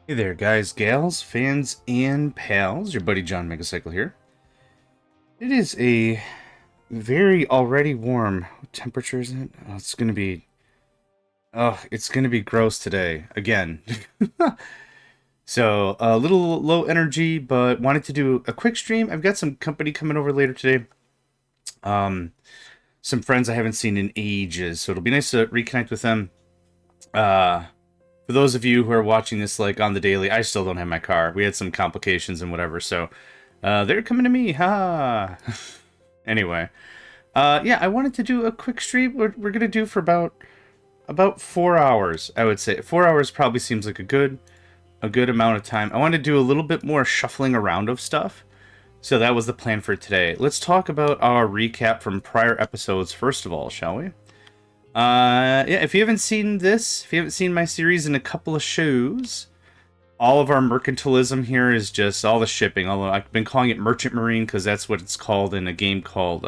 Hey there, guys, gals, fans, and pals. Your buddy JohnMegacycle here. It is a very already warm. What temperature is it? Oh, it's gonna be. Oh, it's gonna be gross today again. So a little low energy, but wanted to do a quick stream. I've got some company coming over later today. Um, some friends I haven't seen in ages, so it'll be nice to reconnect with them. For those of you who are watching this like on the daily, I still don't have my car. We had some complications and whatever, so they're coming to me. Ha! Anyway, yeah, I wanted to do a quick stream. We're gonna do for about 4 hours. I would say 4 hours probably seems like a good amount of time. I wanted to do a little bit more shuffling around of stuff. So that was the plan for today. Let's talk about our recap from prior episodes first of all, shall we? Yeah, if you haven't seen this, if you haven't seen my series in a couple of shows, all of our mercantilism here is just all the shipping. Although I've been calling it Merchant Marine because that's what it's called in a game called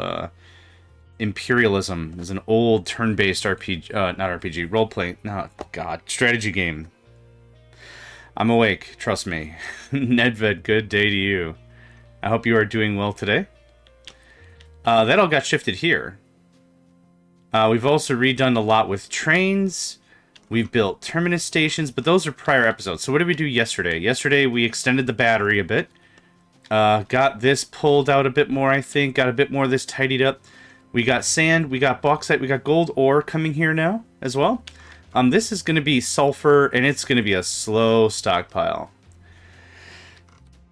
Imperialism. It's an old turn-based RPG, not RPG, role-playing, no, God, strategy game. I'm awake, trust me. Nedved, good day to you. I hope you are doing well today. That all got shifted here. We've also redone a lot with trains. We've built terminus stations, but those are prior episodes. So what did we do yesterday? Yesterday we extended the battery a bit. Got this pulled out a bit more, I think. Got a bit more of this tidied up. We got sand, we got bauxite, we got gold ore coming here now as well. This is going to be sulfur, and it's going to be a slow stockpile.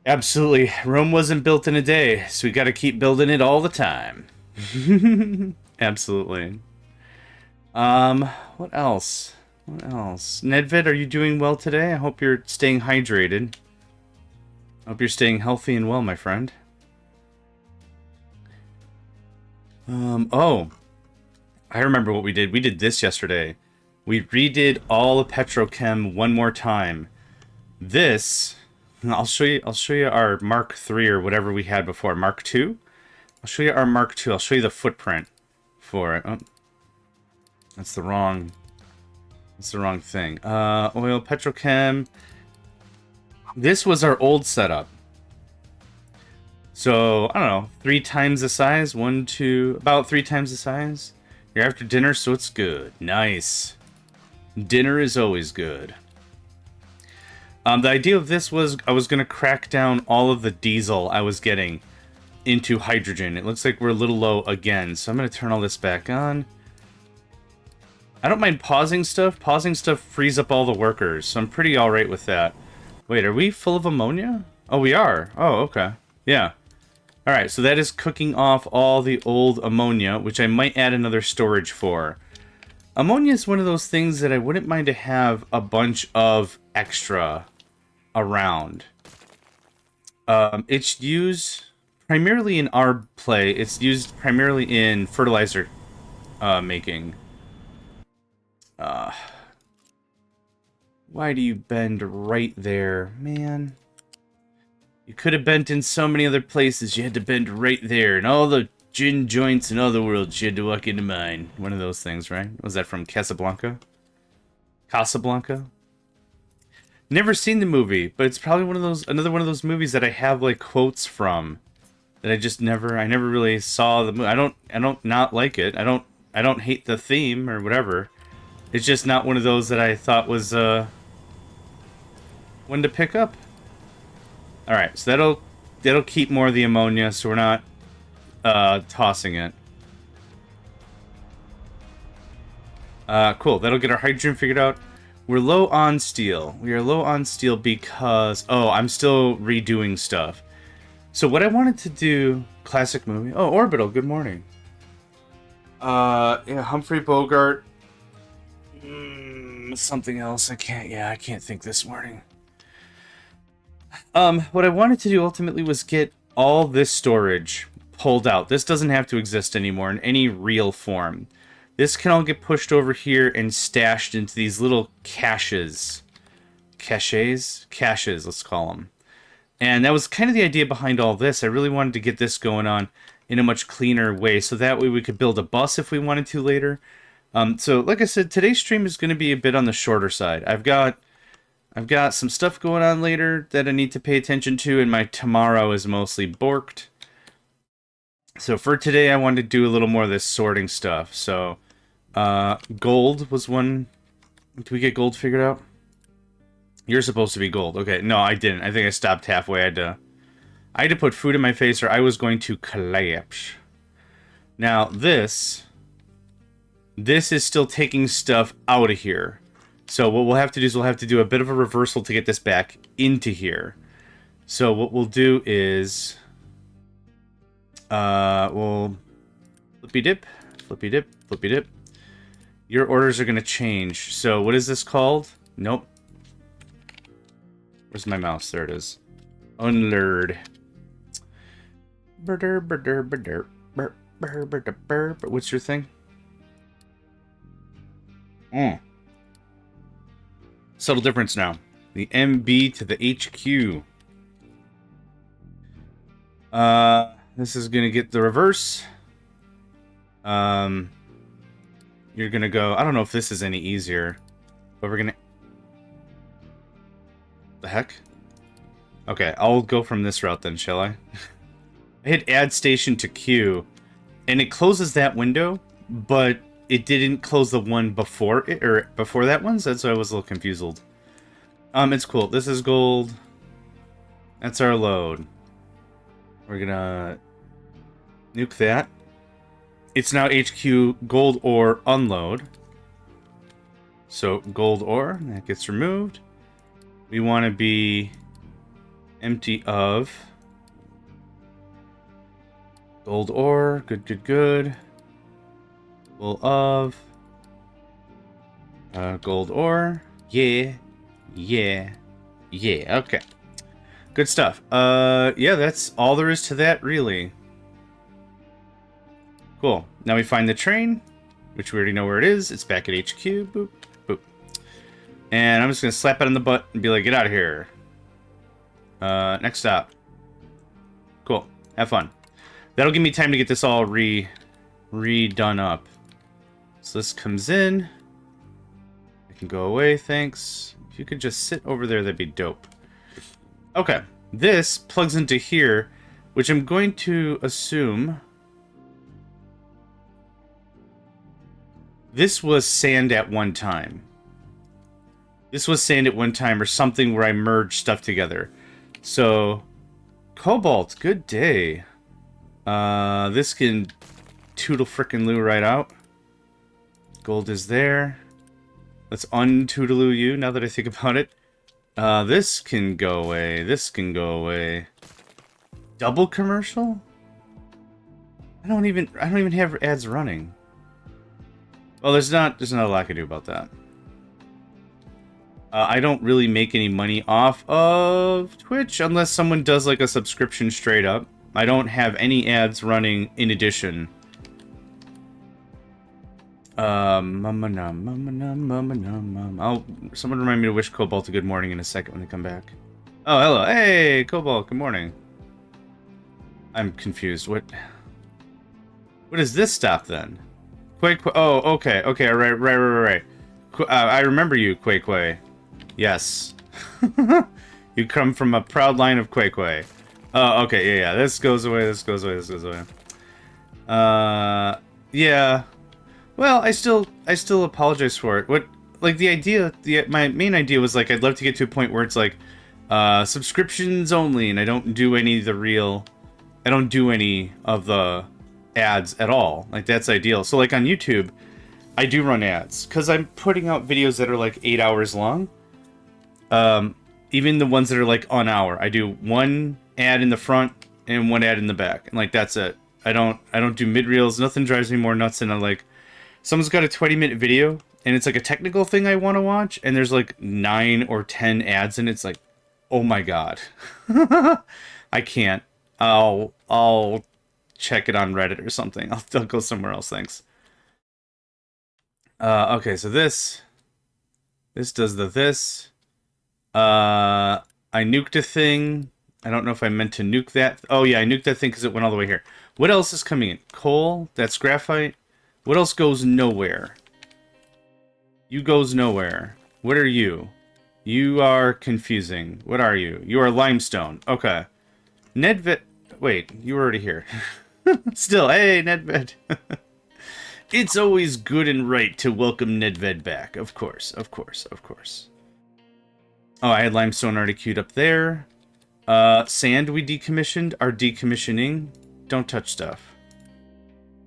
Absolutely. Rome wasn't built in a day, so we got to keep building it all the time. Absolutely. What else? What else? Nedved, are you doing well today? I hope you're staying hydrated. I hope you're staying healthy and well, my friend. Oh. I remember what we did. We did this yesterday. We redid all of Petrochem one more time. This, I'll show you our Mark III or whatever we had before. Mark II? I'll show you our Mark II. I'll show you the footprint for it. Oh. That's the wrong thing. Oil, petrochem. This was our old setup. So, I don't know, 3 times the size? About 3 times the size? You're after dinner, so it's good. Nice. Dinner is always good. The idea of this was I was going to crack down all of the diesel I was getting into hydrogen. It looks like we're a little low again, so I'm going to turn all this back on. I don't mind pausing stuff. Pausing stuff frees up all the workers, so I'm pretty alright with that. Wait, are we full of ammonia? Oh, we are. Oh, okay. Yeah. Alright, so that is cooking off all the old ammonia, which I might add another storage for. Ammonia is one of those things that I wouldn't mind to have a bunch of extra around. It's used primarily in our play. It's used primarily in fertilizer making. Why do you bend right there? Man. You could have bent in so many other places. You had to bend right there. And all the gin joints in all the worlds, you had to walk into mine. One of those things, right? Was that from Casablanca? Casablanca? Never seen the movie, but it's probably another one of those movies that I have like quotes from that I never really saw the movie. I don't not like it. I don't hate the theme or whatever. It's just not one of those that I thought was one to pick up. All right, so that'll keep more of the ammonia, so we're not tossing it. Cool. That'll get our hydrogen figured out. We're low on steel. We are low on steel because I'm still redoing stuff. So what I wanted to do, classic movie. Oh, Orbital. Good morning. Yeah, Humphrey Bogart. Something else. I can't think this morning. What I wanted to do ultimately was get all this storage pulled out. This doesn't have to exist anymore in any real form. This can all get pushed over here and stashed into these little caches. Caches, let's call them. And that was kind of the idea behind all this. I really wanted to get this going on in a much cleaner way, so that way we could build a bus if we wanted to later. So, like I said, today's stream is going to be a bit on the shorter side. I've got I've got some stuff going on later that I need to pay attention to, and my tomorrow is mostly borked. So for today, I wanted to do a little more of this sorting stuff. So, gold was one. Did we get gold figured out? You're supposed to be gold. Okay, no, I didn't. I think I stopped halfway. I had to put food in my face or I was going to collapse. Now, this is still taking stuff out of here. So what we'll have to do is we'll have to do a bit of a reversal to get this back into here. So what we'll do is... we'll... Flippy dip, flippy dip, flippy dip. Your orders are going to change. So what is this called? Nope. Where's my mouse? There it is. Unlured. What's your thing? Subtle difference now. The MB to the HQ. This is gonna get the reverse. You're gonna go. I don't know if this is any easier, but we're gonna. The heck? Okay, I'll go from this route then, shall I? I hit add station to queue, and it closes that window, but it didn't close the one before it, or before that one, so that's why I was a little confused. It's cool. This is gold. That's our load. We're gonna nuke that. It's now HQ gold ore unload. So gold ore, that gets removed. We want to be empty of gold ore. Good, good, good. Full of gold ore. Yeah. Yeah. Yeah. Okay. Good stuff. Yeah, that's all there is to that, really. Cool. Now we find the train, which we already know where it is. It's back at HQ. Boop. Boop. And I'm just going to slap it on the butt and be like, get out of here. Next stop. Cool. Have fun. That'll give me time to get this all redone up. So this comes in. I can go away, thanks. If you could just sit over there, that'd be dope. Okay. This plugs into here, which I'm going to assume... This was sand at one time. This was sand at one time, or something where I merged stuff together. So, cobalt, good day. This can toodle frickin' loo right out. Gold is there. Let's un-toodaloo you, now that I think about it. This can go away. This can go away. Double commercial? I don't even have ads running. Well, there's not a lot I can do about that. I don't really make any money off of Twitch unless someone does like a subscription straight up. I don't have any ads running in addition. Someone remind me to wish Cobalt a good morning in a second when they come back. Oh, hello. Hey, Cobalt, good morning. I'm confused. What is this stop then? Oh, okay, right. I remember you, Quakeway. Yes. You come from a proud line of Quakeway. Oh, okay, yeah. This goes away, this goes away, this goes away. Yeah. Well, I still apologize for it. My main idea was, like, I'd love to get to a point where it's, like, subscriptions only, and I don't do any of the ads at all. Like, that's ideal. So, like, on YouTube, I do run ads, because I'm putting out videos that are, like, 8 hours long. Even the ones that are, like, on hour. I do one ad in the front and one ad in the back, and, like, that's it. I don't do mid-reels. Nothing drives me more nuts than, like, someone's got a 20-minute video, and it's, like, a technical thing I want to watch, and there's, like, 9 or 10 ads, and it's like, oh my god. I can't. I'll check it on Reddit or something. I'll go somewhere else, thanks. Okay, so this does this. I nuked a thing. I don't know if I meant to nuke that. Oh yeah, I nuked that thing because it went all the way here. What else is coming in? Coal? That's graphite. What else goes nowhere? You goes nowhere. What are you? You are confusing. What are you? You are limestone. Okay. Nedved... Wait, you were already here. Still, hey, Nedved. It's always good and right to welcome Nedved back. Of course, of course, of course. Oh, I had limestone already queued up there. Sand we decommissioned. Are decommissioning. Don't touch stuff.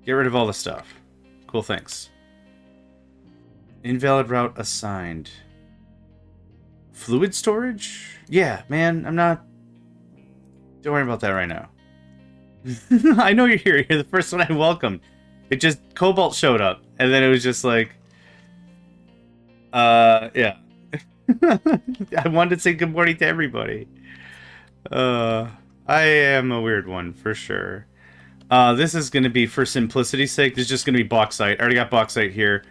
Get rid of all the stuff. Cool, thanks. Invalid route assigned. Fluid storage? Yeah, man, I'm not... Don't worry about that right now. I know you're here. You're the first one I welcomed. It just... Cobalt showed up. And then it was just like... yeah. I wanted to say good morning to everybody. I am a weird one, for sure. This is going to be, for simplicity's sake, this is just going to be bauxite. I already got bauxite here.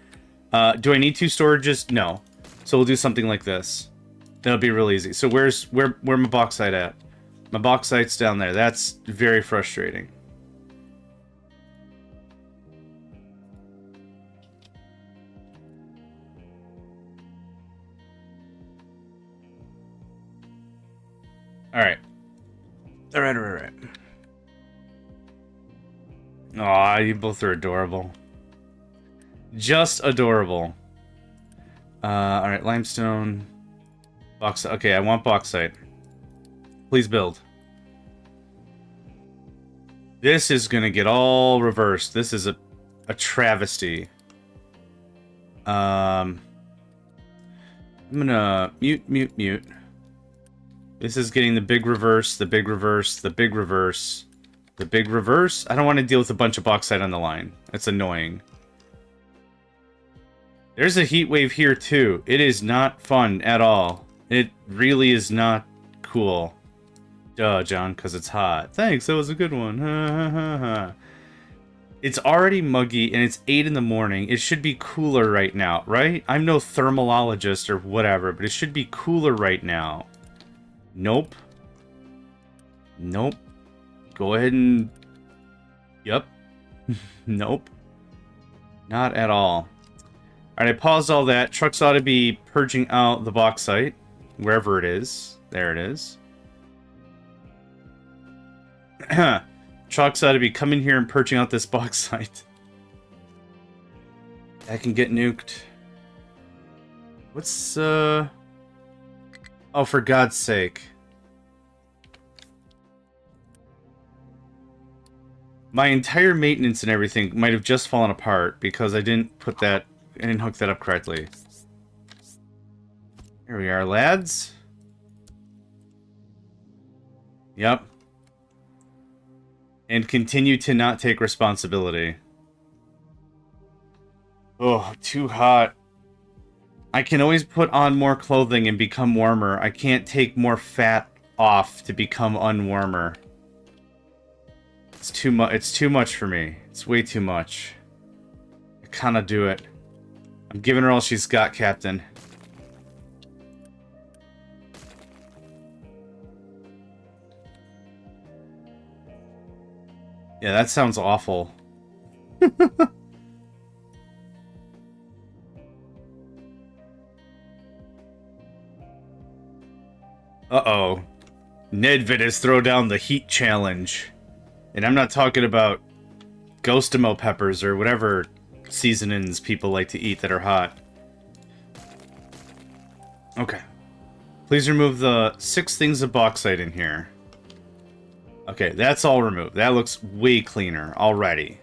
Do I need 2 storages? No. So we'll do something like this. That'll be real easy. So where my bauxite at? My bauxite's down there. That's very frustrating. Alright. Alright. Aw, you both are adorable. Just adorable. Alright, limestone. Bauxite. Okay, I want bauxite. Please build. This is gonna get all reversed. This is a travesty. I'm gonna mute. This is getting the big reverse, the big reverse, the big reverse, the big reverse. I don't want to deal with a bunch of bauxite on the line. That's annoying. There's a heat wave here too. It is not fun at all. It really is not cool. Duh, John, because it's hot. Thanks, that was a good one. It's already muggy and it's 8 in the morning. It should be cooler right now, right? I'm no thermalologist or whatever, but it should be cooler right now. Nope. Nope. Go ahead and... Yep. Nope. Not at all. Alright, I paused all that. Trucks ought to be purging out the bauxite. Wherever it is. There it is. Trucks ought to be coming here and purging out this bauxite. I can get nuked. What's, Oh, for God's sake. My entire maintenance and everything might have just fallen apart because I didn't hook that up correctly. Here we are, lads. Yep. And continue to not take responsibility. Oh, too hot. I can always put on more clothing and become warmer. I can't take more fat off to become unwarmer. It's too much. It's too much for me. It's way too much. I kinda do it. I'm giving her all she's got, Captain. Yeah, that sounds awful. Uh-oh. Nedved has thrown down the heat challenge. And I'm not talking about Ghostimo peppers or whatever seasonings people like to eat that are hot. Okay. Please remove the 6 things of bauxite in here. Okay, that's all removed. That looks way cleaner already.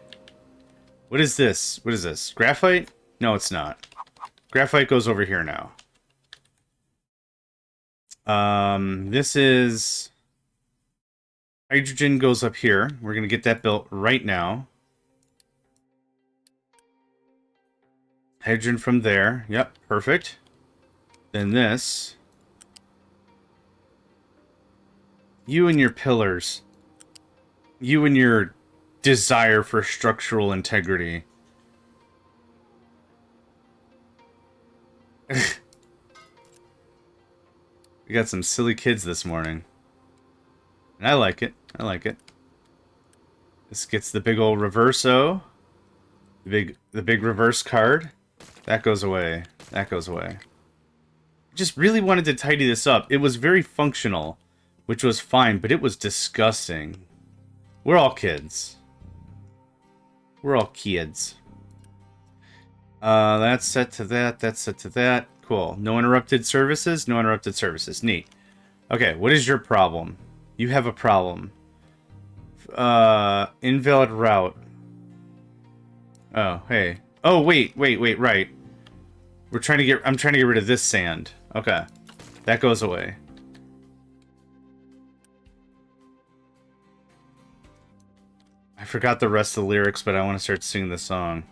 What is this? What is this? Graphite? No, it's not. Graphite goes over here now. This is... Hydrogen goes up here. We're going to get that built right now. Hydrogen from there. Yep, perfect. Then this. You and your pillars. You and your desire for structural integrity. We got some silly kids this morning. And I like it. I like it. This gets the big old reverso. The big reverse card. That goes away. That goes away. Just really wanted to tidy this up. It was very functional, which was fine, but it was disgusting. We're all kids. We're all kids. That's set to that. That's set to that. Cool. No interrupted services. No interrupted services. Neat. Okay, what is your problem? You have a problem. Invalid route. Oh, hey. Oh, wait, right. I'm trying to get rid of this sand. Okay. That goes away. I forgot the rest of the lyrics, but I want to start singing the song.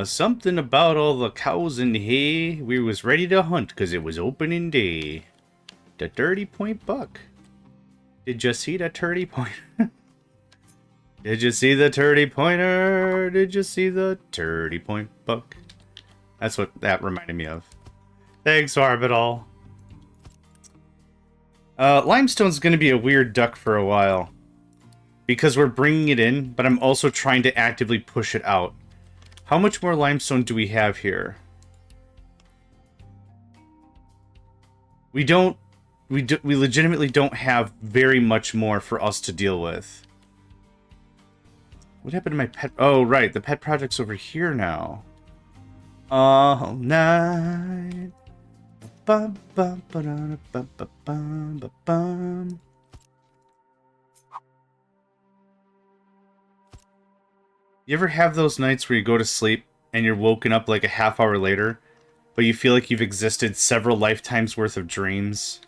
Something about all the cows and hay. We was ready to hunt because it was opening day. The 30-point buck. Did you see the 30-pointer? Did you see the 30-pointer? Did you see the 30-point buck? That's what that reminded me of. Thanks, Orbital. Limestone's going to be a weird duck for a while. Because we're bringing it in, but I'm also trying to actively push it out. How much more limestone do we have here? We legitimately don't have very much more for us to deal with. What happened to my pet? Oh, right. The pet project's over here now. All night. Bum, bum, ba-da, bum, bum, bum, bum, bum. You ever have those nights where you go to sleep and you're woken up like a half hour later, but you feel like you've existed several lifetimes worth of dreams?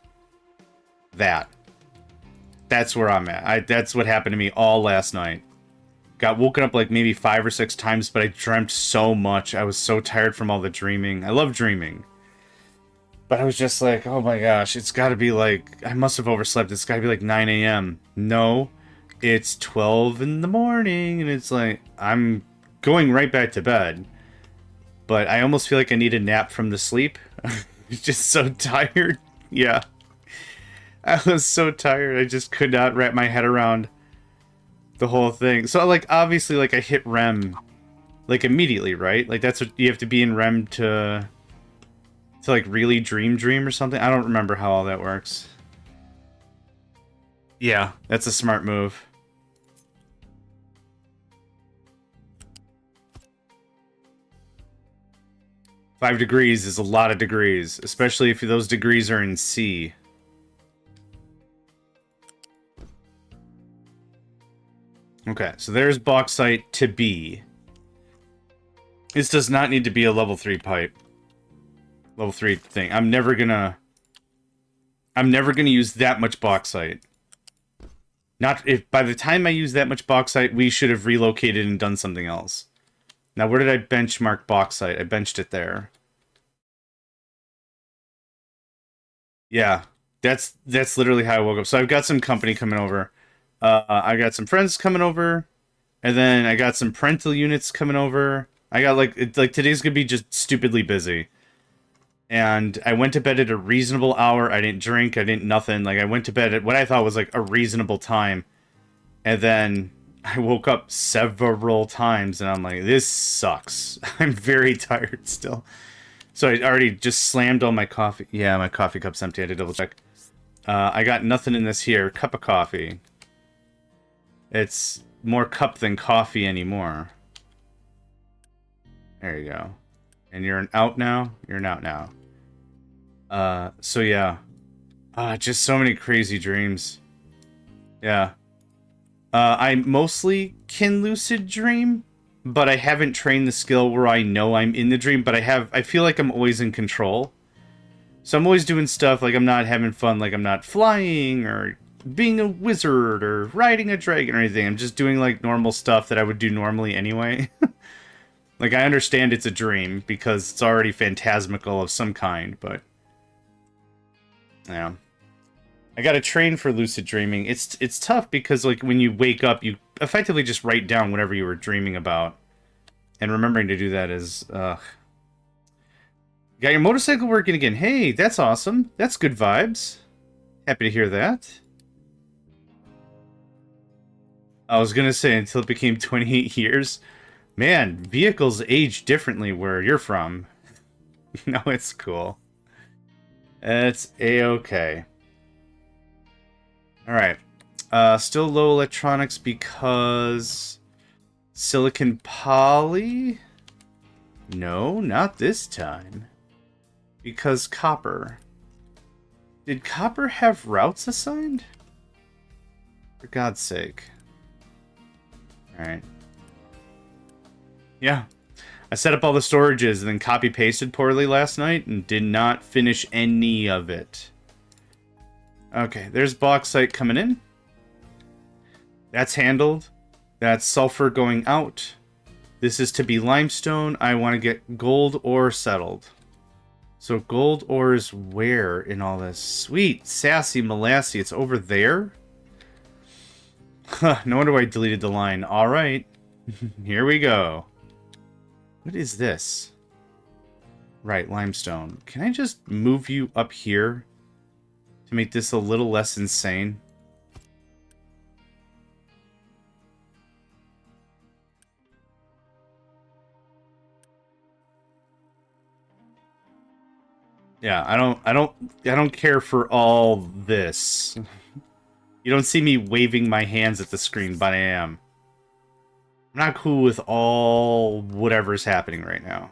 That's where I'm at. That's what happened to me all last night. Got woken up like maybe 5 or 6 times, but I dreamt so much. I was so tired from all the dreaming. I love dreaming. But I was just like, oh my gosh, it's gotta be like, I must have overslept. It's gotta be like 9 a.m. No, it's 12 in the morning, and it's like, I'm going right back to bed. But I almost feel like I need a nap from the sleep. I'm just so tired. Yeah. I was so tired. I just could not wrap my head around the whole thing. So, like, obviously, like, I hit REM, like, immediately, right? Like, that's what you have to be in REM to like, really dream or something. I don't remember how all that works. Yeah, that's a smart move. Five degrees is a lot of degrees, especially if those degrees are in C. Okay, so there's bauxite to B. This does not need to be a level 3 pipe. Level 3 thing. I'm never gonna use that much bauxite. Not if by the time I use that much bauxite, we should have relocated and done something else. Now, where did I benchmark bauxite? I benched it there. Yeah, that's literally how I woke up. So I've got some company coming over. I got some friends coming over, and then I got some parental units coming over. I got like today's gonna be just stupidly busy. And I went to bed at a reasonable hour. I didn't drink. I didn't nothing. Like, I went to bed at what I thought was, like, a reasonable time. And then I woke up several times, and I'm like, this sucks. I'm very tired still. So I already just slammed all my coffee. Yeah, my coffee cup's empty. I had to double check. I got nothing in this here. Cup of coffee. It's more cup than coffee anymore. There you go. And you're an out now? You're an out now. So yeah. Just so many crazy dreams. Yeah. I mostly can lucid dream, but I haven't trained the skill where I know I'm in the dream, but I feel like I'm always in control. So I'm always doing stuff like I'm not having fun, like I'm not flying or being a wizard or riding a dragon or anything. I'm just doing like normal stuff that I would do normally anyway. Like, I understand it's a dream because it's already phantasmical of some kind, but yeah. I gotta train for lucid dreaming. It's tough because, like, when you wake up, you effectively just write down whatever you were dreaming about. And remembering to do that is, got your motorcycle working again. Hey, that's awesome. That's good vibes. Happy to hear that. I was gonna say, until it became 28 years. Man, vehicles age differently where you're from. No, it's cool. It's a-okay. Alright. Still low electronics because... Silicon poly? No, not this time. Because copper. Did copper have routes assigned? For God's sake. Alright. Yeah. I set up all the storages and then copy-pasted poorly last night and did not finish any of it. Okay, there's bauxite coming in. That's handled. That's sulfur going out. This is to be limestone. I want to get gold ore settled. So gold ore is where in all this? Sweet, sassy molassy. It's over there? Huh, no wonder why I deleted the line. Alright. Here we go. What is this? Right, limestone. Can I just move you up here to make this a little less insane? Yeah, I don't care for all this. You don't see me waving my hands at the screen, but I am. I'm not cool with all whatever's happening right now.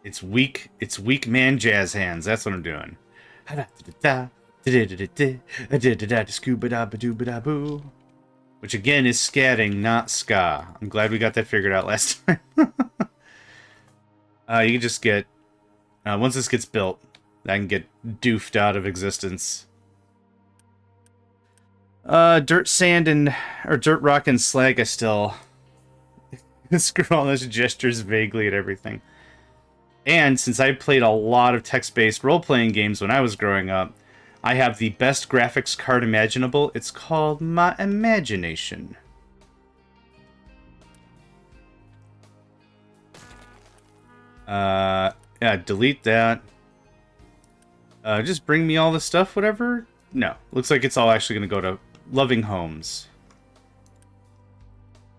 It's weak man jazz hands. That's what I'm doing. Which again is scatting, not ska. I'm glad we got that figured out last time. You can just get... once this gets built, I can get doofed out of existence. Dirt, sand, and... Or dirt, rock, and slag, I still... screw all those gestures vaguely at everything. And since I played a lot of text-based role-playing games when I was growing up, I have the best graphics card imaginable. It's called my imagination. Yeah, delete that. Just bring me all the stuff, whatever? No. Looks like it's all actually going to go to Loving Homes.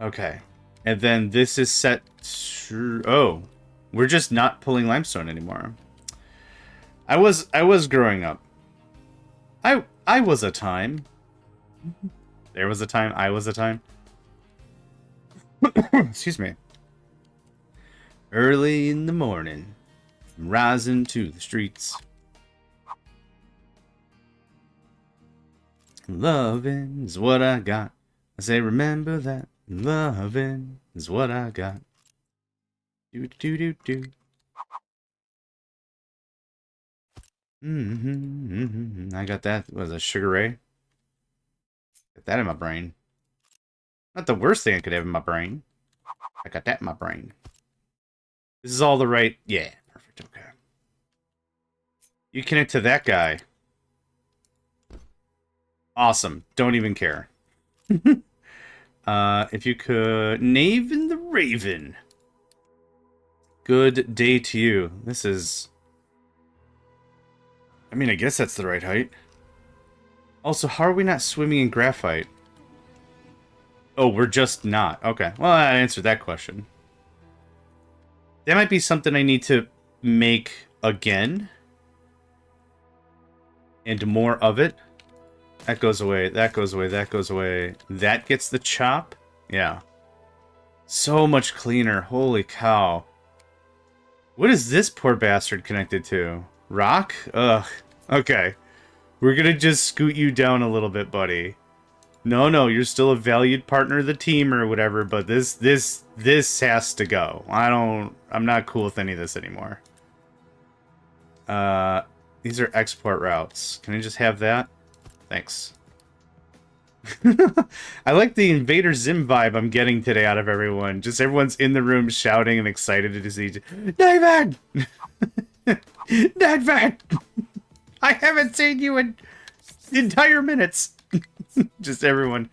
Okay. And then this is set to... Oh. We're just not pulling limestone anymore. I was growing up. I was a time. There was a time. I was a time. Excuse me. Early in the morning, I'm rising to the streets. Loving is what I got. I say, remember that. Loving is what I got. Do do do do. I got that. What was a Sugar Ray? Got that in my brain. Not the worst thing I could have in my brain. I got that in my brain. This is all the right... Yeah, perfect, okay. You connect to that guy. Awesome. Don't even care. If you could... Naven the Raven. Good day to you. This is... I mean, I guess that's the right height. Also, how are we not swimming in graphite? Oh, we're just not. Okay. Well, I answered that question. That might be something I need to make again. And more of it. That goes away. That goes away. That goes away. That gets the chop. Yeah. So much cleaner. Holy cow. What is this poor bastard connected to? Rock? Ugh. Okay. We're gonna just scoot you down a little bit, buddy. No, you're still a valued partner of the team or whatever, but this has to go. I'm not cool with any of this anymore. These are export routes. Can I just have that? Thanks. I like the Invader Zim vibe I'm getting today out of everyone. Just everyone's in the room shouting and excited to see David! David! I haven't seen you in entire minutes. Just everyone.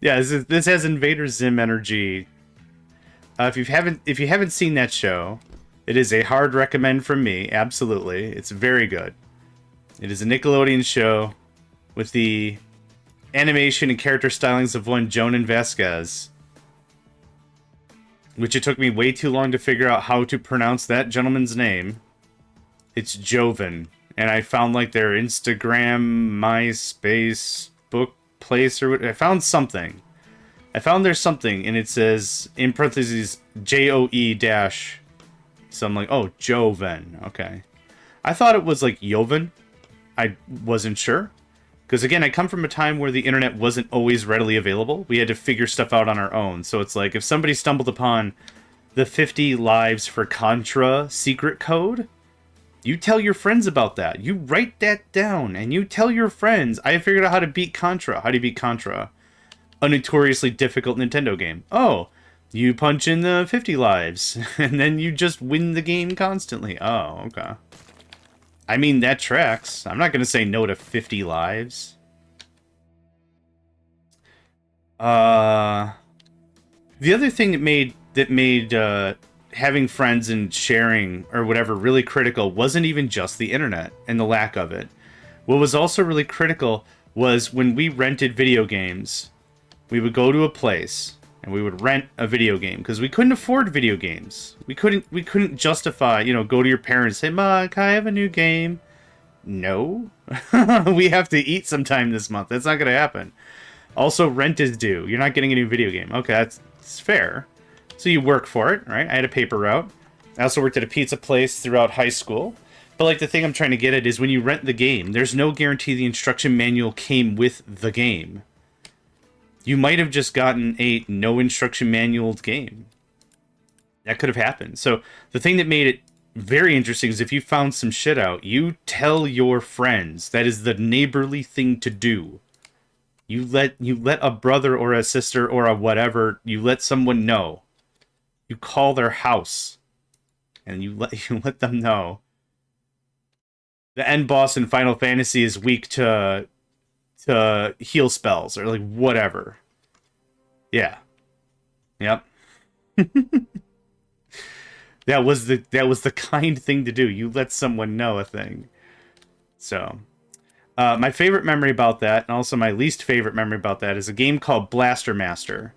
Yeah, this has Invader Zim energy. If you haven't seen that show, it is a hard recommend from me. Absolutely, it's very good. It is a Nickelodeon show with the animation and character stylings of one Jonan Vasquez. which it took me way too long to figure out how to pronounce that gentleman's name. It's Joven. And I found like their Instagram, MySpace, book place, or what. I found something. I found there's something, and it says, in parentheses, J-O-E dash. So I'm like, oh, Joven. Okay. I thought it was like Joven. I wasn't sure. Because again, I come from a time where the internet wasn't always readily available. We had to figure stuff out on our own. So it's like, if somebody stumbled upon the 50 lives for Contra secret code, you tell your friends about that. You write that down, and you tell your friends, I figured out how to beat Contra. How do you beat Contra? A notoriously difficult Nintendo game. Oh, you punch in the 50 lives, and then you just win the game constantly. Oh, okay. I mean, that tracks. I'm not going to say no to 50 lives. The other thing that made having friends and sharing or whatever really critical wasn't even just the internet and the lack of it. What was also really critical was when we rented video games, we would go to a place and we would rent a video game because we couldn't afford video games. We couldn't justify, go to your parents and say, "Ma, can I have a new game?" No. We have to eat sometime this month. That's not going to happen. Also, rent is due. You're not getting a new video game. Okay, that's fair. So you work for it, right? I had a paper route. I also worked at a pizza place throughout high school. But like the thing I'm trying to get at is when you rent the game, there's no guarantee the instruction manual came with the game. You might have just gotten a no instruction manual game. That could have happened. So the thing that made it very interesting is if you found some shit out, you tell your friends. That is the neighborly thing to do. You let a brother or a sister or a whatever, you let someone know. You call their house and you let them know. The end boss in Final Fantasy is weak to heal spells or like whatever. Yeah. Yep. That was the kind thing to do. You let someone know a thing. So, my favorite memory about that, and also my least favorite memory about that, is a game called Blaster Master.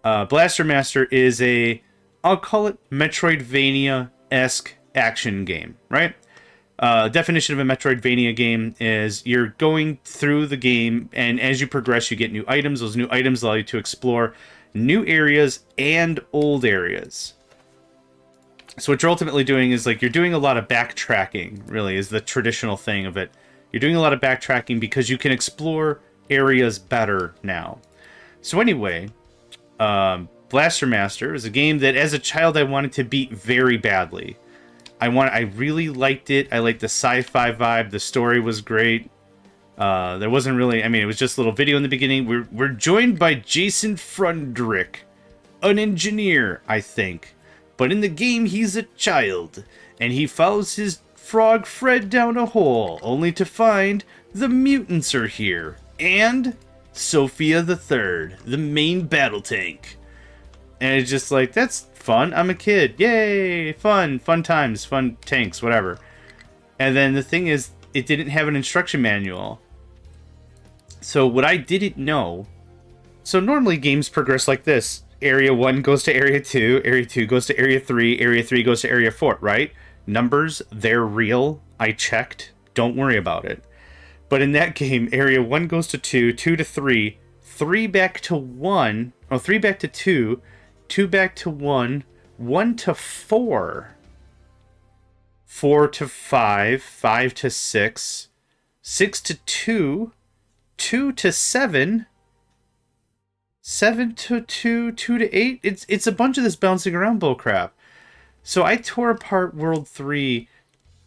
Blaster Master is I'll call it Metroidvania-esque action game, right? Definition of a Metroidvania game is you're going through the game, and as you progress, you get new items. Those new items allow you to explore new areas and old areas. So what you're ultimately doing is like you're doing a lot of backtracking, really, is the traditional thing of it. You're doing a lot of backtracking because you can explore areas better now. So anyway, Blaster Master is a game that as a child I wanted to beat very badly. I really liked it. I liked the sci-fi vibe. The story was great. There wasn't really, it was just a little video in the beginning. We're joined by Jason Frundrick, an engineer, I think. But in the game, he's a child, and he follows his frog Fred down a hole, only to find the mutants are here, and Sophia the Third, the main battle tank. And it's just like, that's fun. I'm a kid. Yay! Fun times, fun tanks, whatever. And then the thing is, it didn't have an instruction manual. So what I didn't know... So normally games progress like this. Area 1 goes to Area 2, Area 2 goes to Area 3, Area 3 goes to Area 4, right? Numbers, they're real. I checked. Don't worry about it. But in that game, Area 1 goes to 2, 2 to 3, 3 back to 1, 3 back to 2, 2 back to 1, 1 to 4, 4 to 5, 5 to 6, 6 to 2, 2 to 7, 7 to 2, 2 to 8. It's a bunch of this bouncing around bullcrap. So I tore apart World 3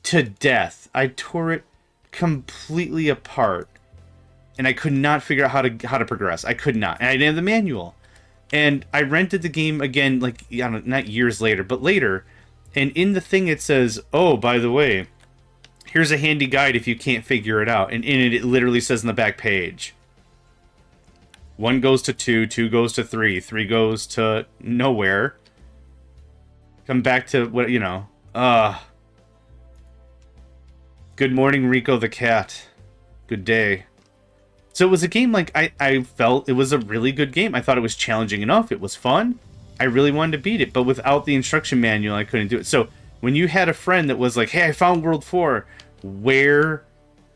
to death. I tore it completely apart. And I could not figure out how to progress. I could not. And I didn't have the manual. And I rented the game again, like, I don't know, not years later, but later. And in the thing it says, oh, by the way, here's a handy guide if you can't figure it out. And in it, it literally says on the back page, 1 goes to 2, 2 goes to 3, 3 goes to nowhere. Come back to what, Good morning, Rico the cat. Good day. So it was a game like I felt it was a really good game. I thought it was challenging enough. It was fun. I really wanted to beat it, but without the instruction manual, I couldn't do it. So when you had a friend that was like, hey, I found World 4, where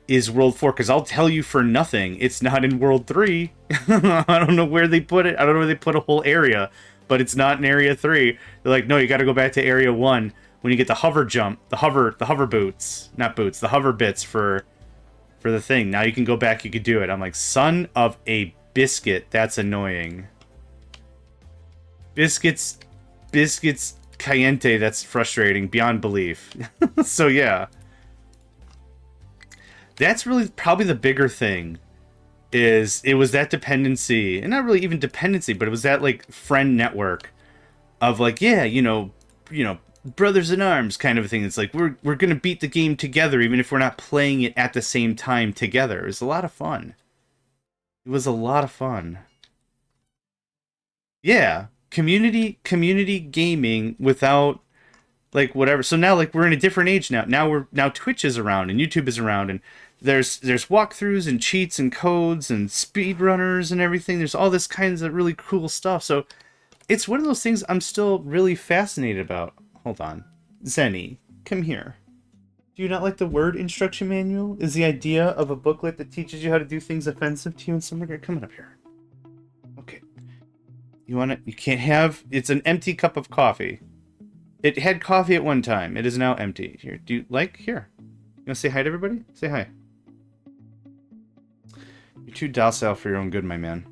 is World 4? Because I'll tell you for nothing, it's not in World 3. I don't know where they put it. I don't know where they put a whole area, but it's not in Area 3. They're like, no, you got to go back to Area 1 when you get the hover jump, the hover boots, not boots, the hover bits for the thing. Now you can go back, you could do it. I'm like, son of a biscuit, that's annoying. Biscuits caliente, that's frustrating beyond belief. So yeah. That's really probably the bigger thing, is it was that dependency, and not really even dependency, but it was that like friend network of like, yeah, you know, brothers in arms kind of a thing. It's like we're gonna beat the game together, even if we're not playing it at the same time together. It was a lot of fun. It was a lot of fun. Yeah, community gaming without like whatever. So now like we're in a different age now. Now Twitch is around and YouTube is around, and there's walkthroughs and cheats and codes and speedrunners and everything. There's all this kinds of really cool stuff. So it's one of those things I'm still really fascinated about. Hold on. Zenny, come here. Do you not like the word instruction manual? Is the idea of a booklet that teaches you how to do things offensive to you in some regard? Come on up here. Okay. You can't have, it's an empty cup of coffee. It had coffee at one time. It is now empty. Here, do you like, here. You want to say hi to everybody? Say hi. You're too docile for your own good, my man.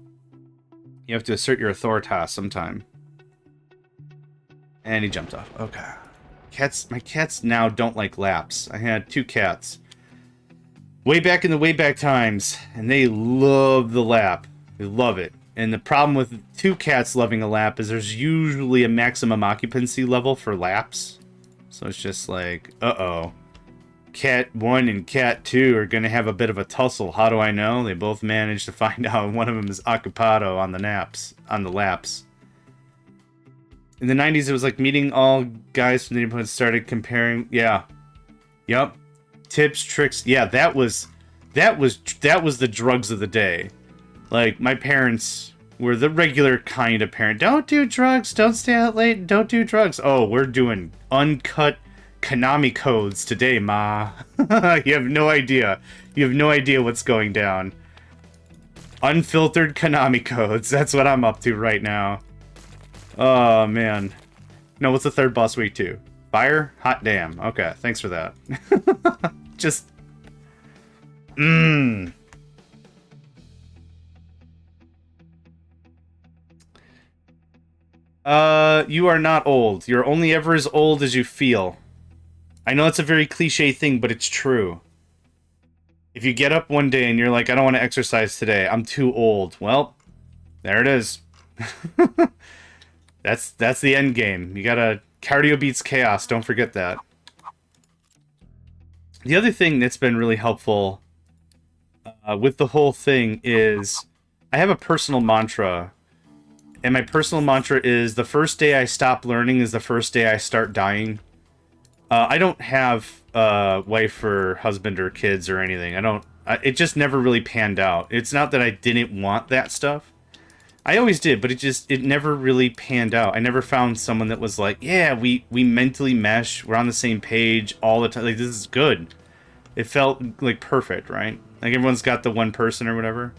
You have to assert your authoritas sometime. And he jumped off. Okay. My cats now don't like laps. I had 2 cats. Way back in the way back times. And they love the lap. They love it. And the problem with 2 cats loving a lap is there's usually a maximum occupancy level for laps. So it's just like, uh-oh. Cat 1 and Cat 2 are going to have a bit of a tussle. How do I know? They both managed to find out one of them is occupado on the laps. In the 90s, it was like meeting all guys from the neighborhood started comparing. Yeah. Yep. Tips, tricks. Yeah, that was the drugs of the day. Like, my parents were the regular kind of parent. Don't do drugs. Don't stay out late. Don't do drugs. Oh, we're doing uncut Konami codes today, ma. You have no idea. You have no idea what's going down. Unfiltered Konami codes. That's what I'm up to right now. Oh, man. No, what's the third boss week to? Fire? Hot damn. Okay, thanks for that. Just... You are not old. You're only ever as old as you feel. I know it's a very cliche thing, but it's true. If you get up one day and you're like, I don't want to exercise today, I'm too old. Well, there it is. That's the end game. You gotta... Cardio beats chaos, don't forget that. The other thing that's been really helpful with the whole thing is I have a personal mantra. And my personal mantra is the first day I stop learning is the first day I start dying. I don't have a wife or husband or kids or anything. It just never really panned out. It's not that I didn't want that stuff. I always did, but it never really panned out. I never found someone that was like, yeah, we mentally mesh. We're on the same page all the time. Like, this is good. It felt like perfect, right? Like everyone's got the one person or whatever.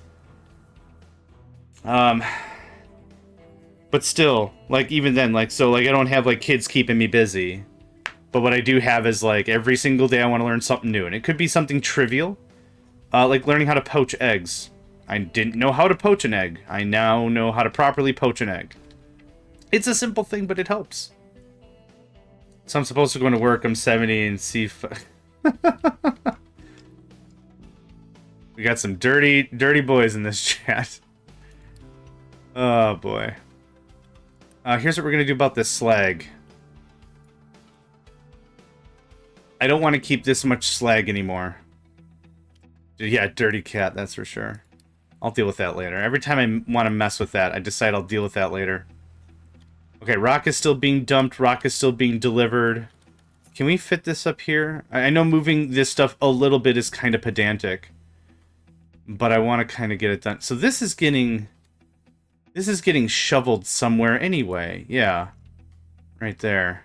But still, like, even then, like, so, like, I don't have, like, kids keeping me busy. But what I do have is, like, every single day I want to learn something new. And it could be something trivial. Like learning how to poach eggs. I didn't know how to poach an egg. I now know how to properly poach an egg. It's a simple thing, but it helps. So I'm supposed to go into work. I'm 70 and see if... We got some dirty boys in this chat. Oh, boy. Here's what we're going to do about this slag. I don't want to keep this much slag anymore. Yeah, dirty cat, that's for sure. I'll deal with that later. Every time I want to mess with that, I decide I'll deal with that later. Okay, rock is still being dumped. Rock is still being delivered. Can we fit this up here? I know moving this stuff a little bit is kind of pedantic. But I want to kind of get it done. So this is getting... This is getting shoveled somewhere anyway. Yeah. Right there.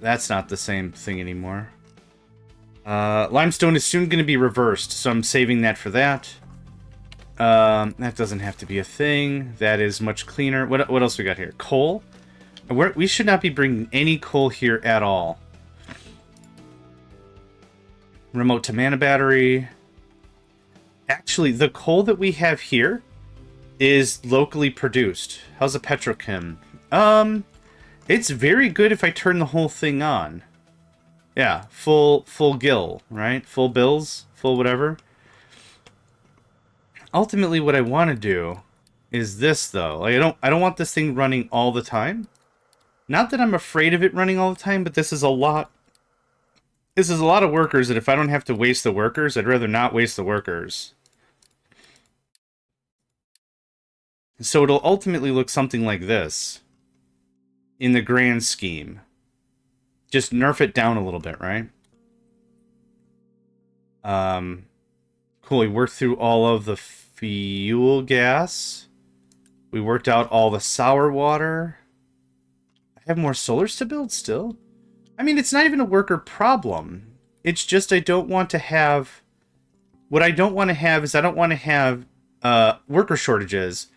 That's not the same thing anymore. Limestone is soon going to be reversed, so I'm saving that for that. That doesn't have to be a thing. That is much cleaner. What else we got here? Coal? We should not be bringing any coal here at all. Remote to mana battery. Actually, the coal that we have here is locally produced. How's a petrochem? It's very good if I turn the whole thing on. Yeah, full gill, right? Full bills, full whatever. Ultimately, what I want to do is this, though. Like, I don't want this thing running all the time. Not that I'm afraid of it running all the time, but this is a lot. This is a lot of workers that if I don't have to waste the workers, I'd rather not waste the workers. So it'll ultimately look something like this in the grand scheme. Just nerf it down a little bit, right? Cool, we worked through all of the fuel gas. We worked out all the sour water. I have more solars to build still. I mean, it's not even a worker problem. It's just I don't want to have... What I don't want to have is I don't want to have worker shortages.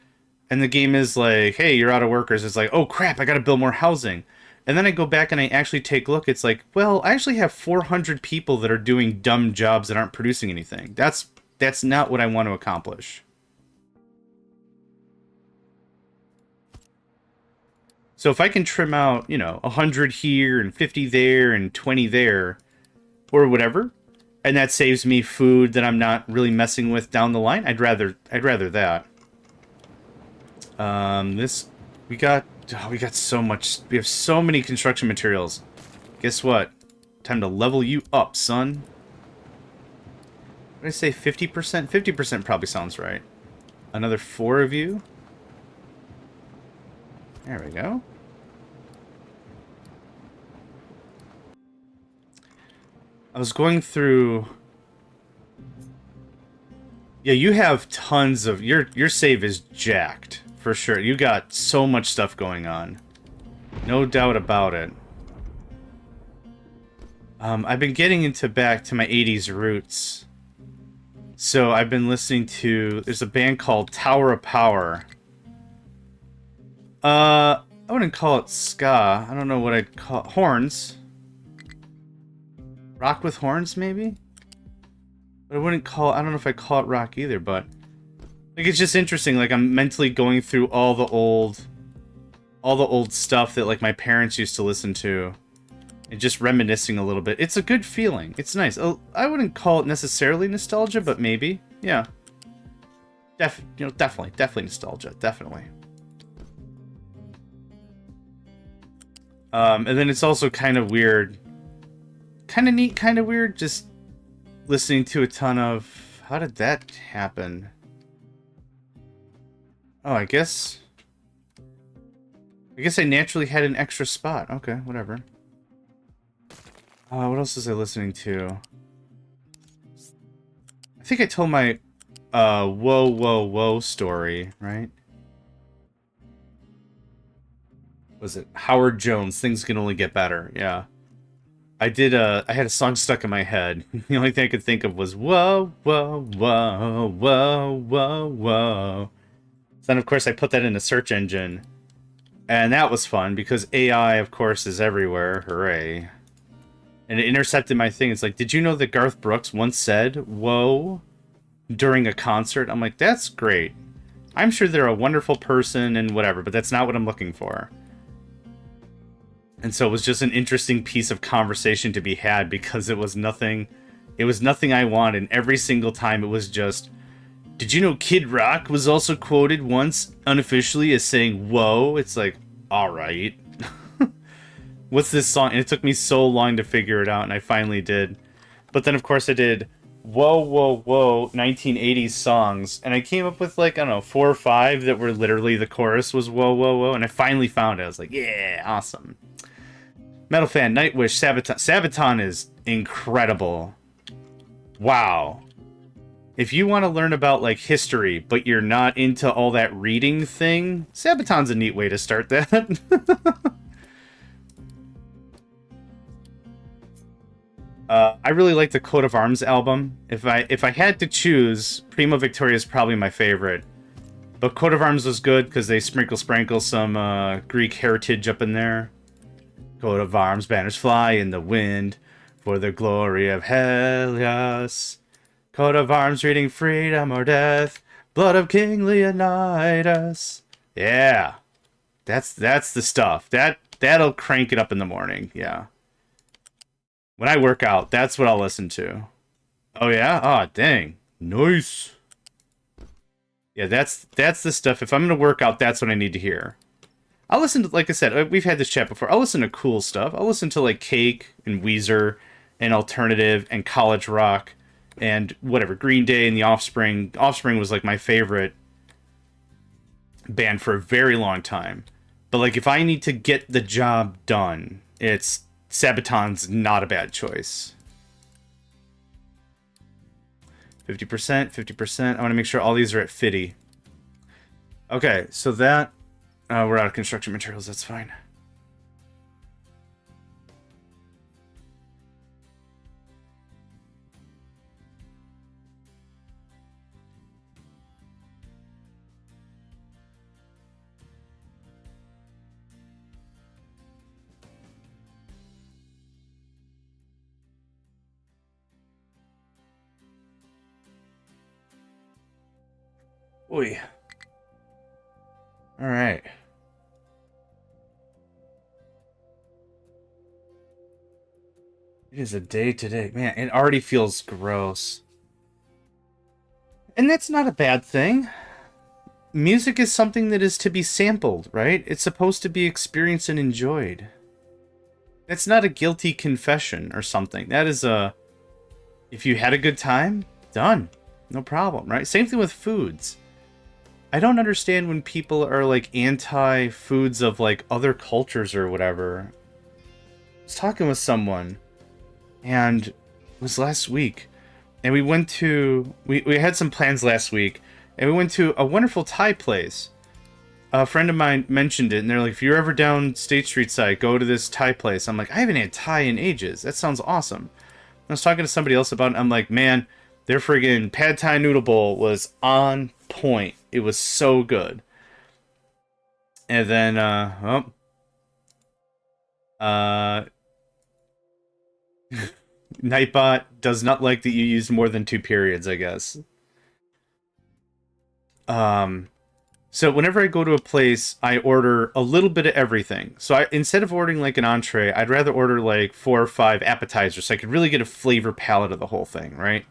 And the game is like, hey, you're out of workers. It's like, oh crap, I gotta build more housing. And then I go back and I actually take a look. It's like, well, I actually have 400 people that are doing dumb jobs that aren't producing anything. That's not what I want to accomplish. So if I can trim out, you know, 100 here and 50 there and 20 there, or whatever, and that saves me food that I'm not really messing with down the line, I'd rather that. We got so much. We have so many construction materials. Guess what? Time to level you up, son. What did I say? 50%? 50% probably sounds right. Another 4 of you. There we go. I was going through... Yeah, you have tons of... Your save is jacked, for sure. You got so much stuff going on. No doubt about it. I've been getting back to my 80s roots. So I've been listening to... There's a band called Tower of Power. I wouldn't call it ska. I don't know what I'd call... Horns. Rock with horns, maybe? But I wouldn't call... I don't know if I call it rock either, but... Like, it's just interesting. Like, I'm mentally going through all the old stuff that, like, my parents used to listen to. And just reminiscing a little bit. It's a good feeling. It's nice. Oh, I wouldn't call it necessarily nostalgia, but maybe. Yeah. Definitely nostalgia. Definitely. And then it's also kind of weird. Kind of neat, kind of weird, just listening to a ton of... How did that happen? Oh, I guess I naturally had an extra spot. Okay, whatever. What else was I listening to? I think I told my whoa, whoa, whoa story, right? Was it Howard Jones? Things can only get better. Yeah. I had a song stuck in my head. The only thing I could think of was whoa, whoa, whoa, whoa, whoa, whoa. So then, of course, I put that in a search engine. And that was fun because AI, of course, is everywhere. Hooray. And it intercepted my thing. It's like, did you know that Garth Brooks once said, whoa, during a concert? I'm like, that's great. I'm sure they're a wonderful person and whatever, but that's not what I'm looking for. And so it was just an interesting piece of conversation to be had because it was nothing I wanted. Every single time it was just, did you know Kid Rock was also quoted once unofficially as saying, whoa? It's like, all right. What's this song? And it took me so long to figure it out, and I finally did. But then, of course, I did whoa, whoa, whoa, 1980s songs. And I came up with, like, I don't know, 4 or 5 that were literally the chorus was whoa, whoa, whoa. And I finally found it. I was like, yeah, awesome. Metal Fan, Nightwish, Sabaton. Sabaton is incredible. Wow. If you want to learn about, like, history, but you're not into all that reading thing, Sabaton's a neat way to start that. I really like the Coat of Arms album. If I had to choose, Prima Victoria is probably my favorite. But Coat of Arms was good because they sprinkle some Greek heritage up in there. Coat of Arms, banners fly in the wind for the glory of Helios. Coat of Arms, reading freedom or death. Blood of King Leonidas. Yeah, that's the stuff. That'll crank it up in the morning. Yeah. When I work out, that's what I'll listen to. Oh yeah? Oh, dang. Nice. Yeah, that's the stuff. If I'm gonna work out, that's what I need to hear. I'll listen to, like I said, we've had this chat before. I'll listen to cool stuff. I'll listen to, like, Cake and Weezer and Alternative and College Rock and whatever, Green Day and The Offspring. Offspring was, like, my favorite band for a very long time. But, like, if I need to get the job done, it's Sabaton's not a bad choice. 50%, 50%. I want to make sure all these are at 50. Okay, so that... we're out of construction materials, that's fine. Oy. Alright. It is a day today. Man, it already feels gross. And that's not a bad thing. Music is something that is to be sampled, right? It's supposed to be experienced and enjoyed. That's not a guilty confession or something. That is a... If you had a good time, done. No problem, right? Same thing with foods. I don't understand when people are, like, anti-foods of, like, other cultures or whatever. I was talking with someone, and it was last week, and we went to... We had some plans last week, and we went to a wonderful Thai place. A friend of mine mentioned it, and they're like, if you're ever down State Street side, go to this Thai place. I'm like, I haven't had Thai in ages. That sounds awesome. I was talking to somebody else about it, and I'm like, man, their friggin' Pad Thai noodle bowl was on point. It was so good. And then, Nightbot does not like that you use more than 2 periods, I guess. So whenever I go to a place, I order a little bit of everything. So instead of ordering, like, an entree, I'd rather order, like, 4 or 5 appetizers so I could really get a flavor palette of the whole thing, right?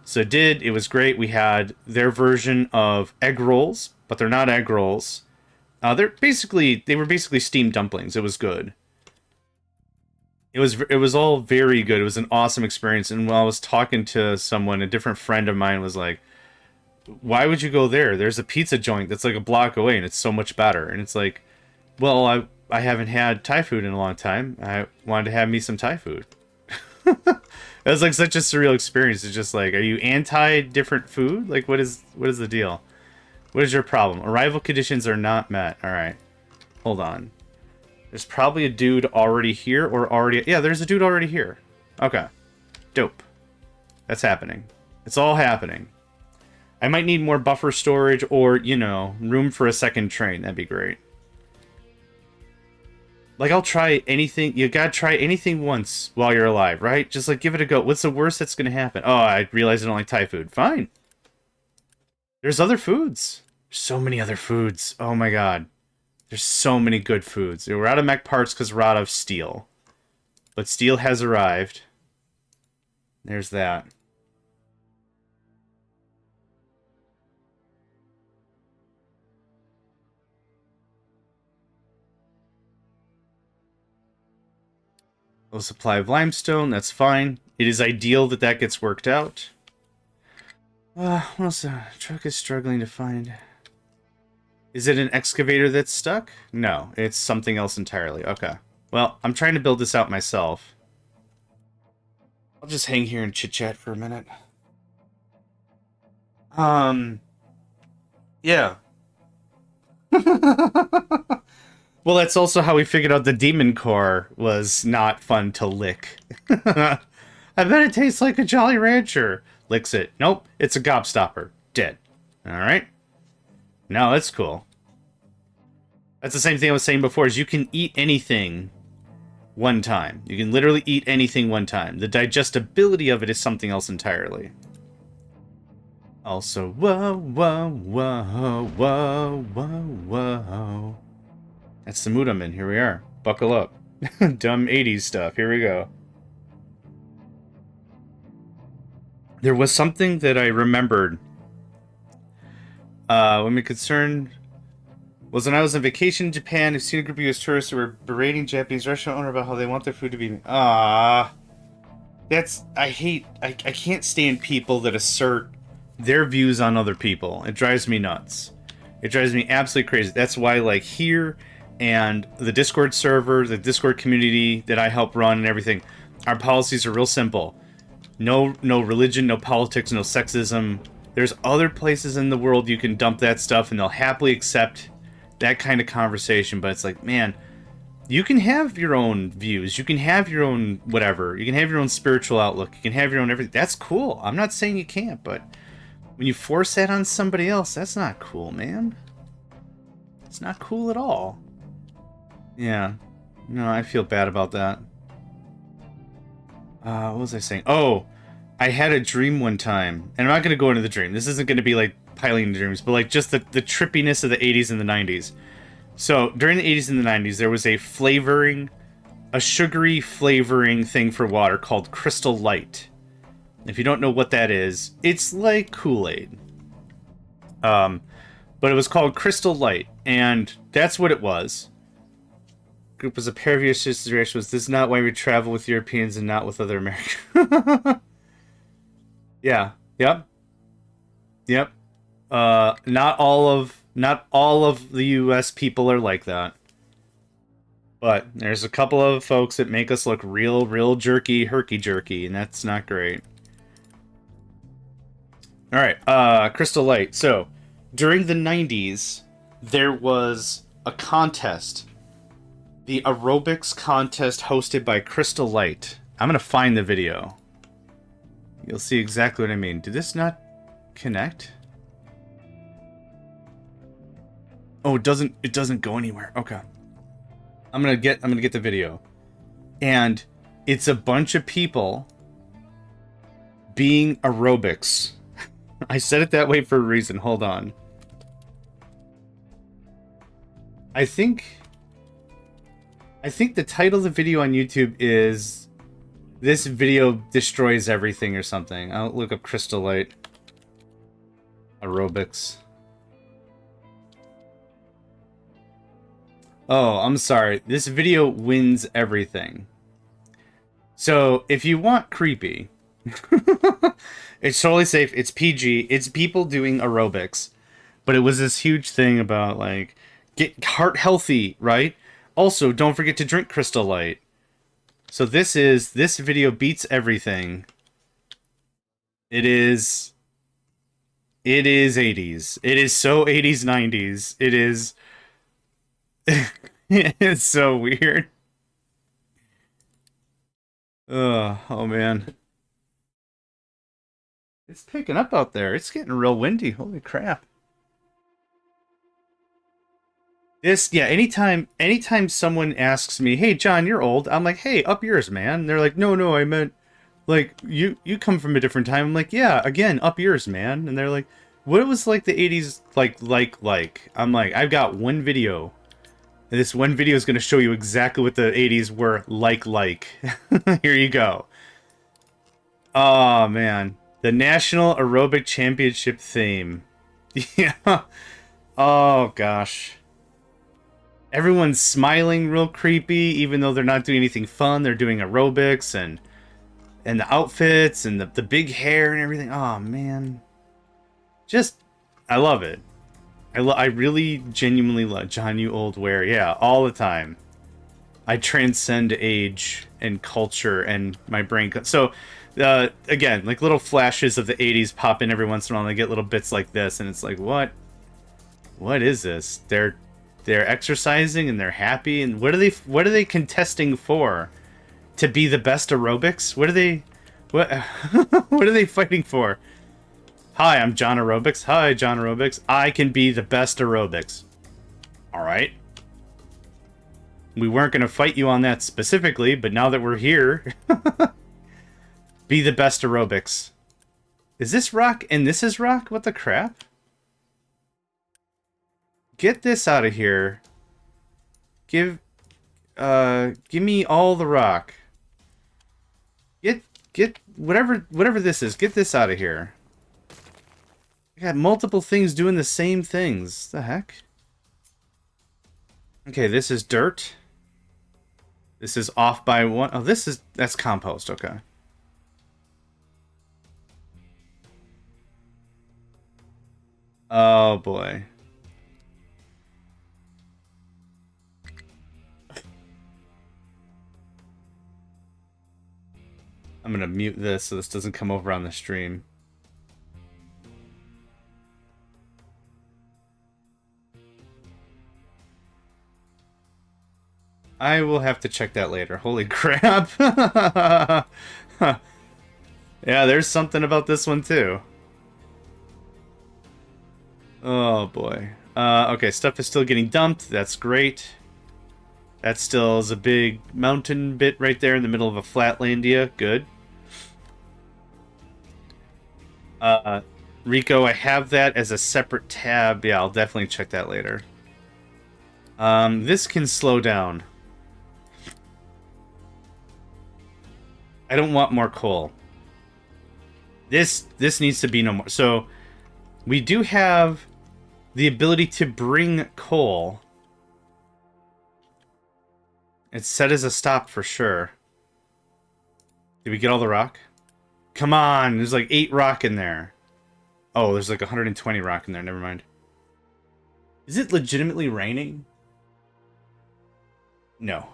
So it was great. We had their version of egg rolls, but they're not egg rolls. They were basically steamed dumplings. It was good. It was all very good. It was an awesome experience. And while I was talking to someone, a different friend of mine was like, why would you go there? There's a pizza joint that's like a block away and it's so much better. And it's like, well, I haven't had Thai food in a long time. I wanted to have me some Thai food. It was like such a surreal experience. It's just like, are you anti different food? Like, what is the deal? What is your problem? Arrival conditions are not met. All right, hold on. There's probably a dude already here or already... Yeah, there's a dude already here. Okay, dope. That's happening. It's all happening. I might need more buffer storage or, you know, room for a second train. That'd be great. Like, I'll try anything. You gotta try anything once while you're alive, right? Just, like, give it a go. What's the worst that's gonna happen? Oh, I realize I don't like Thai food. Fine. There's other foods. So many other foods. Oh, my God. There's so many good foods. We're out of mech parts because we're out of steel. But steel has arrived. There's that. Low supply of limestone, that's fine. It is ideal that that gets worked out. What else? Truck is struggling to find. Is it an excavator that's stuck? No, it's something else entirely. Okay. Well, I'm trying to build this out myself. I'll just hang here and chit-chat for a minute. Yeah. Well, that's also how we figured out the demon core was not fun to lick. I bet it tastes like a Jolly Rancher. Licks it. Nope, it's a gobstopper. Dead. Alright. No, that's cool. That's the same thing I was saying before, is you can eat anything one time. You can literally eat anything one time. The digestibility of it is something else entirely. Also, whoa, whoa, whoa, whoa, whoa, whoa. That's the mood I'm in. Here we are. Buckle up. Dumb 80s stuff. Here we go. There was something that I remembered when we concerned was when I was on vacation in Japan. I've seen a group of US tourists who were berating Japanese restaurant owner about how they want their food to be. That's I can't stand people that assert their views on other people. It drives me nuts. It drives me absolutely crazy. That's why, like, here and the Discord server, the Discord community that I help run and everything, our policies are real simple. No religion, no politics, no sexism. There's other places in the world you can dump that stuff and they'll happily accept that kind of conversation. But it's like, man, you can have your own views. You can have your own whatever. You can have your own spiritual outlook. You can have your own everything. That's cool. I'm not saying you can't, but when you force that on somebody else, that's not cool, man. It's not cool at all. Yeah. No, I feel bad about that. What was I saying? Oh, I had a dream one time. And I'm not going to go into the dream. This isn't going to be like piling dreams, but like just the trippiness of the 80s and the 90s. So, during the 80s and the 90s, there was a sugary flavoring thing for water called Crystal Light. If you don't know what that is, it's like Kool-Aid. But it was called Crystal Light, and that's what it was. Group was a pair of your sisters' reaction was, this is not why we travel with Europeans and not with other Americans. Yeah. Yep. Yep. Not all of the US people are like that. But there's a couple of folks that make us look real jerky, herky-jerky, and that's not great. Alright, Crystal Light. So, during the 90s, there was a contest. The aerobics contest hosted by Crystal Light. I'm gonna find the video. You'll see exactly what I mean. Did this not connect? Oh, it doesn't go anywhere. Okay. I'm gonna get the video. And it's a bunch of people being aerobics. I said it that way for a reason. Hold on. I think the title of the video on YouTube is "This Video Destroys Everything" or something. I'll look up Crystal Light aerobics. Oh, I'm sorry. This video wins everything. So, if you want creepy, it's totally safe. It's PG. It's people doing aerobics. But it was this huge thing about, like, get heart healthy, right? Also, don't forget to drink Crystal Light. So this video beats everything. It is 80s. It is so 80s, 90s. It is... It's so weird. Oh man. It's picking up out there. It's getting real windy. Holy crap. Anytime someone asks me, "Hey John, you're old," I'm like, "Hey, up yours, man." And they're like, No, I meant like you come from a different time. I'm like, "Yeah, again, up yours, man." And they're like, "What was like the 80s like?" I'm like, "I've got one video. And this one video is going to show you exactly what the 80s were like. Here you go. Oh, man. The National Aerobic Championship theme. Yeah. Oh, gosh. Everyone's smiling real creepy, even though they're not doing anything fun. They're doing aerobics and the outfits and the big hair and everything. Oh, man. I love it. I really genuinely love John, you old where. Yeah, all the time. I transcend age and culture and my brain. So, again, like little flashes of the 80s pop in every once in a while, and I get little bits like this, and it's like, what? What is this? They're exercising and they're happy, and what are they contesting for? To be the best aerobics? What what are they fighting for? Hi, I'm John Aerobics. Hi, John Aerobics. I can be the best aerobics. All right. We weren't going to fight you on that specifically, but now that we're here, be the best aerobics. Is this rock and this is rock? What the crap? Get this out of here. Give me all the rock. Get whatever this is. Get this out of here. I got multiple things doing the same things. The heck? Okay, this is dirt. This is off by one. Oh, that's compost. Okay. Oh boy. I'm gonna mute this so this doesn't come over on the stream. I will have to check that later. Holy crap. Yeah, there's something about this one too. Oh boy. Okay, stuff is still getting dumped. That's great. That still is a big mountain bit right there in the middle of a flatlandia. Good. Rico, I have that as a separate tab. Yeah, I'll definitely check that later. This can slow down. I don't want more coal. This needs to be no more. So, we do have the ability to bring coal. It's set as a stop for sure. Did we get all the rock? Come on, there's like 8 rock in there. Oh, there's like 120 rock in there, never mind. Is it legitimately raining? No.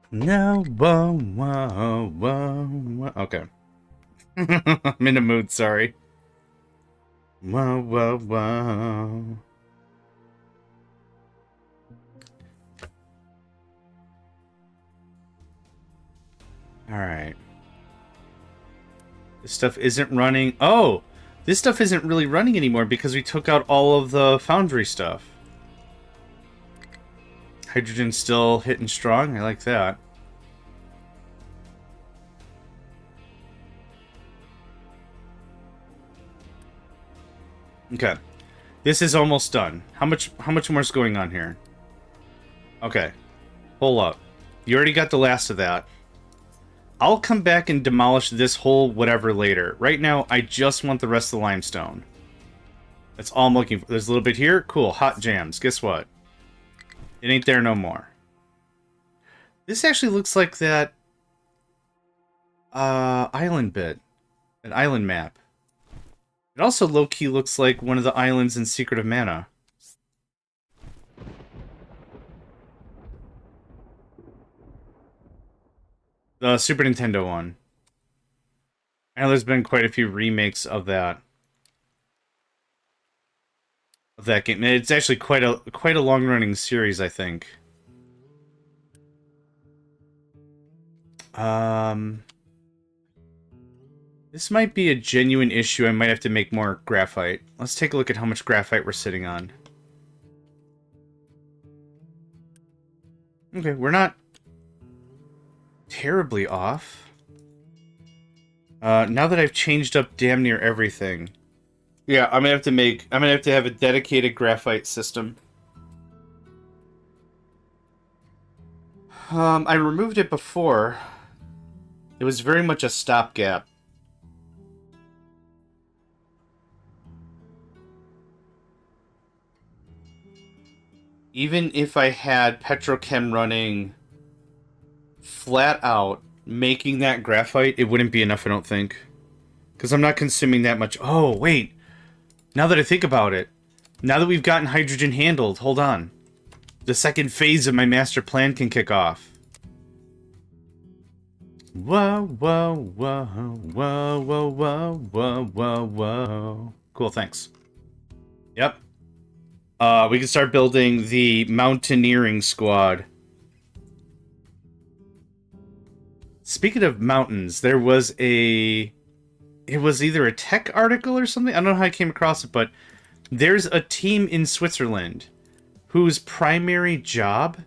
No, whoa, whoa, whoa, whoa. Okay. I'm in a mood, sorry. Whoa, whoa, whoa. Alright. This stuff isn't running. Oh! This stuff isn't really running anymore because we took out all of the foundry stuff. Hydrogen's still hitting strong. I like that. Okay. This is almost done. How much more is going on here? Okay. Hold up. You already got the last of that. I'll come back and demolish this whole whatever later. Right now, I just want the rest of the limestone. That's all I'm looking for. There's a little bit here. Cool. Hot jams. Guess what? It ain't there no more. This actually looks like that island bit. An island map. It also low-key looks like one of the islands in Secret of Mana. The Super Nintendo one. I know there's been quite a few remakes of that. Of that game. It's actually quite a long-running series, I think. This might be a genuine issue. I might have to make more graphite. Let's take a look at how much graphite we're sitting on. Okay, we're not terribly off. Now that I've changed up damn near everything. Yeah, I'm gonna have to have a dedicated graphite system. I removed it before. It was very much a stopgap. Even if I had Petrochem running flat out, making that graphite, it wouldn't be enough, I don't think. Because I'm not consuming that much. Oh, wait. Now that I think about it, Now that we've gotten hydrogen handled, hold on. The second phase of my master plan can kick off. Whoa, whoa, whoa, whoa, whoa, whoa, whoa, whoa, whoa. Cool, thanks. Yep. We can start building the mountaineering squad. Speaking of mountains, there was a... It was either a tech article or something. I don't know how I came across it, but there's a team in Switzerland whose primary job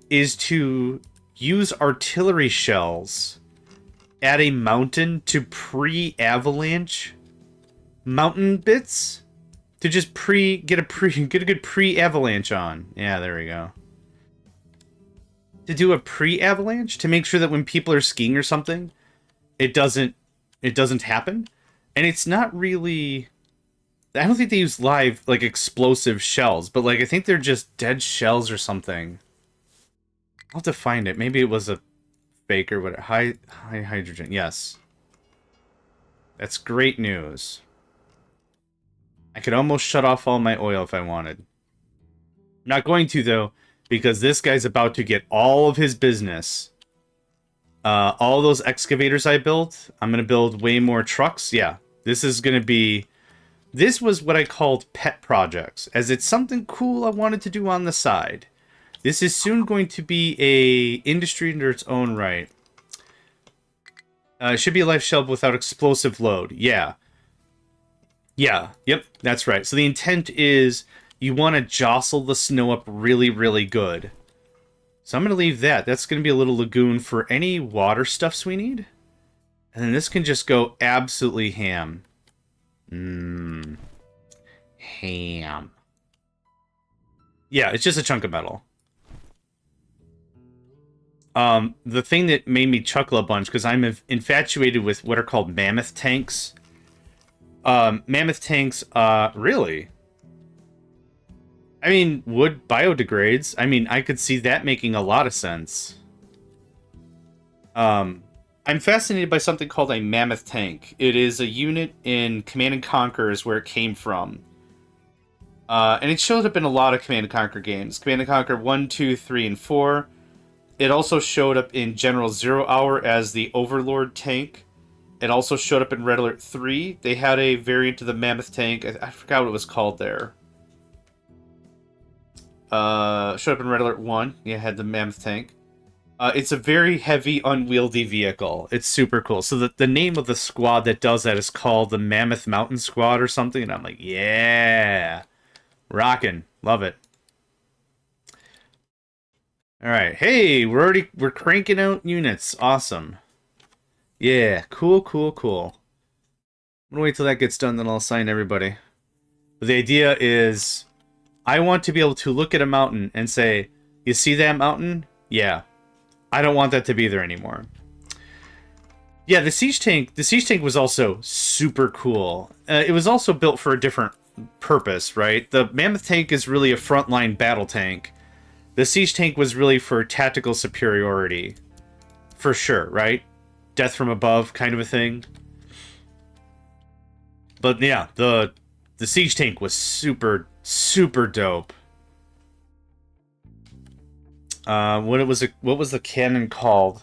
is to use artillery shells at a mountain to pre-avalanche mountain bits to just get a good pre-avalanche on. Yeah, there we go. To do a pre-avalanche to make sure that when people are skiing or something, it doesn't happen. And it's not really... I don't think they use live, like, explosive shells, but, like, I think they're just dead shells or something. I'll have to find it. Maybe it was a fake or what. High hydrogen. Yes. That's great news. I could almost shut off all my oil if I wanted. Not going to, though, because this guy's about to get all of his business. All those excavators I built, I'm going to build way more trucks. Yeah, this is going to be... This was what I called pet projects, as it's something cool I wanted to do on the side. This is soon going to be a industry under its own right. It should be a life shelf without explosive load. Yeah. Yeah, yep, that's right. So the intent is you want to jostle the snow up really, really good. So I'm going to leave that. That's going to be a little lagoon for any water stuffs we need. And then this can just go absolutely ham. Ham. Yeah, it's just a chunk of metal. The thing that made me chuckle a bunch, because I'm infatuated with what are called mammoth tanks. Mammoth tanks, really? I mean, wood biodegrades. I mean, I could see that making a lot of sense. I'm fascinated by something called a mammoth tank. It is a unit in Command & Conquer is where it came from. And it showed up in a lot of Command & Conquer games. Command & Conquer 1, 2, 3, and 4. It also showed up in General Zero Hour as the Overlord tank. It also showed up in Red Alert 3. They had a variant of the mammoth tank. I forgot what it was called there. Showed up in Red Alert 1. Yeah, had the mammoth tank. It's a very heavy, unwieldy vehicle. It's super cool. So the name of the squad that does that is called the Mammoth Mountain Squad or something. And I'm like, yeah. Rockin'. Love it. Alright. Hey, we're cranking out units. Awesome. Yeah. Cool, cool, cool. I'm gonna wait till that gets done, then I'll assign everybody. But the idea is, I want to be able to look at a mountain and say, you see that mountain? Yeah. I don't want that to be there anymore. Yeah, the siege tank was also super cool. It was also built for a different purpose, right? The mammoth tank is really a frontline battle tank. The siege tank was really for tactical superiority. For sure, right? Death from above kind of a thing. But yeah, the siege tank was super, super dope. What was the cannon called?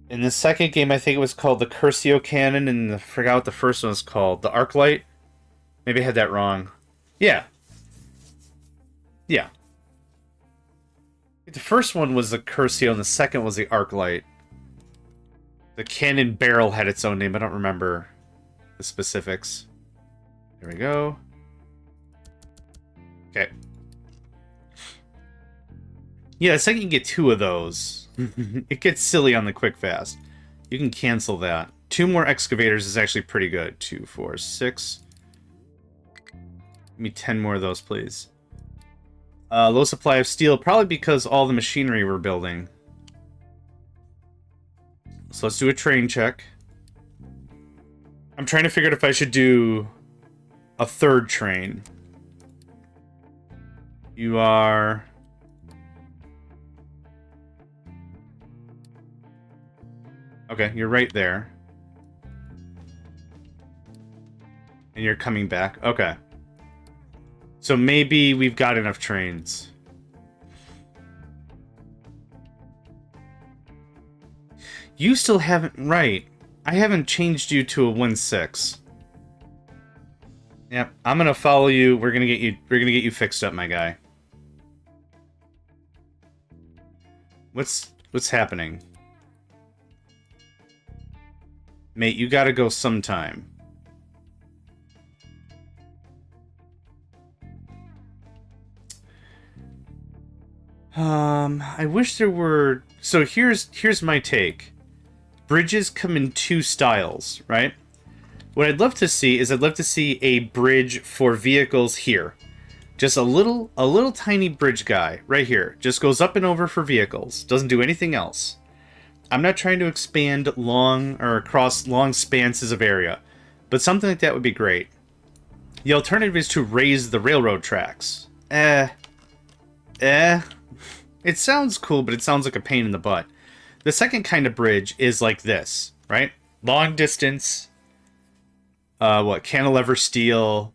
In the second game, I think it was called the Curcio cannon, and I forgot what the first one was called. The Arclight? Maybe I had that wrong. Yeah. Yeah. The first one was the Curcio, and the second was the Arclight. The cannon barrel had its own name. I don't remember the specifics. There we go. Okay. Yeah, it's like you can get 2 of those. It gets silly on the quick fast. You can cancel that. 2 more excavators is actually pretty good. 2, 4, 6. Give me 10 more of those, please. Low supply of steel, probably because all the machinery we're building. So let's do a train check. I'm trying to figure out if I should do a 3rd train. You are... Okay, you're right there. And you're coming back. Okay. So maybe we've got enough trains. You still haven't... Right. I haven't changed you to a 1-6. Yep, I'm gonna follow you. We're gonna get you fixed up, my guy. What's happening? Mate, you gotta go sometime. I wish there were... So here's my take. Bridges come in two styles, right? What I'd love to see is I'd love to see a bridge for vehicles here. Just a little tiny bridge guy right here. Just goes up and over for vehicles. Doesn't do anything else. I'm not trying to expand long or across long spanses of area, but something like that would be great. The alternative is to raise the railroad tracks. It sounds cool, but it sounds like a pain in the butt. The second kind of bridge is like this, right? Long distance, cantilever steel,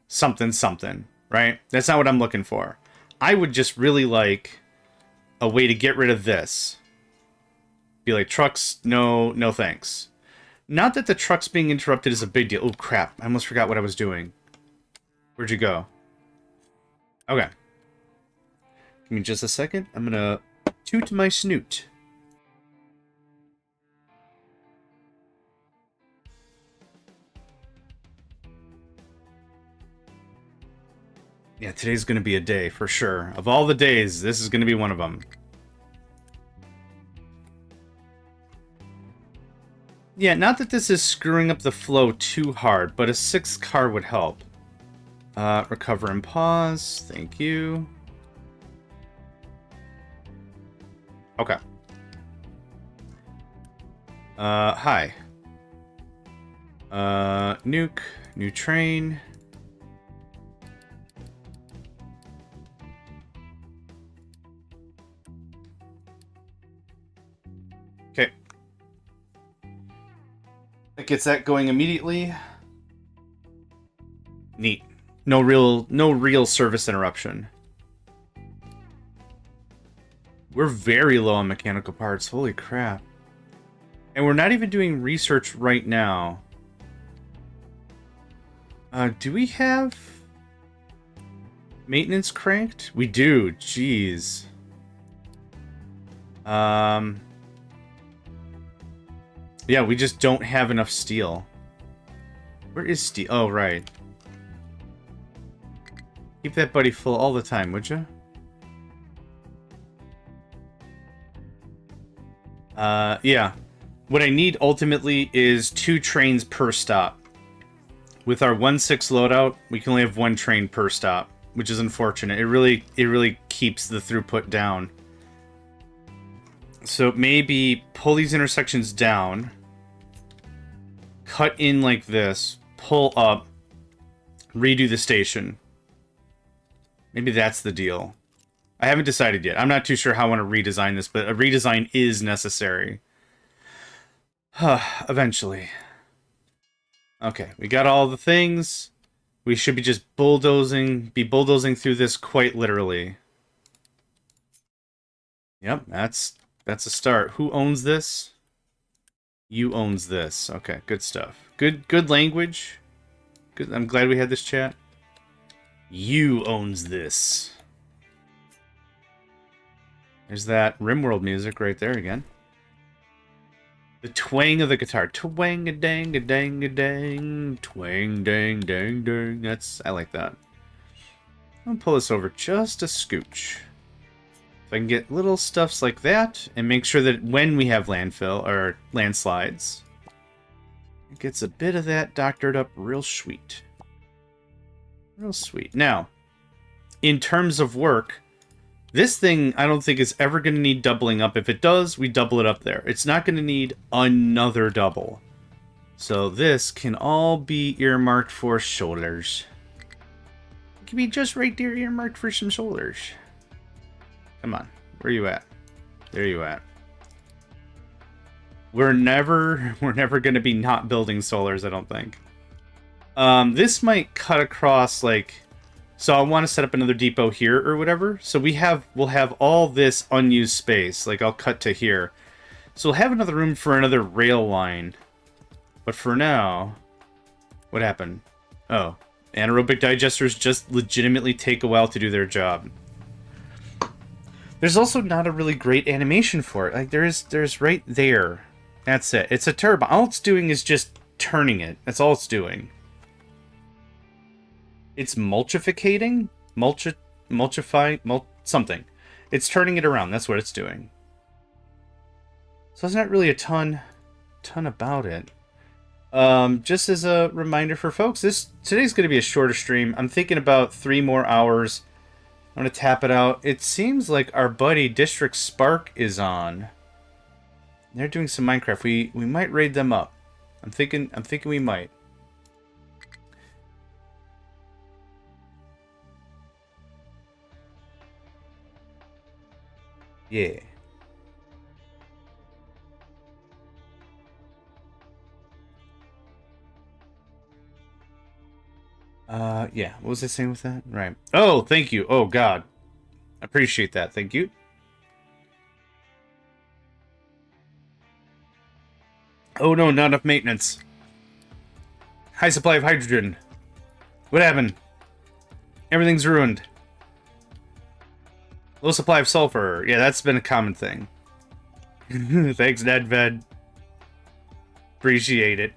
something, right? That's not what I'm looking for. I would just really like a way to get rid of this. Be like, trucks, no thanks. Not that the trucks being interrupted is a big deal. Oh, crap. I almost forgot what I was doing. Where'd you go? Okay. Give me just a second. I'm gonna toot my snoot. Yeah, today's gonna be a day, for sure. Of all the days, this is gonna be one of them. Yeah, not that this is screwing up the flow too hard, but a 6th car would help. Recover and pause. Thank you. Okay. Hi. Nuke. New train. Okay. That gets that going immediately. Neat. No real service interruption. We're very low on mechanical parts. Holy crap. And we're not even doing research right now. Do we have maintenance cranked? We do. Jeez. Yeah, we just don't have enough steel. Where is steel? Oh, right. Keep that buddy full all the time, would you? Yeah. What I need ultimately is 2 trains per stop. With our 1-6 loadout, we can only have 1 train per stop, which is unfortunate. It really keeps the throughput down. So maybe pull these intersections down, cut in like this, pull up, redo the station. Maybe that's the deal. I haven't decided yet. I'm not too sure how I want to redesign this, but a redesign is necessary. Eventually. Okay, we got all the things. We should be just bulldozing through this quite literally. Yep, that's a start. Who owns this? You owns this. Okay, good stuff. Good language. Good. I'm glad we had this chat. You owns this. There's that RimWorld music right there again. The twang of the guitar. Twang-a-dang-a-dang-a-dang. Twang-dang-dang-dang. I like that. I'm gonna pull this over just a scooch. If I can get little stuffs like that, and make sure that when we have landfill, or landslides, it gets a bit of that doctored up real sweet. Real sweet. Now, in terms of work, this thing I don't think is ever going to need doubling up. If it does, we double it up there. It's not going to need another double. So this can all be earmarked for shoulders. It can be just right there earmarked for some shoulders. Come on. Where you at? There you at. We're never going to be not building solars, I don't think. This might cut across, like, So I want to set up another depot here or whatever. So we'll have all this unused space. Like I'll cut to here. So we'll have another room for another rail line. But for now, what happened? Oh, anaerobic digesters just legitimately take a while to do their job. There's also not a really great animation for it. Like there's right there. That's it. It's a turbine. All it's doing is just turning it. That's all it's doing. It's mulchificating? Something. It's turning it around. That's what it's doing. So there's not really a ton about it. Just as a reminder for folks, today's going to be a shorter stream. I'm thinking about 3 more hours. I'm going to tap it out. It seems like our buddy District Spark is on. They're doing some Minecraft. We might raid them up. I'm thinking we might. Yeah. Yeah. What was I saying with that? Right. Oh, thank you. Oh, God. Appreciate that. Thank you. Oh, no, not enough maintenance. High supply of hydrogen. What happened? Everything's ruined. Low supply of sulfur. Yeah, that's been a common thing. Thanks, NedVed. Appreciate it.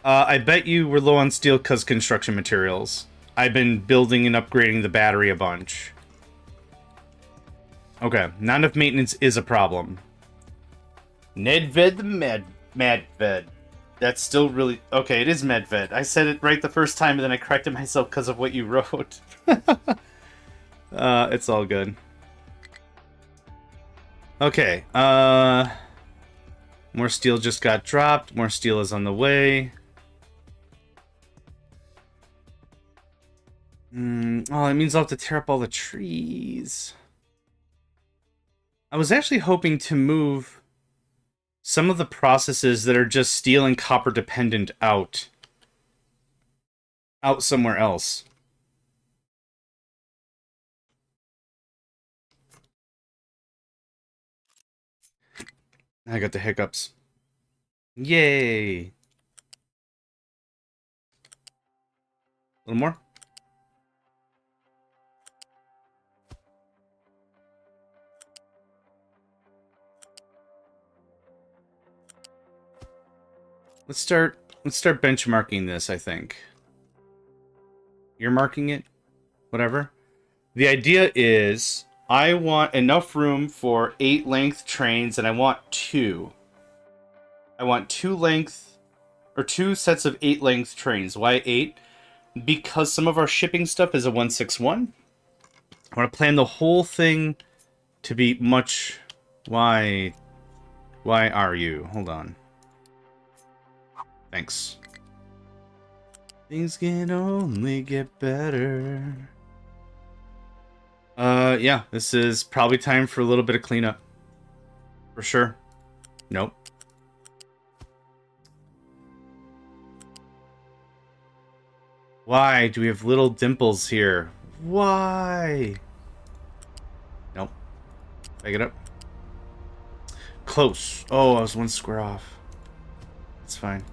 I bet you we're low on steel because construction materials. I've been building and upgrading the battery a bunch. Okay, not enough maintenance is a problem. NedVed the MadVed. That's still really... Okay, it is MedVed. I said it right the first time, and then I corrected myself because of what you wrote. It's all good. Okay, more steel just got dropped. More steel is on the way. Oh, it means I'll have to tear up all the trees. I was actually hoping to move some of the processes that are just steel and copper dependent out somewhere else. I got the hiccups. Yay! A little more? Let's start benchmarking this, I think. You're marking it? Whatever. The idea is I want enough room for 8 length trains, and I want 2. I want 2 sets of 8 length trains. Why 8? Because some of our shipping stuff is a 161. I want to plan the whole thing to be much... Why are you? Hold on. Thanks. Things can only get better. Yeah, this is probably time for a little bit of cleanup. For sure. Nope. Why do we have little dimples here? Why? Nope. Back it up. Close. Oh, I was 1 square off. That's fine.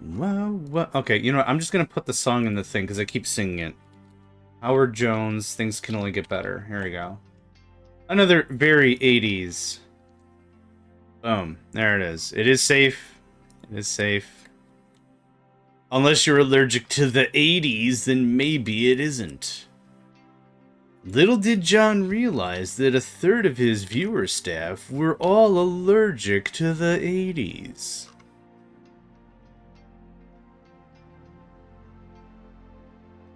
What? Okay, you know what? I'm just gonna put the song in the thing because I keep singing it. Howard Jones, things can only get better. Here we go. Another very 80s. Boom. There it is. It is safe. It is safe. Unless you're allergic to the 80s, then maybe it isn't. Little did John realize that a third of his viewer staff were all allergic to the 80s.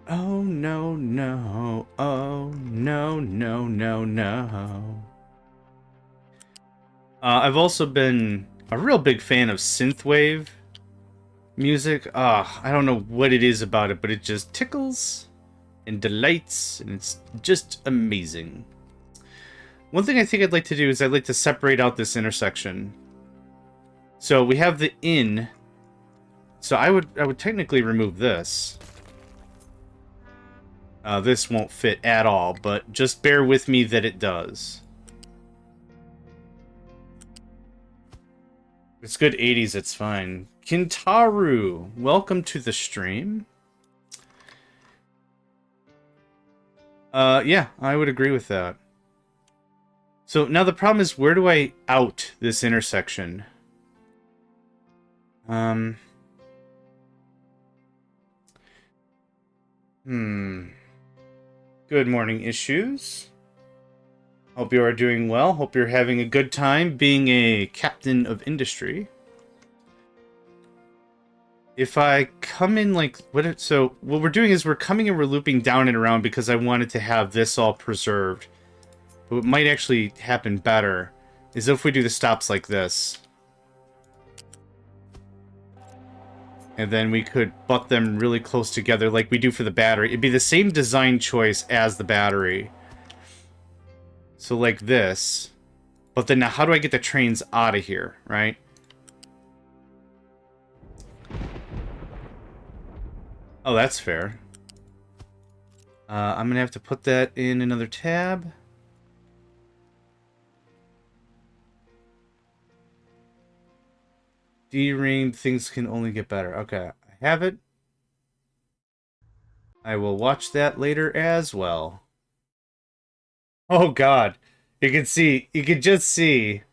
Oh, no, no. Oh, no, no, no, no. I've also been a real big fan of synthwave music. I don't know what it is about it, but it just tickles and delights, and it's just amazing. One thing I think I'd like to do is I'd like to separate out this intersection. So we have the inn. So I would technically remove this. This won't fit at all, but just bear with me that it does. It's good 80s, it's fine. Kintaru, welcome to the stream. Yeah, I would agree with that. So now the problem is, where do I out this intersection? Good morning, Issues. Hope you are doing well. Hope you're having a good time being a captain of industry. If I come in like... So what we're doing is we're coming and we're looping down and around because I wanted to have this all preserved. But what might actually happen better is if we do the stops like this. And then we could butt them really close together like we do for the battery. It'd be the same design choice as the battery. So like this. But then now how do I get the trains out of here, right? Oh, that's fair. I'm going to have to put that in another tab. D-ring, things can only get better. Okay, I have it. I will watch that later as well. Oh god. You can just see.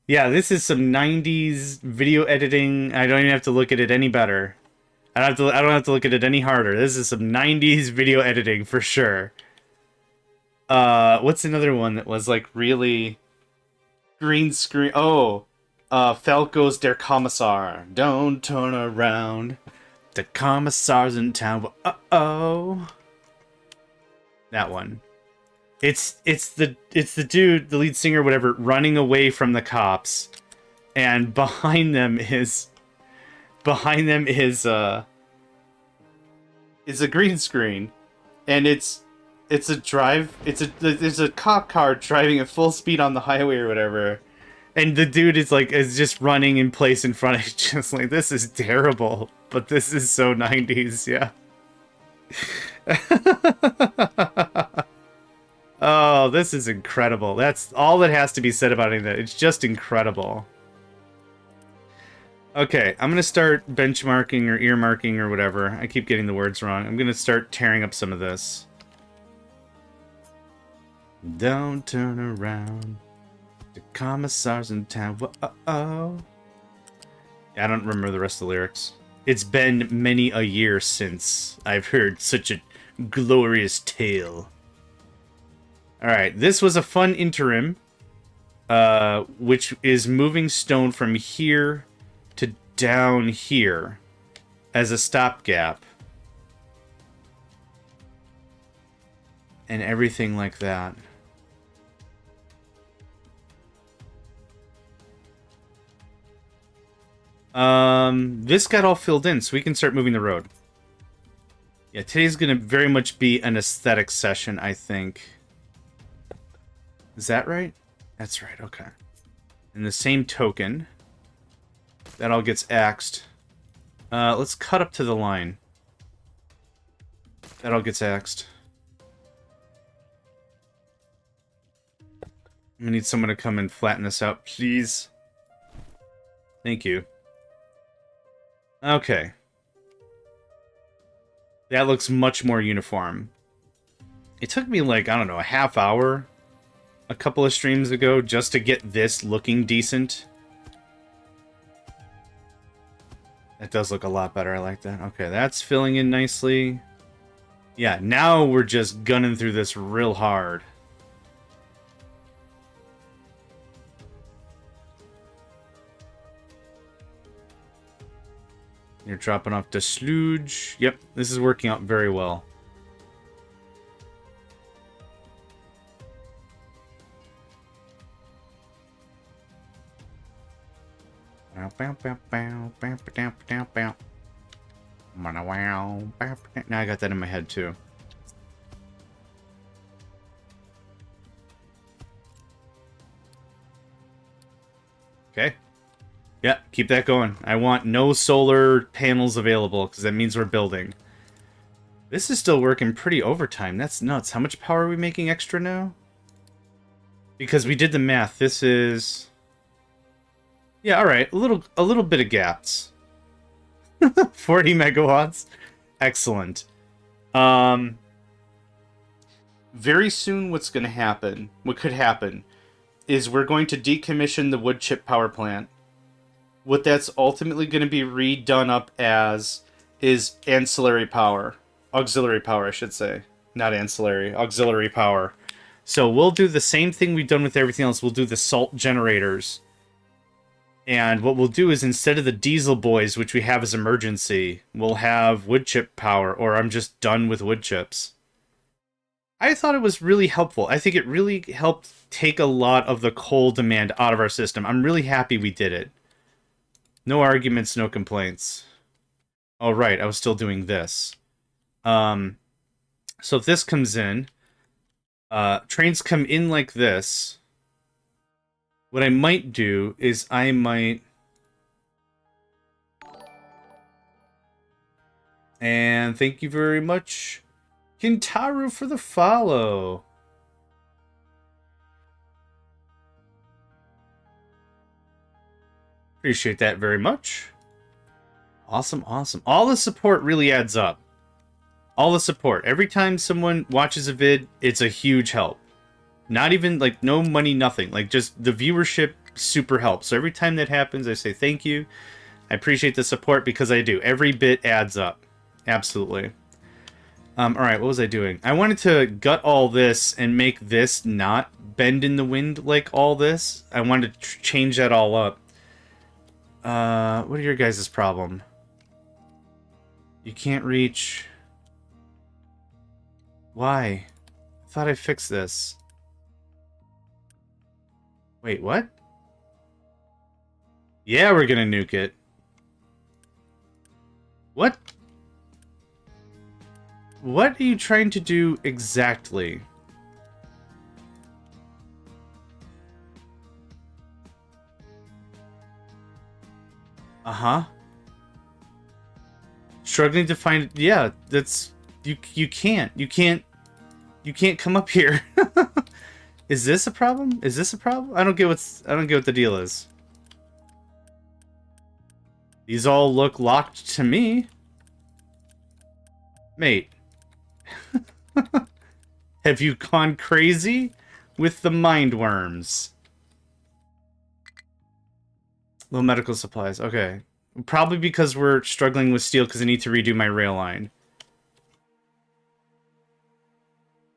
Yeah, this is some 90s video editing. I don't even have to look at it any better. I don't have to look at it any harder. This is some 90s video editing for sure. What's another one that was like really green screen? Oh, Falco's Der Kommissar. Don't turn around. The Commissar's in town. Uh-oh. That one. It's the dude, the lead singer, whatever, running away from the cops, and behind them is a green screen, and there's a cop car driving at full speed on the highway or whatever, and the dude is just running in place in front of it, just like, this is terrible, but this is so 90s, yeah. Oh, this is incredible. That's all that has to be said about it. It's just incredible. Okay, I'm going to start benchmarking or earmarking or whatever. I keep getting the words wrong. I'm going to start tearing up some of this. Don't turn around. The commissar's in town. Uh-oh. I don't remember the rest of the lyrics. It's been many a year since I've heard such a glorious tale. Alright, this was a fun interim, which is moving stone from here to down here as a stopgap. And everything like that. This got all filled in, so we can start moving the road. Yeah, today's gonna very much be an aesthetic session, I think. Is that right? That's right, okay. In the same token, that all gets axed. Let's cut up to the line. That all gets axed. We need someone to come and flatten this out, please. Thank you. Okay. That looks much more uniform. It took me like, I don't know, a half hour a couple of streams ago just to get this looking decent. That does look a lot better. I like that. Okay, that's filling in nicely. Yeah, now we're just gunning through this real hard. You're dropping off the sludge. Yep, this is working out very well. Now I got that in my head too. Okay. Yeah, keep that going. I want no solar panels available, because that means we're building. This is still working pretty overtime. That's nuts. How much power are we making extra now? Because we did the math. This is... Yeah, alright. A little bit of gaps. 40 megawatts. Excellent. Very soon what's going to happen, what could happen, is we're going to decommission the wood chip power plant. What that's ultimately going to be redone up as is ancillary power. Auxiliary power, I should say. Not ancillary. Auxiliary power. So we'll do the same thing we've done with everything else. We'll do the salt generators. And what we'll do is, instead of the diesel boys, which we have as emergency, we'll have wood chip power, or I'm just done with wood chips. I thought it was really helpful. I think it really helped take a lot of the coal demand out of our system. I'm really happy we did it. No arguments, no complaints. Oh, right, I was still doing this. So if this comes in, trains come in like this. What I might do is I might... And thank you very much, Kintaru, for the follow. Appreciate that very much. Awesome, awesome. All the support really adds up. All the support. Every time someone watches a vid, it's a huge help. Not even, like, no money, nothing. Like, just the viewership super helps. So every time that happens, I say thank you. I appreciate the support, because I do. Every bit adds up. Absolutely. Alright, what was I doing? I wanted to gut all this and make this not bend in the wind like all this. I wanted to change that all up. What are your guys' problem? You can't reach... Why? I thought I fixed this. Wait, what? Yeah, we're gonna nuke it. What? What are you trying to do exactly? Uh-huh. Struggling to find... Yeah, that's... You can't come up here. Is this a problem? Is this a problem? I don't get what the deal is. These all look locked to me. Mate. Have you gone crazy with the mind worms? Low medical supplies. Okay. Probably because we're struggling with steel, because I need to redo my rail line.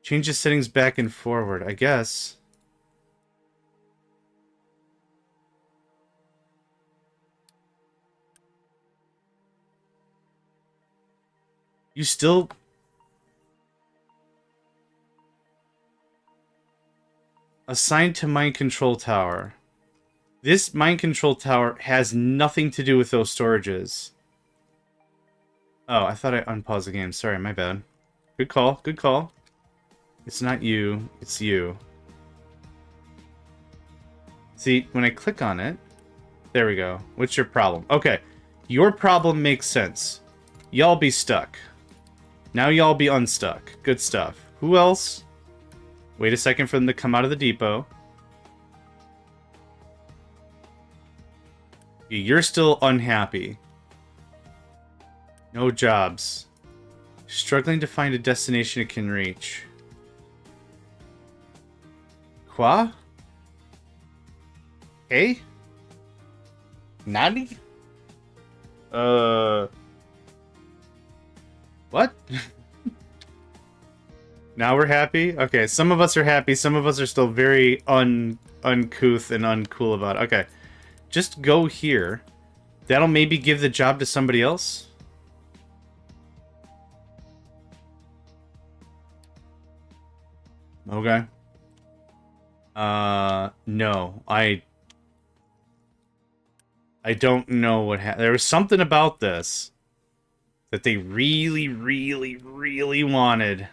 Change the settings back and forward, I guess. You still... Assigned to mind control tower. This mind control tower has nothing to do with those storages. Oh, I thought I unpaused the game. Sorry, my bad. Good call, good call. It's not you, it's you. See, when I click on it... There we go. What's your problem? Okay, your problem makes sense. Y'all be stuck. Now y'all be unstuck. Good stuff. Who else? Wait a second for them to come out of the depot. You're still unhappy. No jobs. Struggling to find a destination it can reach. Quoi? Hey? Nani? What? Now we're happy? Okay, some of us are happy, some of us are still very uncouth and uncool about it. Okay, just go here. That'll maybe give the job to somebody else? Okay. No. I don't know what happened. There was something about this that they really, really, really wanted.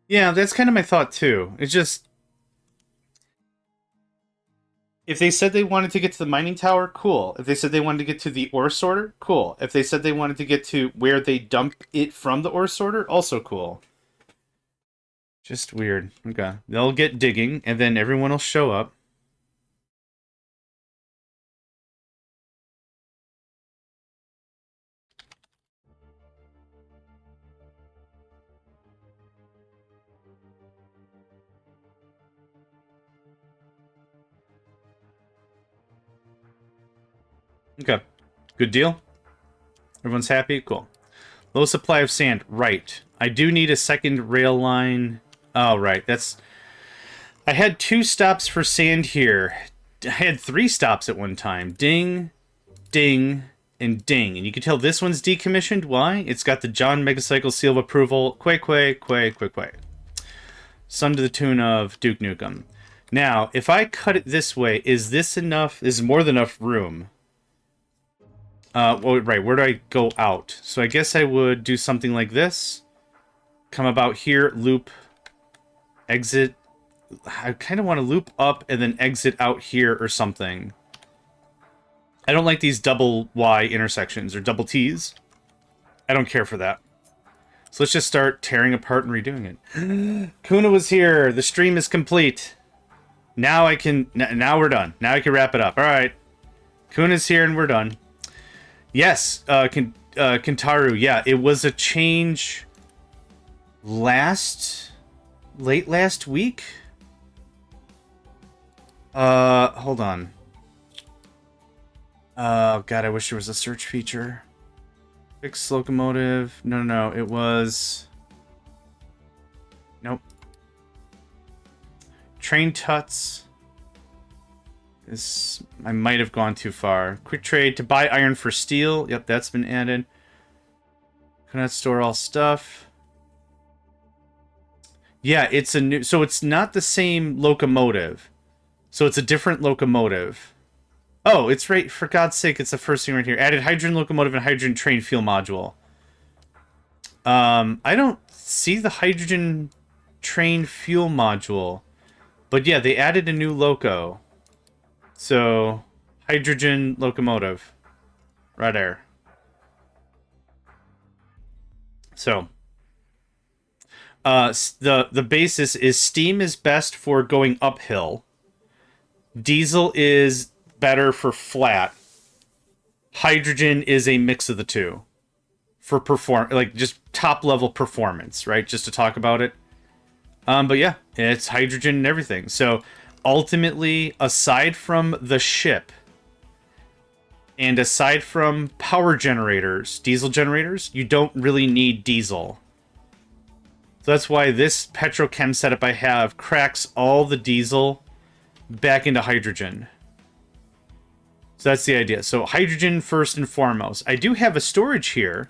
Yeah, that's kind of my thought too. It's just... If they said they wanted to get to the mining tower, cool. If they said they wanted to get to the ore sorter, cool. If they said they wanted to get to where they dump it from the ore sorter, also cool. Just weird. Okay. They'll get digging, and then everyone will show up. Okay. Good deal. Everyone's happy? Cool. Low supply of sand. Right. I do need a second rail line. Oh, right. That's... I had 2 stops for sand here. I had 3 stops at one time. Ding, ding, and ding. And you can tell this one's decommissioned. Why? It's got the JohnMegacycle seal of approval. Quay. Son to the tune of Duke Nukem. Now, if I cut it this way, is this enough? Is more than enough room? Well, right, where do I go out? So I guess I would do something like this. Come about here, loop, exit. I kind of want to loop up and then exit out here or something. I don't like these double Y intersections or double T's. I don't care for that. So let's just start tearing apart and redoing it. Kuna was here. The stream is complete. Now I can... Now we're done. Now I can wrap it up. All right. Kuna's here and we're done. Yes, Kentaru, yeah, it was a change late last week? Hold on. Oh, God, I wish there was a search feature. Fix locomotive. No, it was... Nope. Train tuts. This, I might have gone too far. Quick trade to buy iron for steel. Yep, that's been added. Cannot store all stuff. Yeah, it's a new... So it's not the same locomotive. So it's a different locomotive. Oh, it's right... For God's sake, it's the first thing right here. Added hydrogen locomotive and hydrogen train fuel module. I don't see the hydrogen train fuel module. But yeah, they added a new loco. So, hydrogen locomotive. Right there. So, the basis is steam is best for going uphill. Diesel is better for flat. Hydrogen is a mix of the two. For just top level performance, right? Just to talk about it. But yeah, it's hydrogen and everything. So, ultimately, aside from the ship, and aside from power generators, diesel generators, you don't really need diesel. So that's why this petrochem setup I have cracks all the diesel back into hydrogen. So that's the idea. So hydrogen first and foremost. I do have a storage here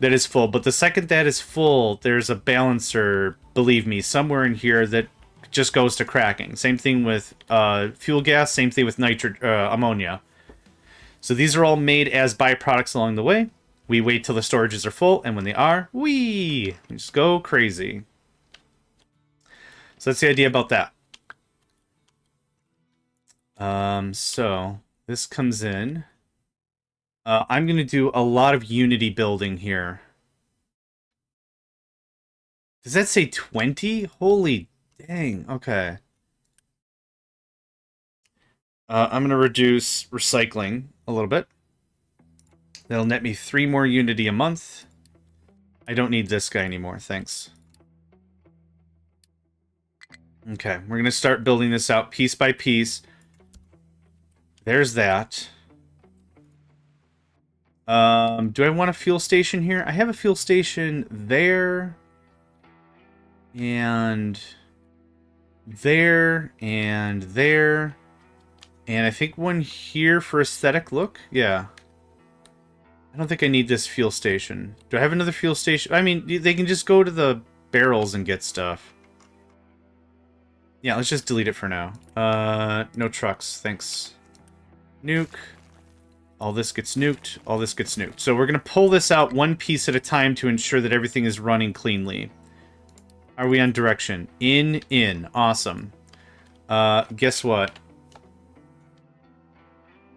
that is full, but the second that is full, there's a balancer, believe me, somewhere in here that just goes to cracking. Same thing with fuel gas, same thing with ammonia. So these are all made as byproducts along the way. We wait till the storages are full, and when they are, we just go crazy. So that's the idea about that. So this comes in. I'm going to do a lot of Unity building here. Does that say 20? Holy dang, okay. I'm going to reduce recycling a little bit. That'll net me 3 more Unity a month. I don't need this guy anymore, thanks. Okay, we're going to start building this out piece by piece. There's that. Do I want a fuel station here? I have a fuel station there. And there. And there. And I think one here for aesthetic look. Yeah. I don't think I need this fuel station. Do I have another fuel station? I mean, they can just go to the barrels and get stuff. Yeah, let's just delete it for now. No trucks, thanks. Nuke. All this gets nuked. All this gets nuked. So we're going to pull this out one piece at a time to ensure that everything is running cleanly. Are we on direction? In. Awesome. Guess what?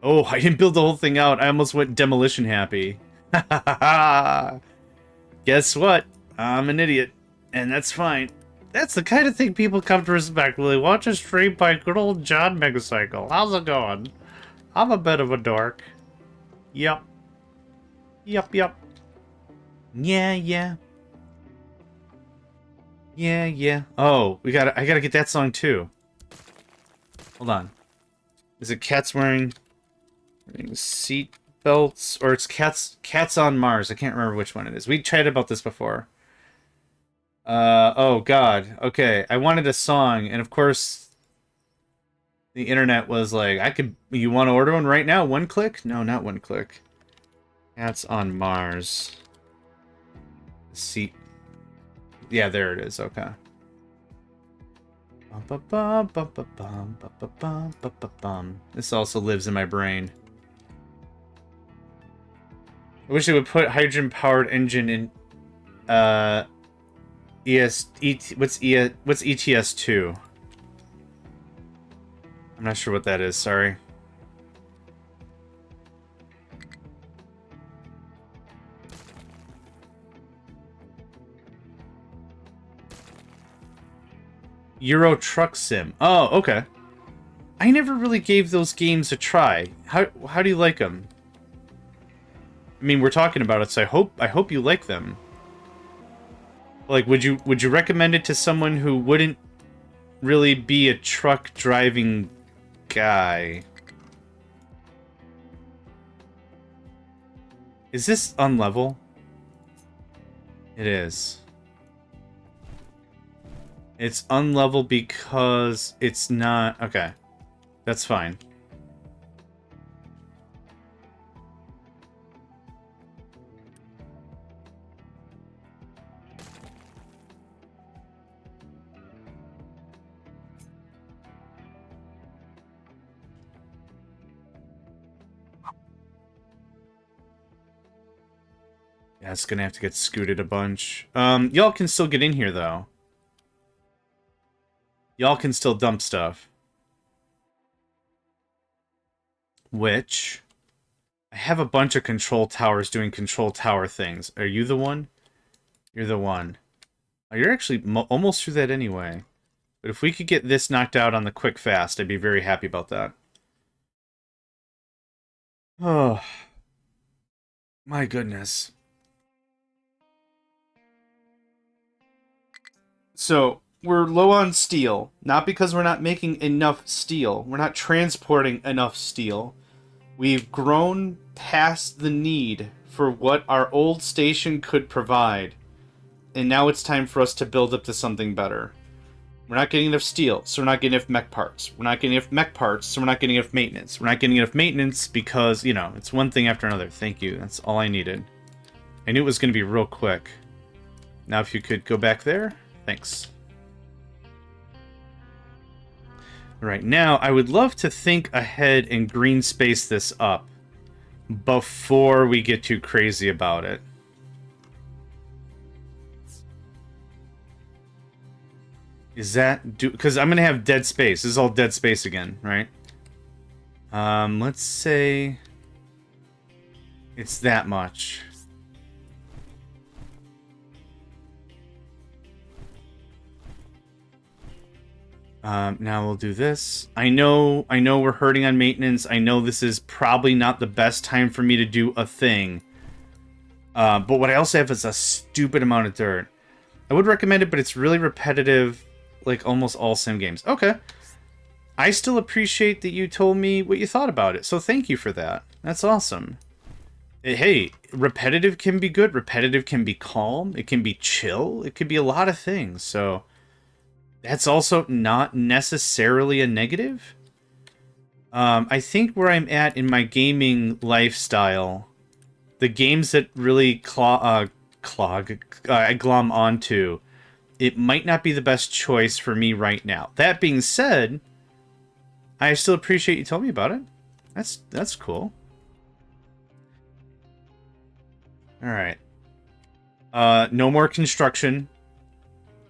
Oh, I didn't build the whole thing out. I almost went demolition happy. Guess what? I'm an idiot. And that's fine. That's the kind of thing people come to respect when they watch a stream by good old JohnMegacycle. How's it going? I'm a bit of a dork. Yup. Yup, yup. Yeah, yeah. Yeah, yeah. Oh, I gotta get that song too. Hold on. Is it cats wearing seat belts? Or it's cats on Mars. I can't remember which one it is. We chatted about this before. Oh god. Okay. I wanted a song, and of course the internet was like, you want to order one right now? One click? No, not one click. Cats on Mars. Seat. Yeah, there it is. Okay. This also lives in my brain. I wish they would put hydrogen-powered engine in what's ETS2? I'm not sure what that is, sorry. Euro Truck Sim. Oh, okay. I never really gave those games a try. How do you like them? I mean, we're talking about it, so I hope you like them. Like, would you recommend it to someone who wouldn't really be a truck driving guy? Is this unlevel? It is. It's unlevel because it's not... Okay. That's fine. Yeah, it's gonna have to get scooted a bunch. Y'all can still get in here, though. Y'all can still dump stuff. Which... I have a bunch of control towers doing control tower things. Are you the one? You're the one. Oh, you're actually almost through that anyway. But if we could get this knocked out on the quick fast, I'd be very happy about that. Oh. My goodness. So, we're low on steel. Not because we're not making enough steel. We're not transporting enough steel. We've grown past the need for what our old station could provide. And now it's time for us to build up to something better. We're not getting enough steel, so we're not getting enough mech parts. We're not getting enough mech parts, so we're not getting enough maintenance. We're not getting enough maintenance because, you know, it's one thing after another. Thank you. That's all I needed. I knew it was going to be real quick. Now if you could go back there. Thanks. Right now, I would love to think ahead and green space this up before we get too crazy about it. Is that... Because I'm going to have dead space. This is all dead space again, right? Let's say... It's that much. Now we'll do this. I know we're hurting on maintenance. I know this is probably not the best time for me to do a thing. But what I also have is a stupid amount of dirt. I would recommend it, but it's really repetitive, like almost all sim games. Okay. I still appreciate that you told me what you thought about it, so thank you for that. That's awesome. Hey, repetitive can be good. Repetitive can be calm. It can be chill. It could be a lot of things, so... That's also not necessarily a negative. I think where I'm at in my gaming lifestyle, the games that really I glom onto, it might not be the best choice for me right now. That being said, I still appreciate you telling me about it. That's cool. Alright. No more construction.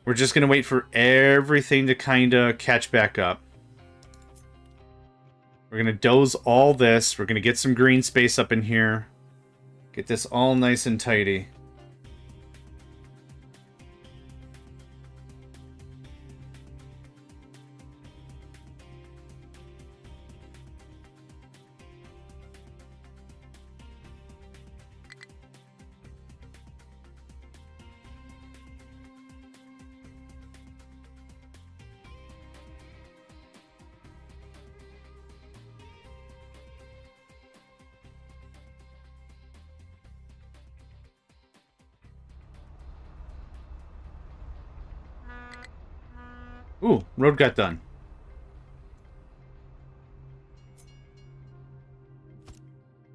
We're just going to wait for everything to kind of catch back up. We're going to doze all this. We're going to get some green space up in here. Get this all nice and tidy. Ooh, road got done.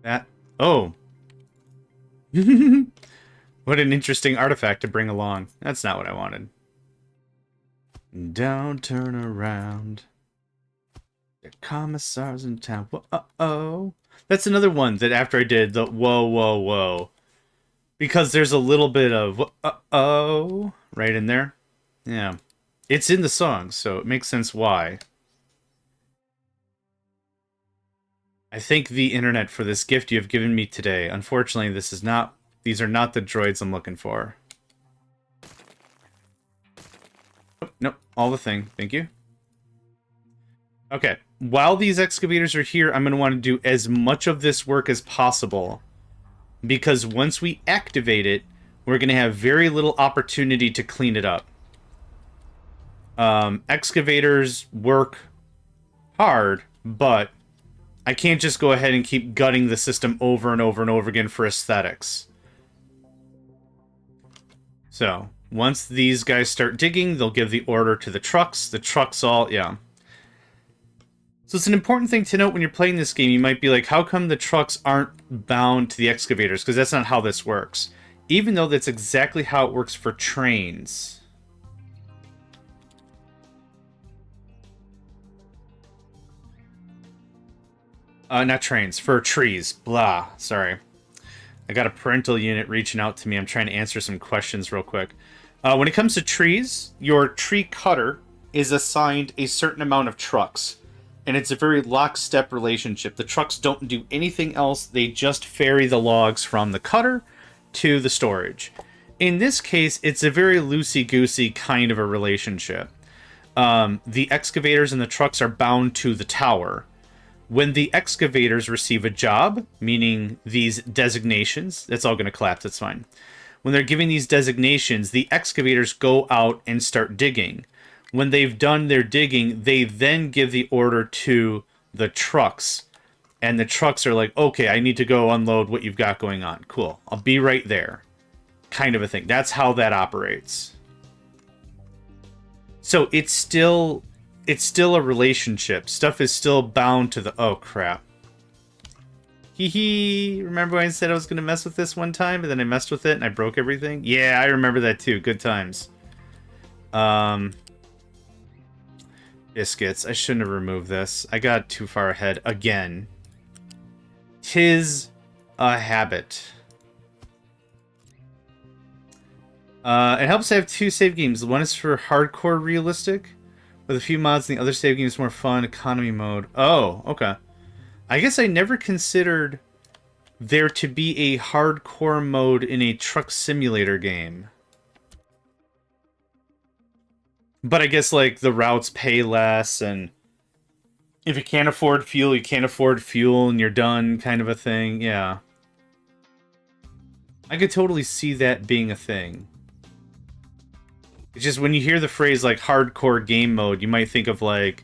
That... Oh. What an interesting artifact to bring along. That's not what I wanted. Don't turn around. The commissar's in town. Uh-oh. That's another one that after I did the whoa, whoa, whoa. Because there's a little bit of uh-oh right in there. Yeah. It's in the song, so it makes sense why. I thank the internet for this gift you have given me today. Unfortunately, these are not the droids I'm looking for. Oh, nope, all the thing. Thank you. Okay, while these excavators are here, I'm going to want to do as much of this work as possible. Because once we activate it, we're going to have very little opportunity to clean it up. Excavators work hard, but I can't just go ahead and keep gutting the system over and over and over again for aesthetics. So, once these guys start digging, they'll give the order to the trucks. The trucks all, yeah. So it's an important thing to note when you're playing this game. You might be like, how come the trucks aren't bound to the excavators? Because that's not how this works. Even though that's exactly how it works for trains. Not trains, for trees. Blah. Sorry. I got a parental unit reaching out to me. I'm trying to answer some questions real quick. When it comes to trees, your tree cutter is assigned a certain amount of trucks. And it's a very lockstep relationship. The trucks don't do anything else. They just ferry the logs from the cutter to the storage. In this case, it's a very loosey-goosey kind of a relationship. The excavators and the trucks are bound to the tower. When the excavators receive a job, meaning these designations, that's all going to collapse, that's fine. When they're giving these designations, the excavators go out and start digging. When they've done their digging, they then give the order to the trucks. And the trucks are like, okay, I need to go unload what you've got going on. Cool, I'll be right there. Kind of a thing. That's how that operates. So it's still a relationship. Stuff is still bound to the... Oh, crap. Hee hee. Remember when I said I was going to mess with this one time, and then I messed with it and I broke everything? Yeah, I remember that too. Good times. Biscuits. I shouldn't have removed this. I got too far ahead again. 'Tis a habit. It helps to have two save games. One is for hardcore realistic, with a few mods, and the other save game is more fun, economy mode. Oh, okay. I guess I never considered there to be a hardcore mode in a truck simulator game. But I guess, like, the routes pay less, and if you can't afford fuel, you can't afford fuel, and you're done, kind of a thing. Yeah. I could totally see that being a thing. It's just when you hear the phrase, like, hardcore game mode, you might think of, like,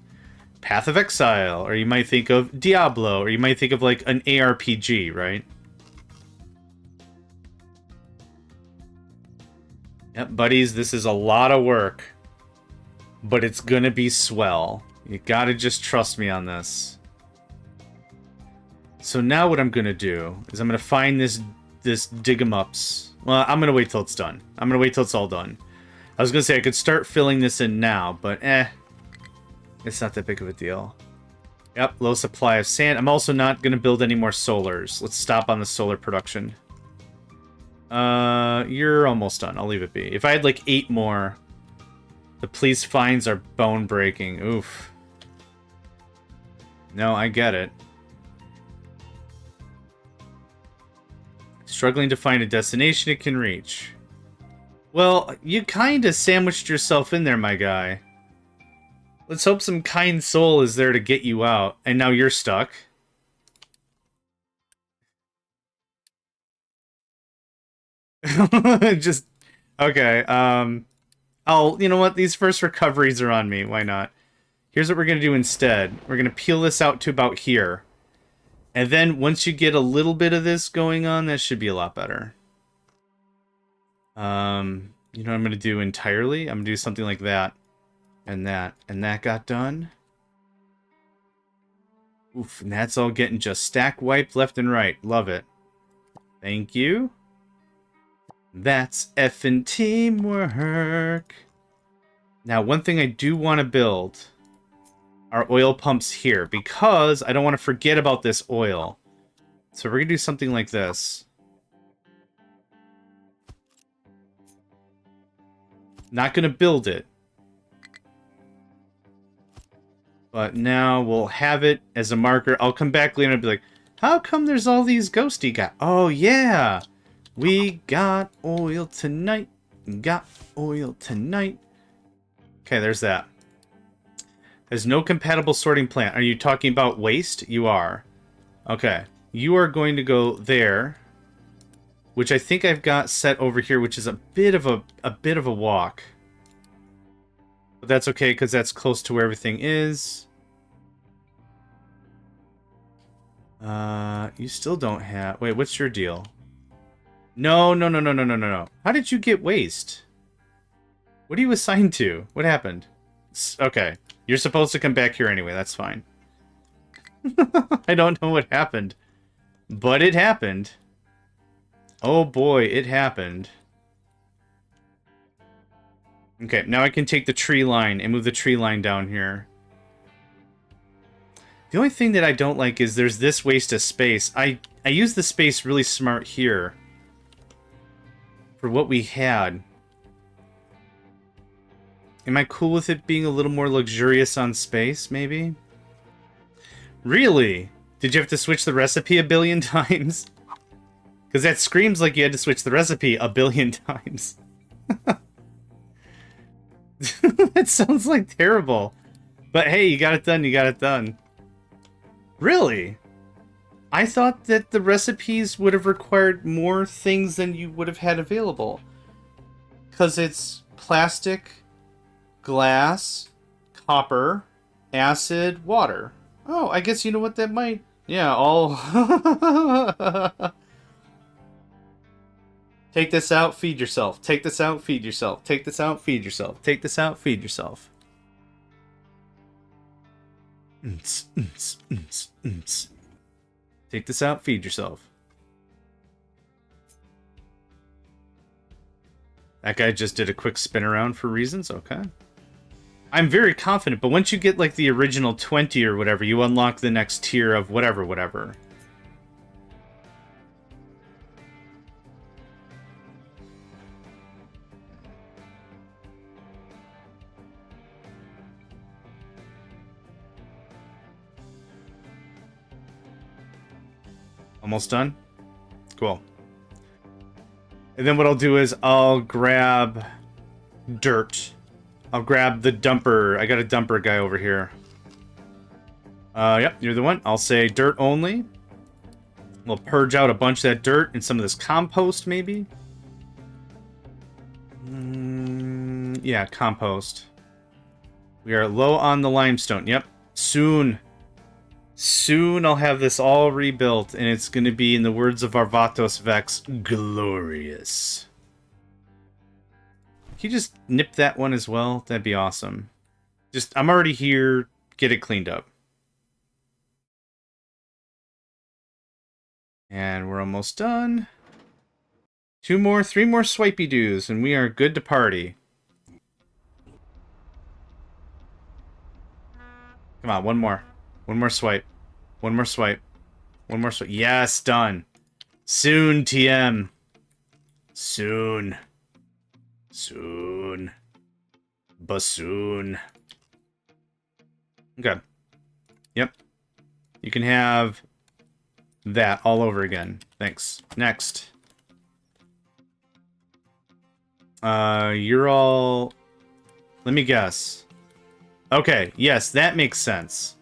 Path of Exile, or you might think of Diablo, or you might think of, like, an ARPG, right? Yep, buddies, this is a lot of work. But it's gonna be swell. You gotta just trust me on this. So now what I'm gonna do is I'm gonna find this dig-em-ups. Well, I'm gonna wait till it's done. I'm gonna wait till it's all done. I was gonna say I could start filling this in now, but it's not that big of a deal. Yep, low supply of sand. I'm also not gonna build any more solars. Let's stop on the solar production. You're almost done. I'll leave it be. If I had like 8 more... The police fines are bone-breaking. Oof. No, I get it. Struggling to find a destination it can reach. Well, you kinda sandwiched yourself in there, my guy. Let's hope some kind soul is there to get you out, and now you're stuck. Just... Okay, you know what? These first recoveries are on me. Why not? Here's what we're gonna do instead. We're gonna peel this out to about here. And then, once you get a little bit of this going on, that should be a lot better. You know what I'm gonna do entirely? I'm gonna do something like that. And that. And that got done. Oof, and that's all getting just stack wiped left and right. Love it. Thank you. That's effing teamwork. Now, one thing I do want to build are oil pumps here, because I don't want to forget about this oil. So we're going to do something like this. Not going to build it. But now we'll have it as a marker. I'll come back later and be like, how come there's all these ghosty guys? Oh, yeah. We got oil tonight. Got oil tonight. Okay, there's that. There's no compatible sorting plant. Are you talking about waste? You are. Okay. You are going to go there, which I think I've got set over here, which is a bit of a walk. But that's okay, because that's close to where everything is. You still don't have... Wait, what's your deal? No. How did you get waste? What are you assigned to? What happened? Okay. You're supposed to come back here anyway. That's fine. I don't know what happened. But it happened. Oh boy, it happened. Okay, now I can take the tree line and move the tree line down here. The only thing that I don't like is there's this waste of space. I use the space really smart here for what we had. Am I cool with it being a little more luxurious on space, maybe? Really? Did you have to switch the recipe a billion times? Because that screams like you had to switch the recipe a billion times. That sounds like terrible. But hey, you got it done, you got it done. Really? I thought that the recipes would have required more things than you would have had available. Because it's plastic, glass, copper, acid, water. Oh, I guess you know what that might... Yeah, all... Take this out, feed yourself. Take this out, feed yourself. Take this out, feed yourself. Take this out, feed yourself. Take this out, feed yourself. That guy just did a quick spin around for reasons? Okay. I'm very confident, but once you get like the original 20 or whatever, you unlock the next tier of whatever. Almost done? Cool. And then what I'll do is I'll grab dirt. I'll grab the dumper. I got a dumper guy over here. Yep, you're the one. I'll say dirt only. We'll purge out a bunch of that dirt and some of this compost, maybe. Yeah, compost. We are low on the limestone. Yep, soon. Soon I'll have this all rebuilt, and it's going to be, in the words of Arvatos Vex, glorious. Can you just nip that one as well? That'd be awesome. Just, I'm already here. Get it cleaned up. And we're almost done. 3 more swipey doos, and we are good to party. Come on, one more. One more swipe. One more swipe. One more swipe. Yes, done. Soon, TM. Soon. Soon. Bassoon. Okay. Yep. You can have that all over again. Thanks. Next. You're all... Let me guess. Okay, yes, that makes sense.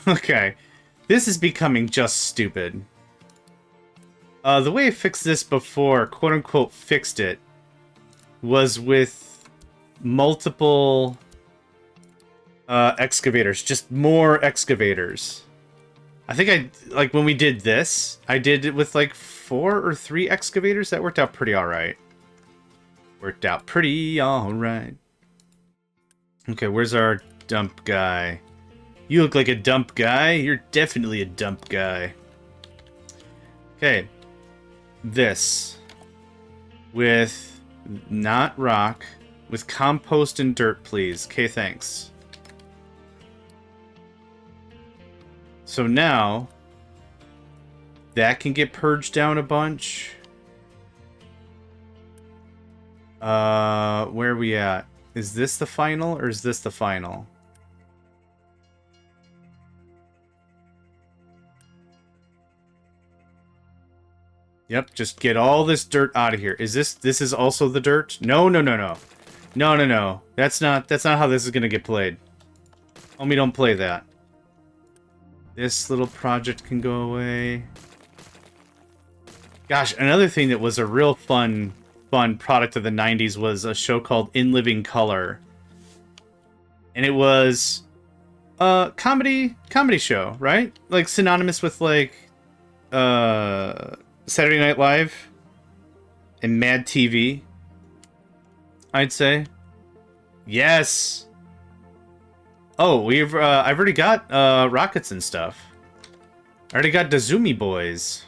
Okay. This is becoming just stupid. The way I fixed this before, quote-unquote fixed it, was with multiple excavators. Just more excavators. I think like, when we did this, I did it with, like, 4 or 3 excavators. That worked out pretty alright. Worked out pretty alright. Okay, where's our dump guy? You look like a dump guy. You're definitely a dump guy. Okay. This. With not rock. With compost and dirt, please. Okay, thanks. So now, that can get purged down a bunch. Where are we at? Is this the final, or is this the final? Yep, just get all this dirt out of here. Is this is also the dirt? No, no, no, no. No, no, no. That's not how this is gonna get played. Homie, don't play that. This little project can go away. Gosh, another thing that was a real fun product of the 90s was a show called In Living Color. And it was a comedy show, right? Like synonymous with like Saturday Night Live and Mad TV, I'd say. Yes. Oh, I've already got rockets and stuff. I already got Dazumi boys.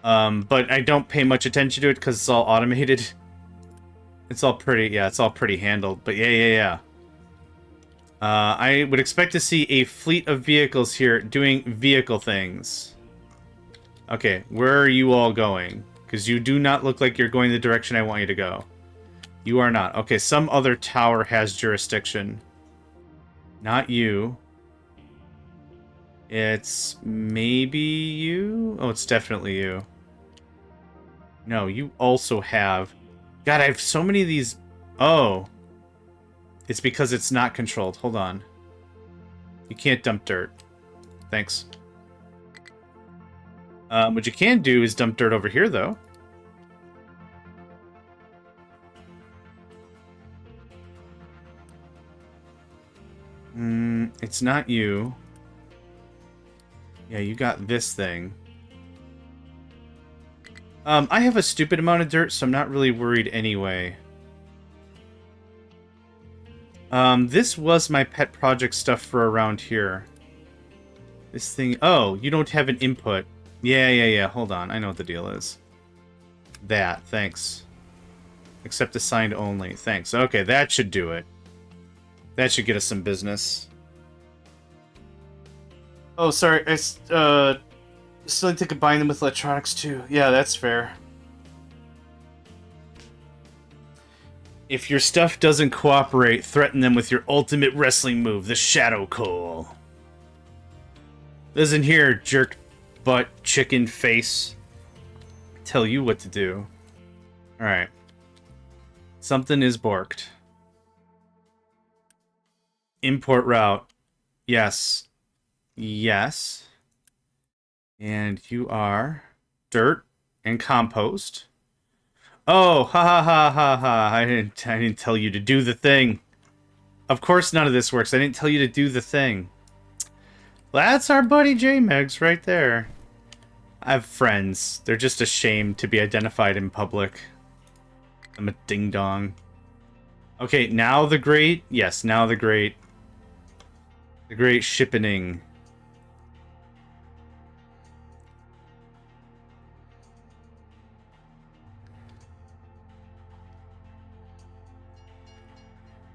But I don't pay much attention to it because it's all automated. It's all pretty, yeah, it's all pretty handled. But yeah. I would expect to see a fleet of vehicles here doing vehicle things. Okay, where are you all going? Because you do not look like you're going the direction I want you to go. You are not. Okay, some other tower has jurisdiction. Not you. It's maybe you? Oh, it's definitely you. No, you also have... God, I have so many of these... Oh. It's because it's not controlled. Hold on. You can't dump dirt. Thanks. What you can do is dump dirt over here, though. It's not you. Yeah, you got this thing. I have a stupid amount of dirt, so I'm not really worried anyway. This was my pet project stuff for around here. This thing... Oh, you don't have an input. Yeah. Hold on. I know what the deal is. That. Thanks. Accept assigned only. Thanks. Okay, that should do it. That should get us some business. Oh, sorry. I still need to combine them with electronics, too. Yeah, that's fair. If your stuff doesn't cooperate, threaten them with your ultimate wrestling move, the Shadow Coal. Listen here, jerk butt chicken face. Tell you what to do. Alright. Something is borked. Import route. Yes. Yes. And you are dirt and compost. Oh, ha. I didn't tell you to do the thing. Of course none of this works. I didn't tell you to do the thing. That's our buddy JMegs right there. I have friends. They're just ashamed to be identified in public. I'm a ding-dong. Okay, now the great... Yes, now the great... The great shippening.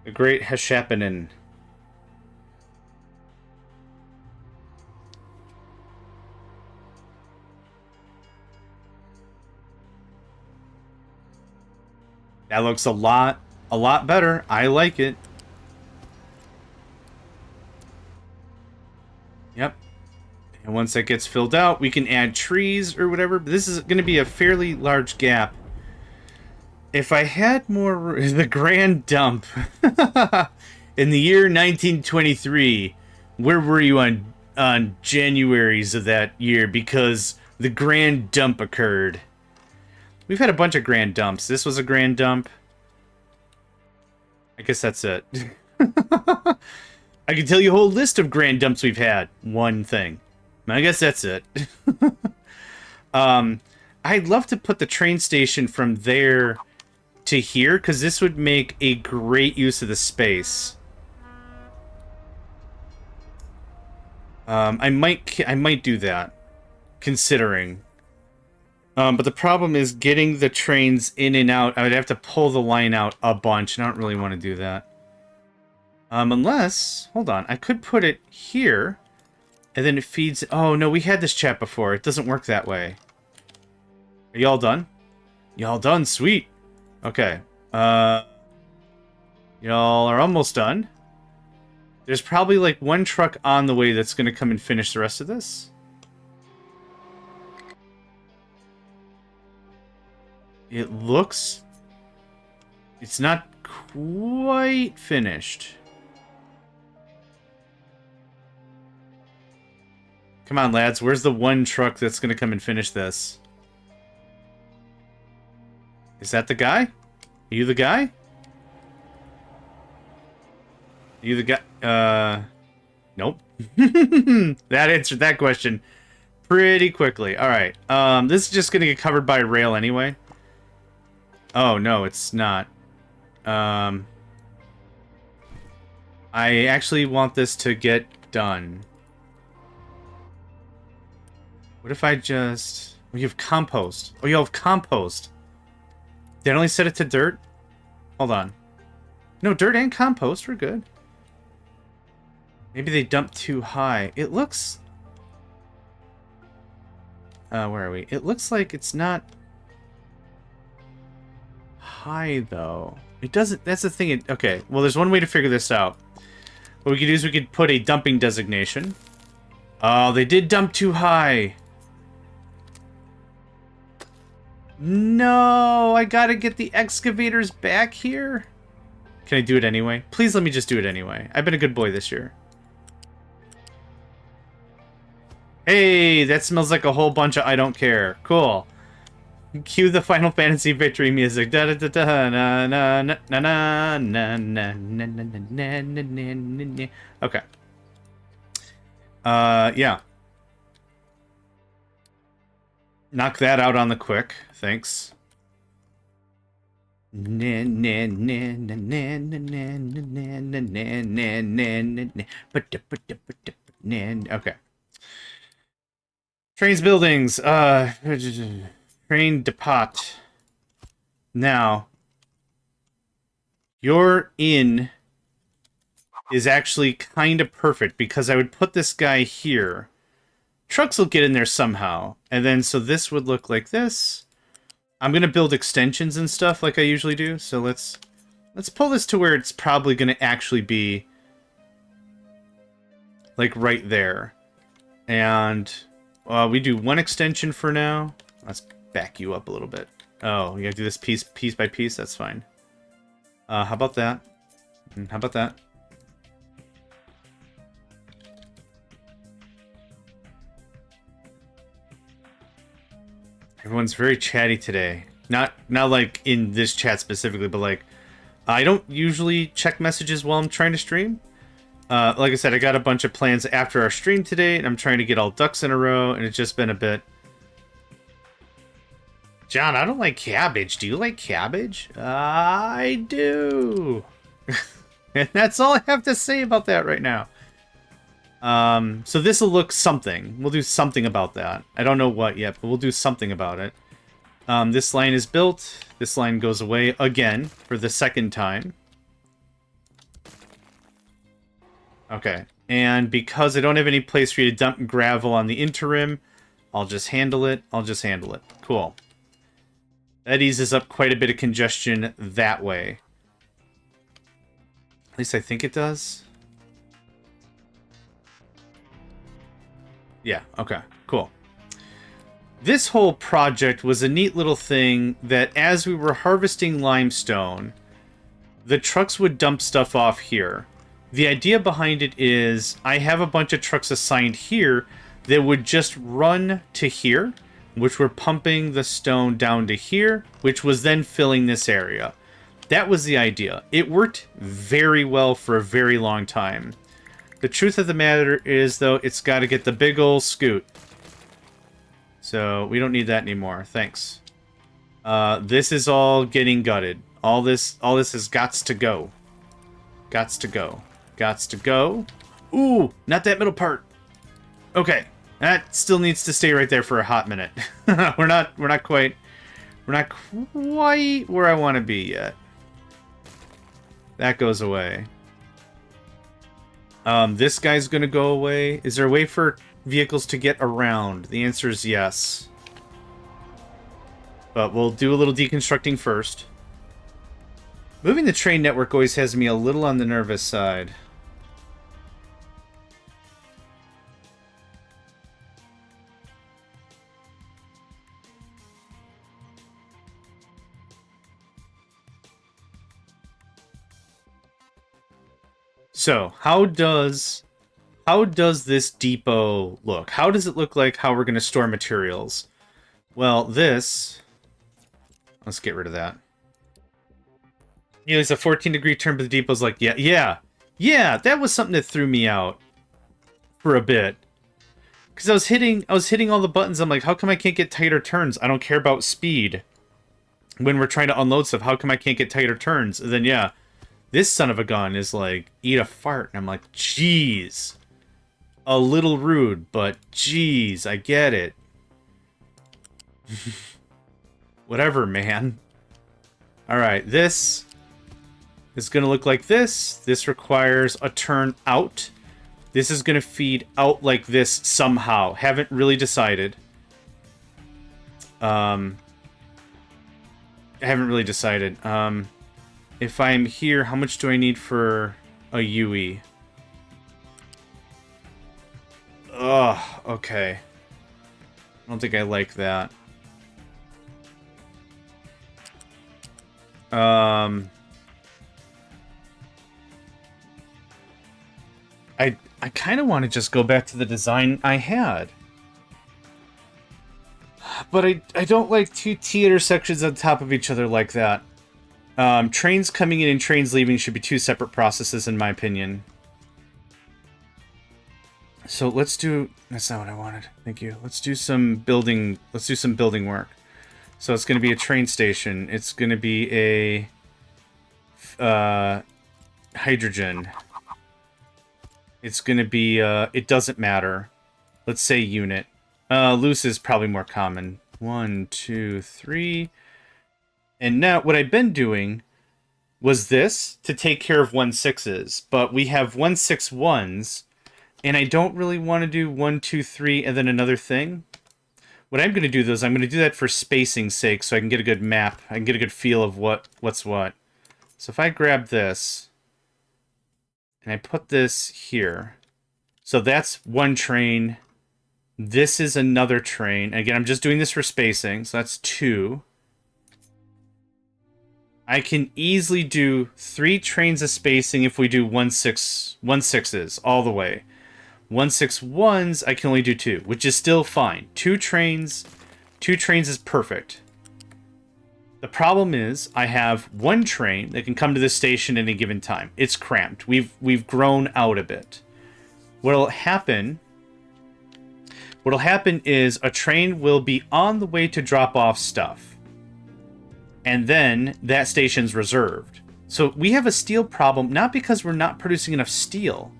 The great Hashappening. That looks a lot better. I like it. once that gets filled out, we can add trees or whatever. But this is going to be a fairly large gap. If I had more... The Grand Dump. In the year 1923, where were you on Januaries of that year? Because the Grand Dump occurred. We've had a bunch of Grand Dumps. This was a Grand Dump. I guess that's it. I can tell you a whole list of Grand Dumps we've had. One thing. I guess that's it. I'd love to put the train station from there to here, because this would make a great use of the space. I might do that, considering. But the problem is getting the trains in and out. I would have to pull the line out a bunch, and I don't really want to do that. Unless, hold on, I could put it here, and then it feeds... Oh, no, we had this chat before. It doesn't work that way. Are y'all done? Y'all done? Sweet. Okay. Y'all are almost done. There's probably, like, one truck on the way that's going to come and finish the rest of this. It looks... It's not quite finished. Come on, lads. Where's the one truck that's going to come and finish this? Is that the guy? Are you the guy? Are you the guy? Nope. That answered that question pretty quickly. Alright. This is just going to get covered by rail anyway. Oh, no, it's not. I actually want this to get done. What if I just... Oh, you have compost. Oh, you have compost. Did I only set it to dirt? Hold on. No, dirt and compost. We're good. Maybe they dumped too high. It looks... where are we? It looks like it's not... high, though. It doesn't... That's the thing. Okay, well, there's one way to figure this out. What we could do is we could put a dumping designation. Oh, they did dump too high. No, I gotta get the excavators back here. Can I do it anyway? Please let me just do it anyway. I've been a good boy this year. Hey, that smells like a whole bunch of I don't care. Cool. Cue the Final Fantasy victory music. Da da da da na na na na na na na na na na na. Okay. Yeah. Knock that out on the quick. Thanks. Okay. Trains, buildings. Train depot. Now, your in is actually kind of perfect because I would put this guy here. Trucks will get in there somehow. And then, so this would look like this. I'm going to build extensions and stuff like I usually do. So let's pull this to where it's probably going to actually be like right there. And we do one extension for now. Let's back you up a little bit. Oh, you gotta do this piece by piece? That's fine. How about that? How about that? Everyone's very chatty today. Not like in this chat specifically, but like I don't usually check messages while I'm trying to stream. Like I said, I got a bunch of plans after our stream today, and I'm trying to get all ducks in a row, and it's just been a bit... John, I don't like cabbage. Do you like cabbage? I do. And that's all I have to say about that right now. So this will look something. We'll do something about that. I don't know what yet, but we'll do something about it. This line is built. This line goes away again for the second time. Okay. And because I don't have any place for you to dump gravel on the interim, I'll just handle it. Cool. That eases up quite a bit of congestion that way. At least I think it does. Yeah, okay, cool. This whole project was a neat little thing that as we were harvesting limestone, the trucks would dump stuff off here. The idea behind it is I have a bunch of trucks assigned here that would just run to here, which were pumping the stone down to here, which was then filling this area. That was the idea. It worked very well for a very long time. The truth of the matter is, though, it's got to get the big ol' scoot. So we don't need that anymore. Thanks. This is all getting gutted. All this has gots to go. Gots to go. Gots to go. Ooh, not that middle part. Okay, that still needs to stay right there for a hot minute. We're not quite where I want to be yet. That goes away. This guy's gonna go away. Is there a way for vehicles to get around? The answer is yes. But we'll do a little deconstructing first. Moving the train network always has me a little on the nervous side. So, how does this depot look? How does it look like how we're going to store materials? Well, this... Let's get rid of that. You know, it's a 14-degree turn, but the depot's like, yeah, that was something that threw me out for a bit. Because I was hitting all the buttons. I'm like, how come I can't get tighter turns? I don't care about speed. When we're trying to unload stuff, how come I can't get tighter turns? And then, yeah, this son of a gun is like, eat a fart. And I'm like, jeez. A little rude, but jeez, I get it. Whatever, man. Alright, this is going to look like this. This requires a turn out. This is going to feed out like this somehow. Haven't really decided. I haven't really decided. If I'm here, how much do I need for a UE? Ugh, okay. I don't think I like that. I kind of want to just go back to the design I had. But I don't like two theater sections on top of each other like that. Trains coming in and trains leaving should be two separate processes, in my opinion. So let's do... That's not what I wanted. Thank you. Let's do some building... Let's do some building work. So it's going to be a train station. It's going to be a... hydrogen. It's going to be... it doesn't matter. Let's say unit. Loose is probably more common. 1, 2, 3... And now, what I've been doing was this to take care of 1/6s, but we have 1/6/1s, and I don't really want to do 1, 2, 3, and then another thing. What I'm going to do, though, is I'm going to do that for spacing's sake, so I can get a good map. I can get a good feel of what's what. So if I grab this, and I put this here, so that's one train. This is another train. Again, I'm just doing this for spacing, so that's 2. I can easily do 3 trains of spacing if we do 1/6s all the way. 1/6/1s, I can only do 2, which is still fine. 2 trains is perfect. The problem is I have 1 train that can come to this station at any given time. It's cramped. We've grown out a bit. What'll happen is a train will be on the way to drop off stuff. And then that station's reserved. So we have a steel problem, not because we're not producing enough steel.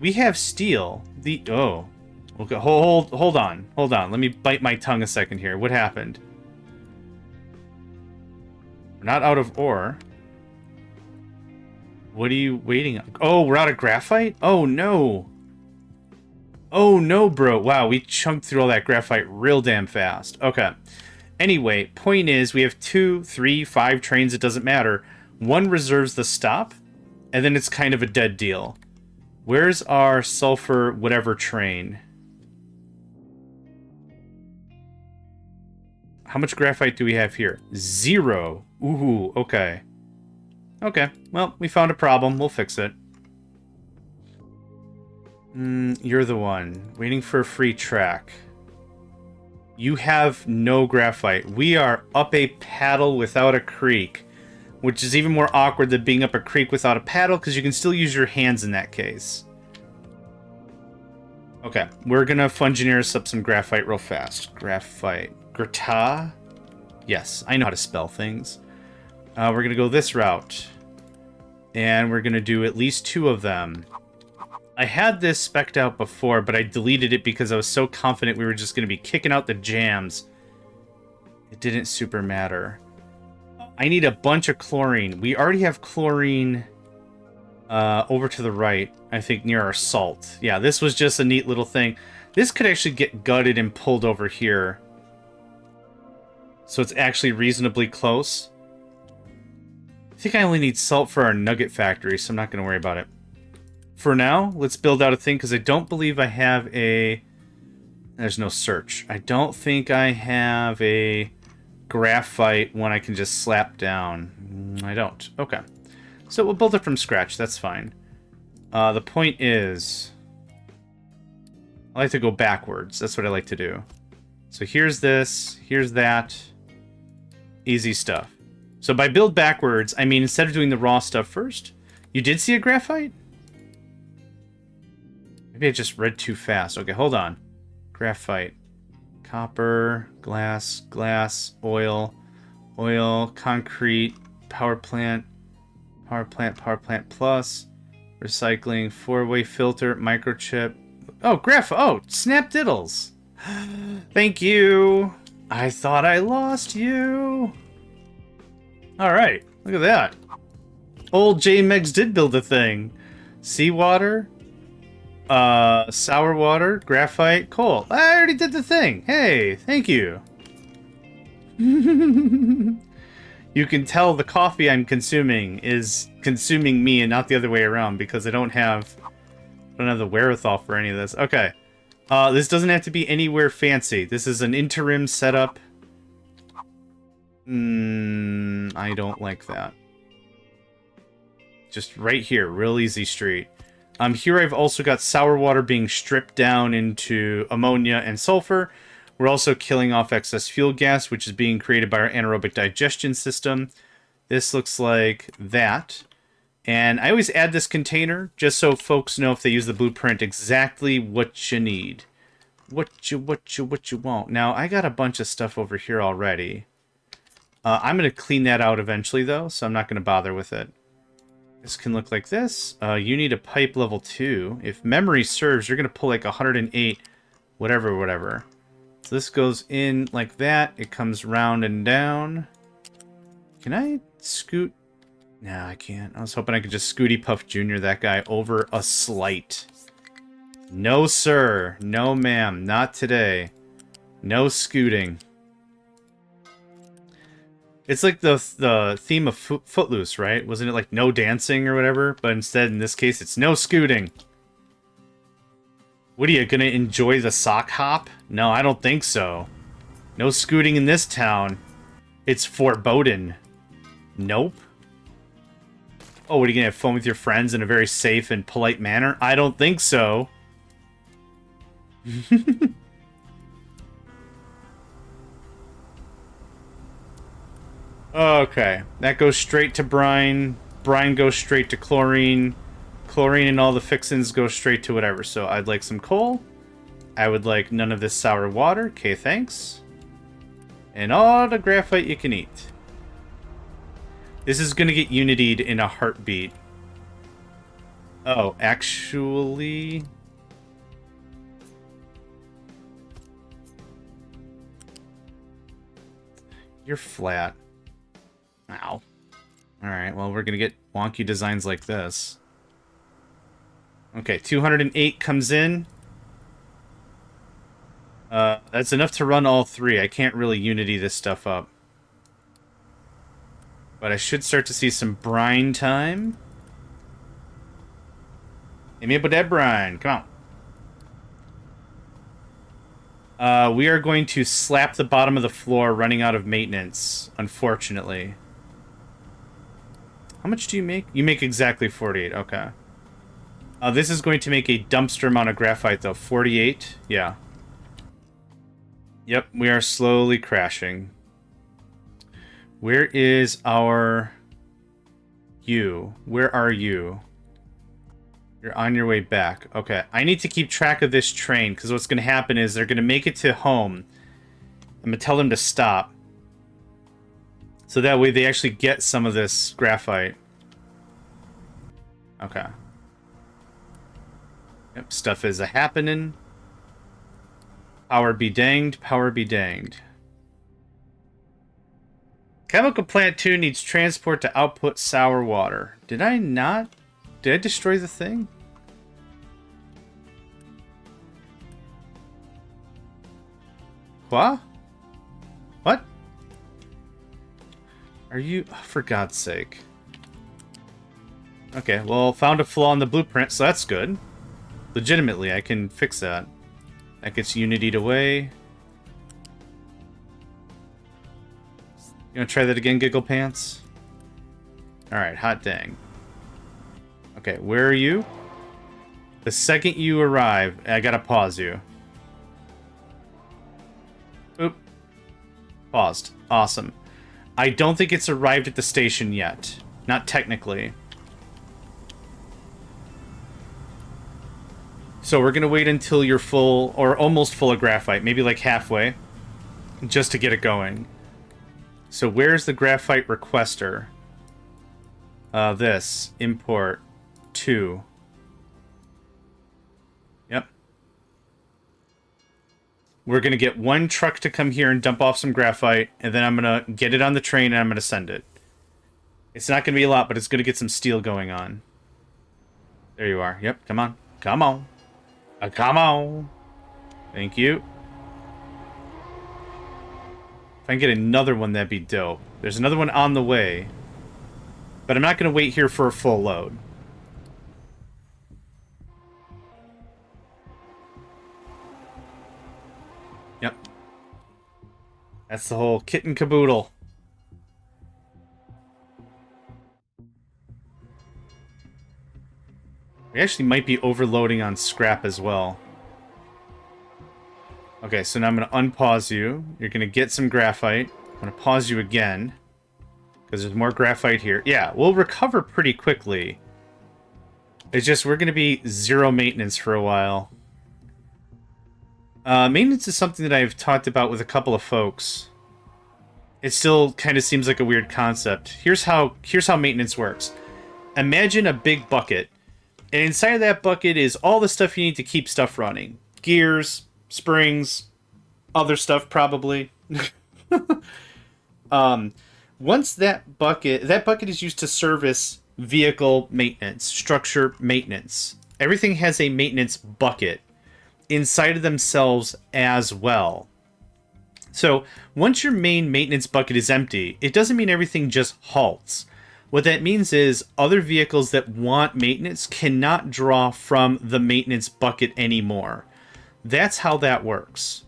We have steel. Oh. Okay, hold on. Let me bite my tongue a second here. What happened? We're not out of ore. What are you waiting on? Oh, we're out of graphite? Oh, no. Oh, no, bro. Wow, we chunked through all that graphite real damn fast. Okay. Anyway, point is, we have 2, 3, 5 trains, it doesn't matter. 1 reserves the stop, and then it's kind of a dead deal. Where's our sulfur whatever train? How much graphite do we have here? 0. Ooh, okay. Okay, well, we found a problem. We'll fix it. You're the one. Waiting for a free track. You have no graphite. We are up a paddle without a creek, which is even more awkward than being up a creek without a paddle, because you can still use your hands in that case. Okay, we're gonna fungineer us up some graphite real fast. Graphite. Grata? Yes, I know how to spell things. We're gonna go this route. And we're gonna do at least 2 of them. I had this spec'd out before, but I deleted it because I was so confident we were just gonna be kicking out the jams. It didn't super matter. I need a bunch of chlorine. We already have chlorine over to the right, I think, near our salt. Yeah, this was just a neat little thing. This could actually get gutted and pulled over here. So it's actually reasonably close. I think I only need salt for our nugget factory, so I'm not going to worry about it. For now, let's build out a thing, because I don't believe I have a... There's no search. I don't think I have a graphite one I can just slap down. I don't. Okay. So we'll build it from scratch. That's fine. The point is... I like to go backwards. That's what I like to do. So here's this. Here's that. Easy stuff. So by build backwards, I mean instead of doing the raw stuff first. You did see a graphite? Maybe I just read too fast. Okay, hold on. Graphite. Copper, glass, oil, concrete, power plant plus, recycling, 4-way filter, microchip. Oh, oh, snap diddles. Thank you. I thought I lost you. All right, look at that. Old JMegs did build a thing. Seawater, sour water, graphite, coal. I already did the thing. Hey, thank you. You can tell the coffee I'm consuming is consuming me and not the other way around, because I don't have the wherewithal for any of this. Okay. This doesn't have to be anywhere fancy. This is an interim setup. I don't like that. Just right here, real easy street. Here I've also got sour water being stripped down into ammonia and sulfur. We're also killing off excess fuel gas, which is being created by our anaerobic digestion system. This looks like that. And I always add this container just so folks know, if they use the blueprint, exactly what you need. What you want. Now, I got a bunch of stuff over here already. I'm going to clean that out eventually, though, so I'm not going to bother with it. This can look like this. You need a pipe level 2. If memory serves, you're going to pull like 108, whatever. So this goes in like that. It comes round and down. Can I scoot? No, I can't. I was hoping I could just Scooty Puff Jr. that guy over a slight. No, sir. No, ma'am. Not today. No scooting. It's like the theme of Footloose, right? Wasn't it like no dancing or whatever? But instead, in this case, it's no scooting. What are you, gonna enjoy the sock hop? No, I don't think so. No scooting in this town. It's foreboding. Nope. Oh, what, are you gonna have fun with your friends in a very safe and polite manner? I don't think so. Okay, that goes straight to brine. Brine goes straight to chlorine. Chlorine and all the fixins go straight to whatever. So I'd like some coal. I would like none of this sour water. Okay, thanks. And all the graphite you can eat. This is going to get unitied in a heartbeat. Oh, actually... You're flat. Ow. Alright, well, we're going to get wonky designs like this. Okay, 208 comes in. That's enough to run all 3. I can't really unity this stuff up. But I should start to see some brine time. Hit me up with that brine. Come We are going to slap the bottom of the floor running out of maintenance, unfortunately. How much do you make? You make exactly 48, okay. This is going to make a dumpster amount of graphite, though. 48, yeah. Yep, we are slowly crashing. Where is our... you? Where are you? You're on your way back. Okay, I need to keep track of this train, because what's going to happen is they're going to make it to home. I'm going to tell them to stop. So that way they actually get some of this graphite. Okay. Yep, stuff is a-happening. Power be danged, power be danged. Chemical plant 2 needs transport to output sour water. Did I not? Did I destroy the thing? What? What? Are you... oh, for God's sake. Okay, well, found a flaw in the blueprint, so that's good. Legitimately, I can fix that. That gets Unitied away. You wanna try that again, Giggle Pants? Alright, hot dang. Okay, where are you? The second you arrive, I gotta pause you. Oop. Paused. Awesome. I don't think it's arrived at the station yet. Not technically. So we're going to wait until you're full, or almost full of graphite. Maybe like halfway. Just to get it going. So where's the graphite requester? This. Import. 2. Yep. We're going to get one truck to come here and dump off some graphite. And then I'm going to get it on the train and I'm going to send it. It's not going to be a lot, but it's going to get some steel going on. There you are. Yep, come on. Come on. Come on. Thank you. If I can get another one, that'd be dope. There's another one on the way. But I'm not going to wait here for a full load. Yep. That's the whole kit and caboodle. We actually might be overloading on scrap as well. Okay, so now I'm going to unpause you. You're going to get some graphite. I'm going to pause you again. Because there's more graphite here. Yeah, we'll recover pretty quickly. It's just we're going to be zero maintenance for a while. Maintenance is something that I've talked about with a couple of folks. It still kind of seems like a weird concept. Here's how maintenance works. Imagine a big bucket. And inside of that bucket is all the stuff you need to keep stuff running. Gears, springs, other stuff probably. Once that bucket is used to service vehicle maintenance, structure maintenance. Everything has a maintenance bucket inside of themselves as well. So once your main maintenance bucket is empty, it doesn't mean everything just halts. What that means is other vehicles that want maintenance cannot draw from the maintenance bucket anymore. That's how that works.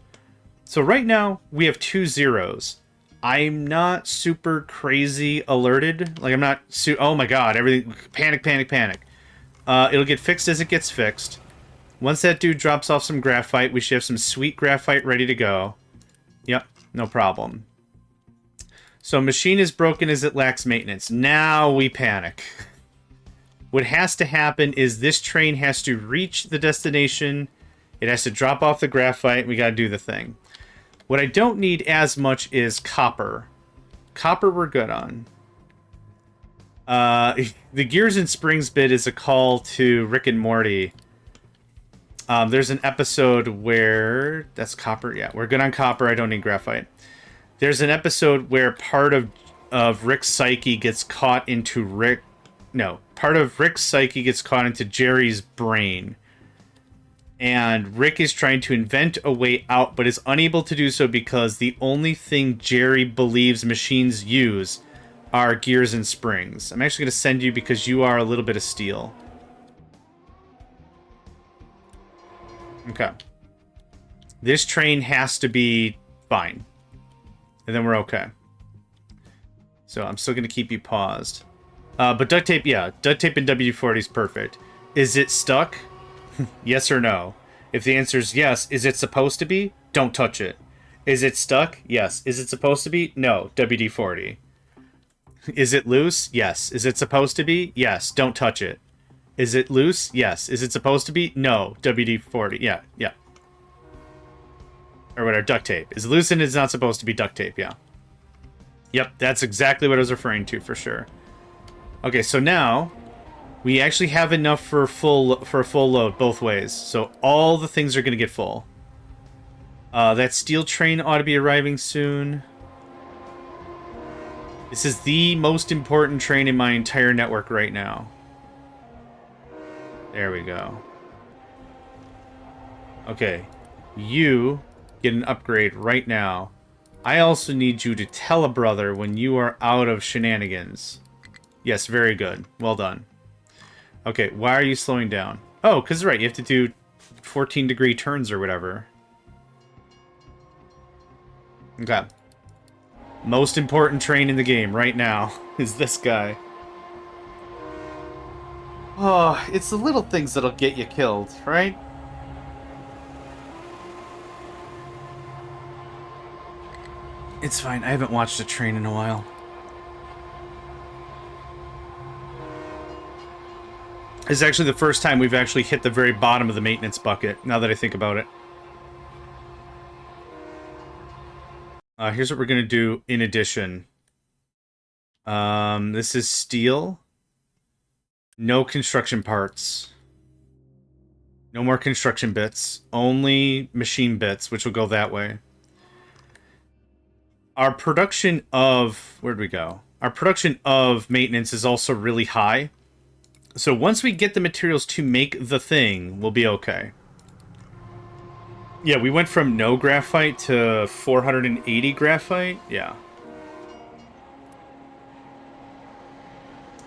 So right now, we have 2 zeros. I'm not super crazy alerted. Like, I'm not... oh my god, everything... Panic, panic, panic. It'll get fixed as it gets fixed. Once that dude drops off some graphite, we should have some sweet graphite ready to go. Yep, no problem. So machine is broken as it lacks maintenance. Now we panic. What has to happen is this train has to reach the destination. It has to drop off the graphite. We got to do the thing. What I don't need as much is copper. Copper we're good on. The Gears and Springs bit is a call to Rick and Morty. There's an episode where... that's copper? Yeah, we're good on copper. I don't need graphite. There's an episode where part of Rick's psyche gets caught into part of Rick's psyche gets caught into Jerry's brain. And Rick is trying to invent a way out, but is unable to do so because the only thing Jerry believes machines use are gears and springs. I'm actually going to send you because you are a little bit of steel. Okay. This train has to be fine. And then we're okay. So I'm still going to keep you paused. But duct tape, yeah. Duct tape in WD-40 is perfect. Is it stuck? Yes or no? If the answer is yes, is it supposed to be? Don't touch it. Is it stuck? Yes. Is it supposed to be? No. WD-40. Is it loose? Yes. Is it supposed to be? Yes. Don't touch it. Is it loose? Yes. Is it supposed to be? No. WD-40. Yeah. Yeah. Or whatever. Duct tape. Is it loose and it's not supposed to be duct tape? Yeah. Yep. That's exactly what I was referring to for sure. Okay. So now we actually have enough for a full load both ways. So all the things are going to get full. That steel train ought to be arriving soon. This is the most important train in my entire network right now. There we go. Okay. You get an upgrade right now. I also need you to tell a brother when you are out of shenanigans. Yes, very good. Well done. Okay, why are you slowing down? Oh, because right, you have to do 14-degree turns or whatever. Okay. Most important train in the game right now is this guy. Oh, it's the little things that'll get you killed, right? It's fine. I haven't watched a train in a while. This is actually the first time we've actually hit the very bottom of the maintenance bucket, now that I think about it. Here's what we're going to do in addition. This is steel. No construction parts. No more construction bits. Only machine bits, which will go that way. Our production of... Where'd we go? Our production of maintenance is also really high. So once we get the materials to make the thing, we'll be okay. Yeah, we went from no graphite to 480 graphite. Yeah.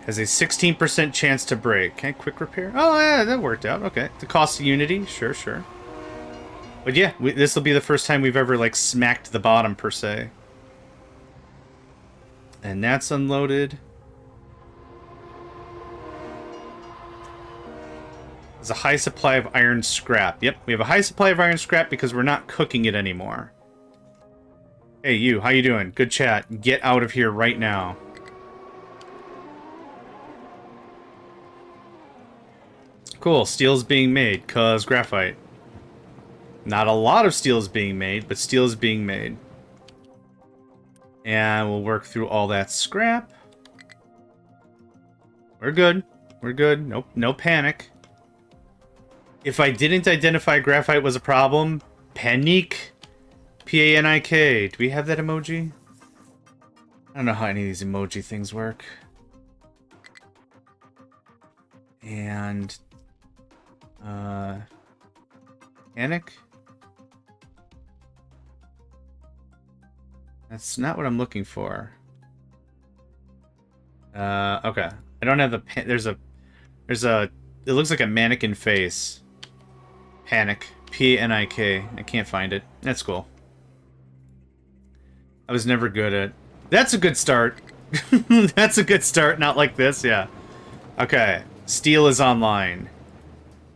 Has a 16% chance to break. Okay, quick repair. Oh, yeah, that worked out. Okay. The cost of Unity. Sure, sure. But yeah, this will be the first time we've ever, like, smacked the bottom, per se. And that's unloaded. There's a high supply of iron scrap. Yep, we have a high supply of iron scrap because we're not cooking it anymore. Hey, you, how you doing? Good chat. Get out of here right now. Cool, steel's being made, cause graphite. Not a lot of steel is being made, but steel is being made. And we'll work through all that scrap. We're good. We're good. Nope, no panic. If I didn't identify graphite was a problem, panic. P-A-N-I-K. Do we have that emoji? I don't know how any of these emoji things work. And... panic? That's not what I'm looking for. Okay. I don't have the... There's a... It looks like a mannequin face. Panic. P-N-I-K. I can't find it. That's cool. I was never good at... That's a good start. That's a good start. Not like this, yeah. Okay. Steel is online.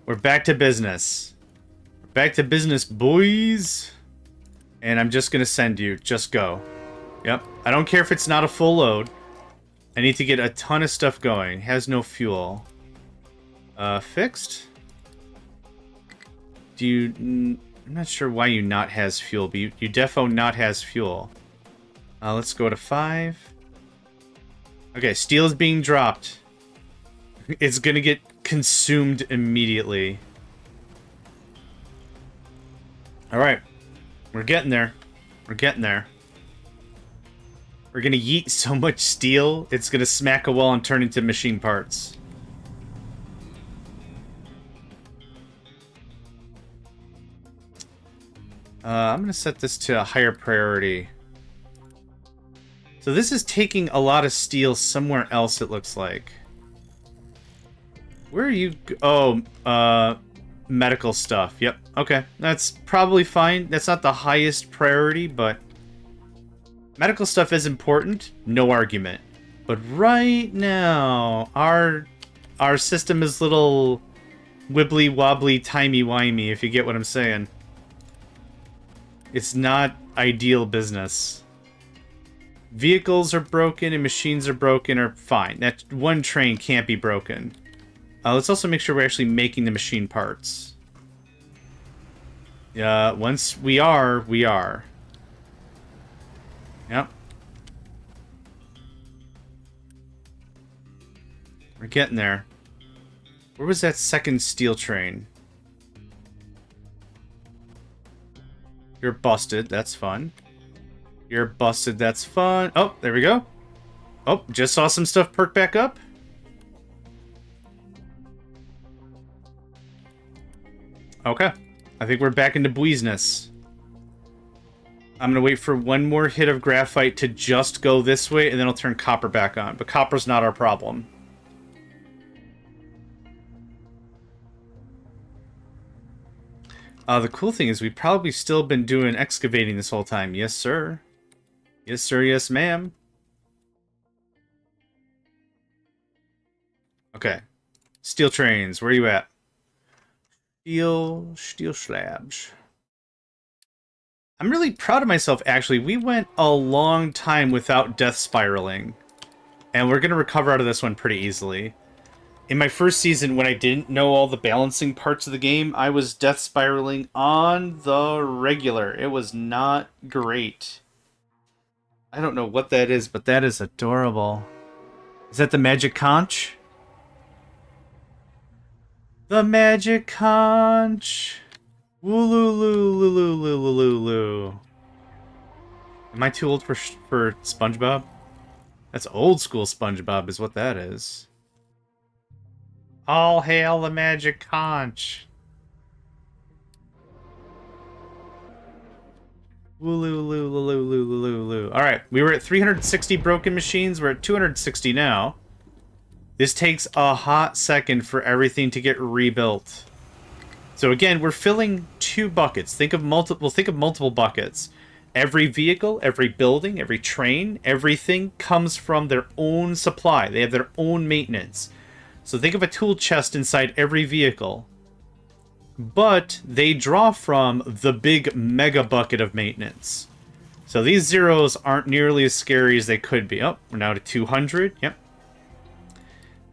We're back to business. Back to business, boys. And I'm just gonna send you. Just go. Yep. I don't care if it's not a full load. I need to get a ton of stuff going. Has no fuel. Fixed? Do you... I'm not sure why you not has fuel, but you defo not has fuel. Let's go to 5. Okay, steel is being dropped. It's gonna get consumed immediately. Alright. We're getting there. We're getting there. We're gonna yeet so much steel, it's gonna smack a wall and turn into machine parts. I'm gonna set this to a higher priority. So this is taking a lot of steel somewhere else, it looks like. Where are you? Oh, medical stuff. Yep. Okay. That's probably fine. That's not the highest priority, but medical stuff is important. No argument. But right now, our system is little wibbly wobbly, timey wimey, if you get what I'm saying. It's not ideal business. Vehicles are broken and machines are broken are fine. That one train can't be broken. Let's also make sure we're actually making the machine parts. Once we are, we are. Yep. We're getting there. Where was that second steel train? You're busted. That's fun. You're busted. That's fun. Oh, there we go. Oh, just saw some stuff perk back up. Okay. I think we're back into business. I'm going to wait for one more hit of graphite to just go this way, and then I'll turn copper back on. But copper's not our problem. The cool thing is we've probably still been doing excavating this whole time. Yes, sir. Yes, sir. Yes, ma'am. Okay. Steel trains. Where are you at? Steel slabs. I'm really proud of myself, actually. We went a long time without death spiraling. And we're going to recover out of this one pretty easily. In my first season, when I didn't know all the balancing parts of the game, I was death spiraling on the regular. It was not great. I don't know what that is, but that is adorable. Is that the magic conch? The magic conch! Wooloo-loo-loo-loo-loo-loo-loo. Am I too old for SpongeBob? That's old school SpongeBob is what that is. All hail the magic conch. Woo-loo-loo-loo-loo-loo-loo. Alright, we were at 360 broken machines. We're at 260 now. This takes a hot second for everything to get rebuilt. So again, we're filling 2 buckets. Think of multiple buckets. Every vehicle, every building, every train, everything comes from their own supply. They have their own maintenance. So think of a tool chest inside every vehicle. But they draw from the big mega bucket of maintenance. So these zeros aren't nearly as scary as they could be. Oh, we're now to 200. Yep.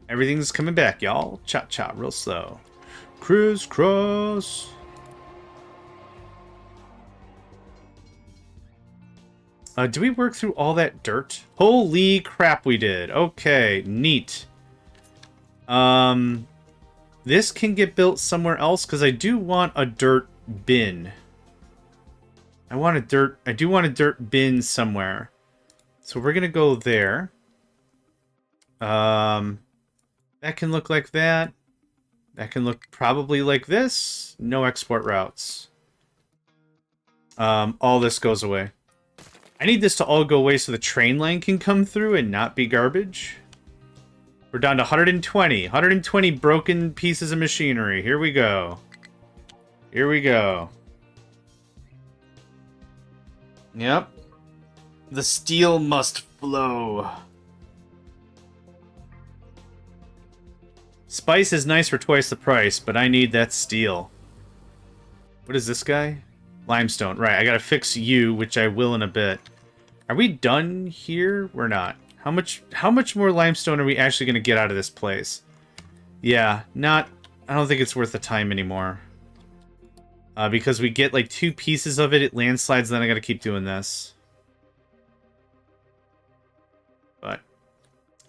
Everything's coming back, y'all. Cha-cha, real slow. Crisscross. Do we work through all that dirt? Holy crap, we did. Okay, neat. This can get built somewhere else because I do want a dirt bin. I do want a dirt bin somewhere. So we're gonna go there. That can look like that. That can look probably like this. No export routes. All this goes away. I need this to all go away so the train line can come through and not be garbage. We're down to 120. 120 broken pieces of machinery. Here we go. Here we go. Yep. The steel must flow. Spice is nice for twice the price, but I need that steel. What is this guy? Limestone. Right, I gotta fix you, which I will in a bit. Are we done here? We're not. How much more limestone are we actually gonna get out of this place? Yeah, I don't think it's worth the time anymore. Because we get like 2 pieces of it, it landslides, then I gotta keep doing this. But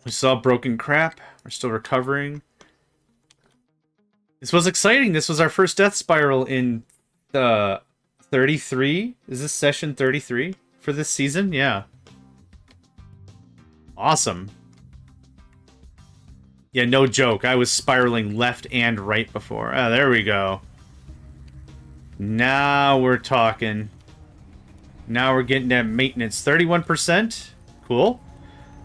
we saw broken crap. We're still recovering. This was exciting. This was our first death spiral in 33. Is this session 33 for this season? Yeah. Awesome. Yeah, no joke. I was spiraling left and right before. Ah, there we go. Now we're talking. Now we're getting that maintenance. 31%. Cool.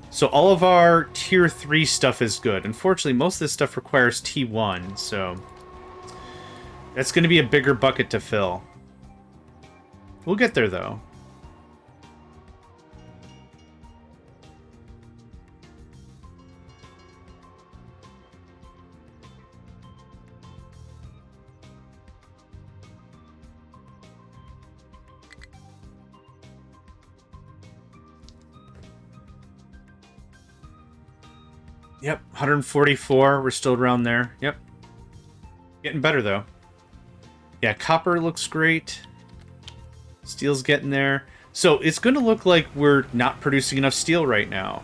So all of our tier 3 stuff is good. Unfortunately, most of this stuff requires T1, so That's going to be a bigger bucket to fill. We'll get there, though. Yep, 144. We're still around there. Yep. Getting better, though. Yeah, copper looks great. Steel's getting there. So it's going to look like we're not producing enough steel right now.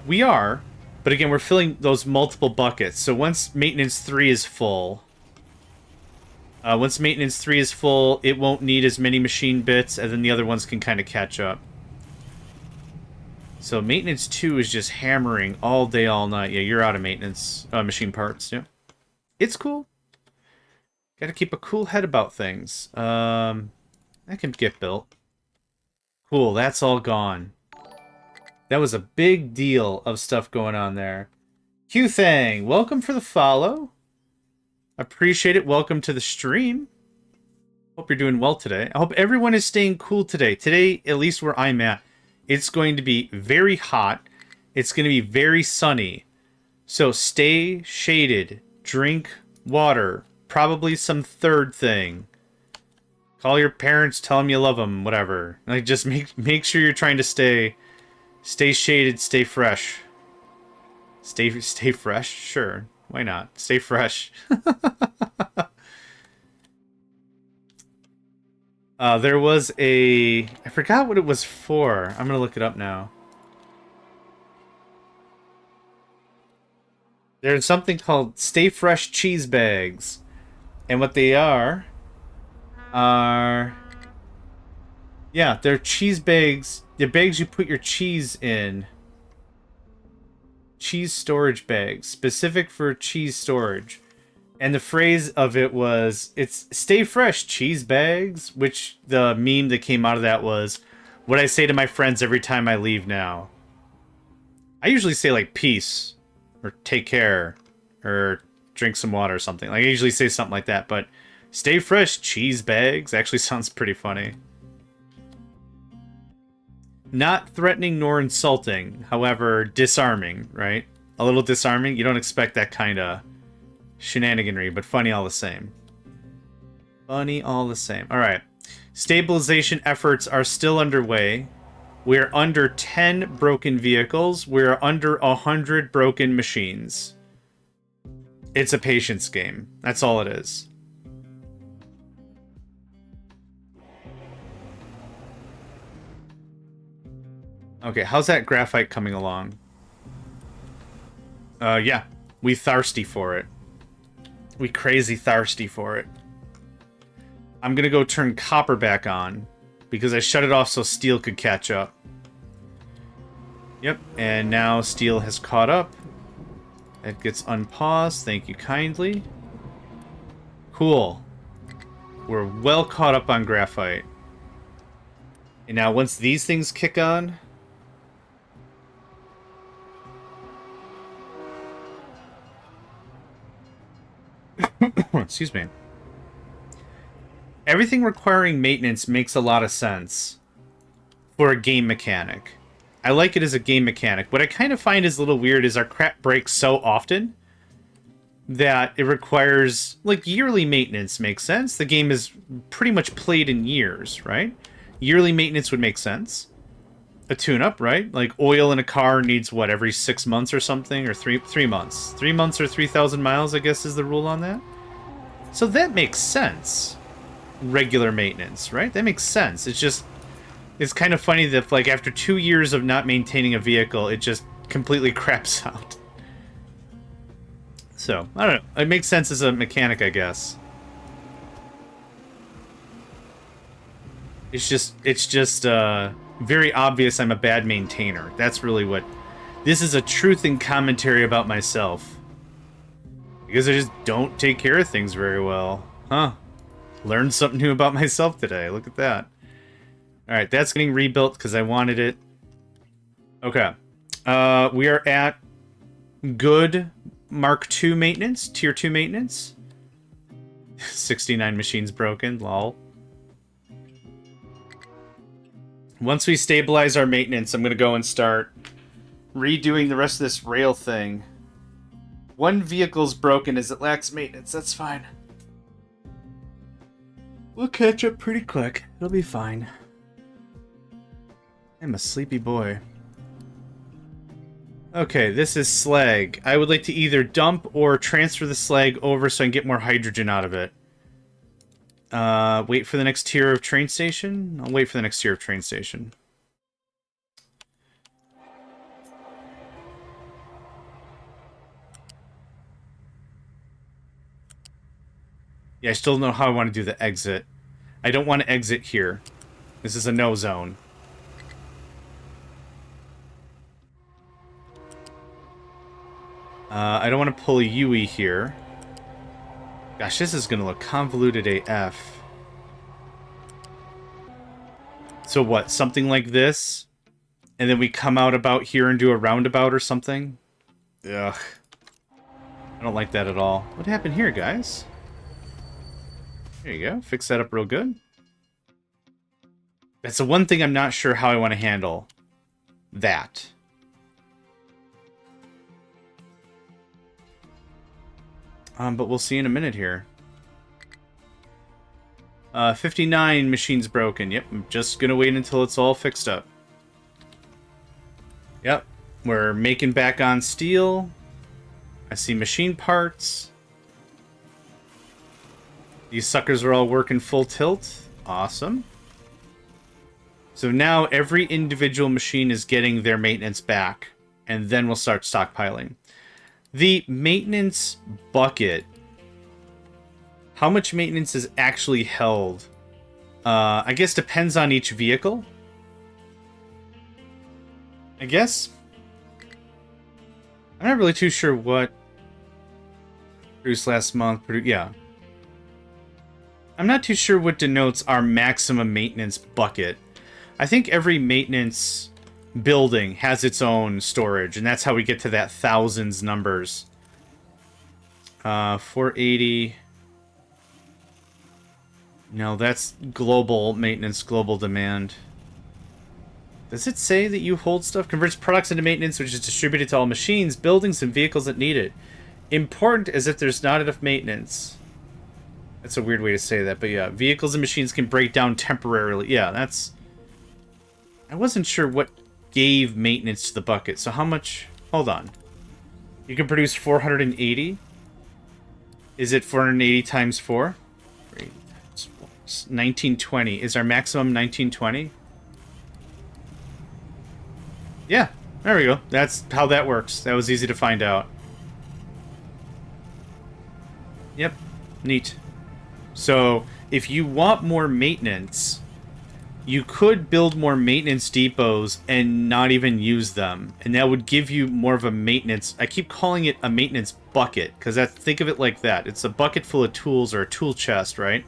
We are, but again, we're filling those multiple buckets. So once maintenance 3 is full, it won't need as many machine bits, and then the other ones can kind of catch up. So maintenance 2 is just hammering all day, all night. Yeah, you're out of maintenance machine parts. Yeah, it's cool. Got to keep a cool head about things. That can get built. Cool, that's all gone. That was a big deal of stuff going on there. Q-Thang, welcome for the follow. Appreciate it. Welcome to the stream. Hope you're doing well today. I hope everyone is staying cool today. Today, at least where I'm at, it's going to be very hot. It's going to be very sunny. So stay shaded. Drink water. Probably some third thing. Call your parents, tell them you love them, whatever. Like, just make sure you're trying to stay shaded, stay fresh. Stay fresh? Sure. Why not? Stay fresh. There was I forgot what it was for. I'm going to look it up now. There's something called Stay Fresh cheese bags. And what they are, yeah, they're cheese bags. They're bags you put your cheese in. Cheese storage bags, specific for cheese storage. And the phrase of it was, it's stay fresh cheese bags, which the meme that came out of that was what I say to my friends every time I leave now. I usually say like peace or take care or drink some water or something. Like I usually say something like that, but stay fresh cheese bags actually sounds pretty funny. Not threatening nor insulting, however, disarming, right? A little disarming. You don't expect that kind of shenaniganry, but funny all the same. Funny all the same. All right. Stabilization efforts are still underway. We're under 10 broken vehicles. We're under 100 broken machines. It's a patience game. That's all it is. Okay, how's that graphite coming along? Yeah. We thirsty for it. We crazy thirsty for it. I'm gonna go turn copper back on because I shut it off so steel could catch up. Yep, and now steel has caught up. It gets unpaused. Thank you kindly. Cool. We're well caught up on graphite. And now once these things kick on... Excuse me. Everything requiring maintenance makes a lot of sense for a game mechanic. I like it as a game mechanic. What I kind of find is a little weird is our crap breaks so often that it requires, like, yearly maintenance makes sense. The game is pretty much played in years, right? Yearly maintenance would make sense. A tune-up, right? Like, oil in a car needs, what, every 6 months or something? Or 3 months? 3 months or 3,000 miles, I guess, is the rule on that? So that makes sense. Regular maintenance, right? That makes sense. It's just... It's kind of funny that, like, after 2 years of not maintaining a vehicle, it just completely craps out. So, I don't know. It makes sense as a mechanic, I guess. It's just very obvious I'm a bad maintainer. That's really what... This is a truth and commentary about myself. Because I just don't take care of things very well. Huh. Learned something new about myself today. Look at that. Alright, that's getting rebuilt because I wanted it. Okay. We are at good Mark II maintenance, Tier 2 maintenance. 69 machines broken, lol. Once we stabilize our maintenance, I'm going to go and start redoing the rest of this rail thing. One vehicle's broken as it lacks maintenance. That's fine. We'll catch up pretty quick. It'll be fine. I'm a sleepy boy. Okay, this is slag. I would like to either dump or transfer the slag over so I can get more hydrogen out of it. Wait for the next tier of train station? I'll wait for the next tier of train station. Yeah, I still don't know how I want to do the exit. I don't want to exit here. This is a no zone. I don't want to pull a UE here. Gosh, this is going to look convoluted AF. So what, something like this? And then we come out about here and do a roundabout or something? Ugh. I don't like that at all. What happened here, guys? There you go. Fix that up real good. That's the one thing I'm not sure how I want to handle. That. But we'll see in a minute here. 59 machines broken. Yep, I'm just gonna wait until it's all fixed up. Yep, we're making back on steel. I see machine parts. These suckers are all working full tilt. Awesome. So now every individual machine is getting their maintenance back, and then we'll start stockpiling. The maintenance bucket. How much maintenance is actually held? I guess depends on each vehicle. I guess. I'm not really too sure what produced last month. Yeah. I'm not too sure what denotes our maximum maintenance bucket. I think every maintenance building has its own storage, and that's how we get to that thousands numbers. 480. No, that's global maintenance, global demand. Does it say that you hold stuff? Converts products into maintenance, which is distributed to all machines, buildings, and vehicles that need it. Important as if there's not enough maintenance. That's a weird way to say that, but yeah. Vehicles and machines can break down temporarily. Yeah, that's... I wasn't sure what gave maintenance to the bucket. So how much... Hold on. You can produce 480? Is it 480 times 4? 1920. Is our maximum 1920? Yeah, there we go. That's how that works. That was easy to find out. Yep, neat. So, if you want more maintenance, you could build more maintenance depots and not even use them. And that would give you more of a maintenance... I keep calling it a maintenance bucket, because think of it like that. It's a bucket full of tools, or a tool chest, right?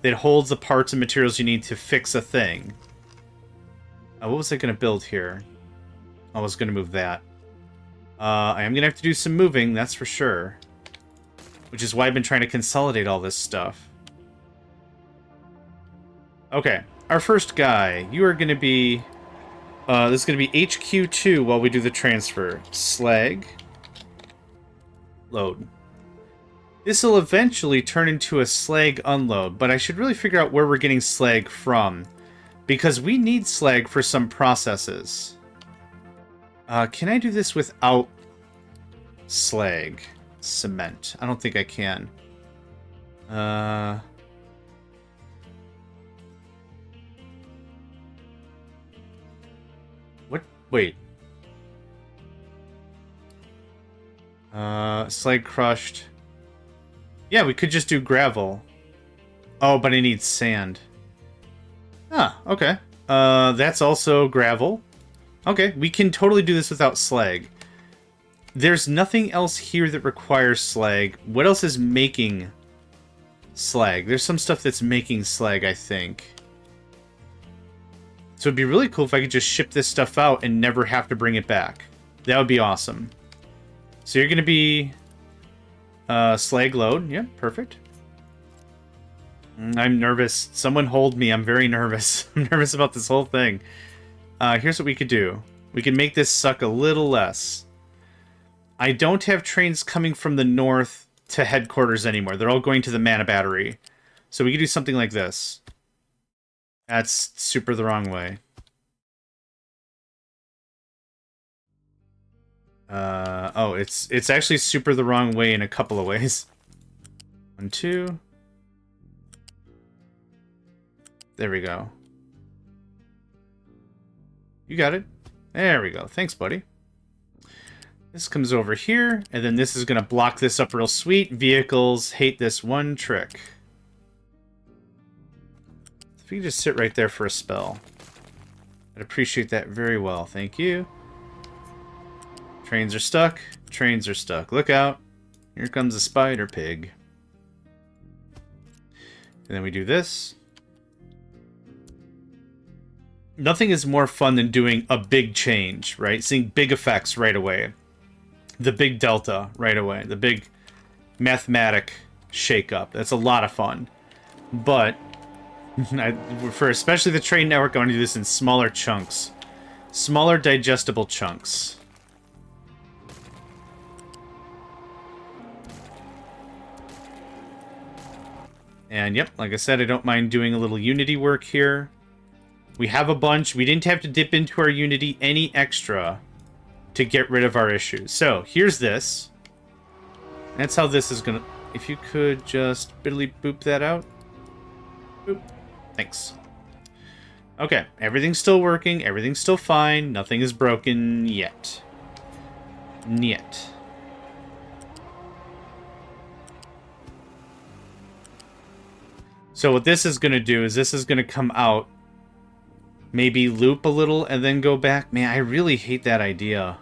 That holds the parts and materials you need to fix a thing. What was I going to build here? I was going to move that. I am going to have to do some moving, that's for sure. Which is why I've been trying to consolidate all this stuff. Okay, our first guy. You are going to be... this is going to be HQ2 while we do the transfer. Slag. Load. This will eventually turn into a slag unload, but I should really figure out where we're getting slag from. Because we need slag for some processes. Can I do this without slag? Cement. I don't think I can. What? Wait. Slag crushed. Yeah, we could just do gravel. Oh, but I need sand. Ah, okay. That's also gravel. Okay, we can totally do this without slag. There's nothing else here that requires slag. What else is making slag? There's some stuff that's making slag, I think. So it'd be really cool if I could just ship this stuff out and never have to bring it back. That would be awesome. So you're going to be slag load. Yeah, perfect. I'm nervous. Someone hold me. I'm very nervous. I'm nervous about this whole thing. Here's what we could do. We can make this suck a little less. I don't have trains coming from the north to headquarters anymore. They're all going to the mana battery. So we could do something like this. That's super the wrong way. Oh, it's actually super the wrong way in a couple of ways. 1, 2. There we go. You got it. There we go. Thanks, buddy. This comes over here, and then this is going to block this up real sweet. Vehicles hate this one trick. If you could just sit right there for a spell. I'd appreciate that very well. Thank you. Trains are stuck. Trains are stuck. Look out. Here comes a spider pig. And then we do this. Nothing is more fun than doing a big change, right? Seeing big effects right away. The big delta right away. The big mathematic shakeup. That's a lot of fun. But for especially the train network, I want to do this in smaller chunks. Smaller digestible chunks. And yep, like I said, I don't mind doing a little Unity work here. We have a bunch. We didn't have to dip into our Unity any extra to get rid of our issues. So, here's this. That's how this is gonna... If you could just biddly boop that out. Boop. Thanks. Okay, everything's still working. Everything's still fine. Nothing is broken yet. Yet. So what this is going to do is this is going to come out, maybe loop a little, and then go back. Man, I really hate that idea.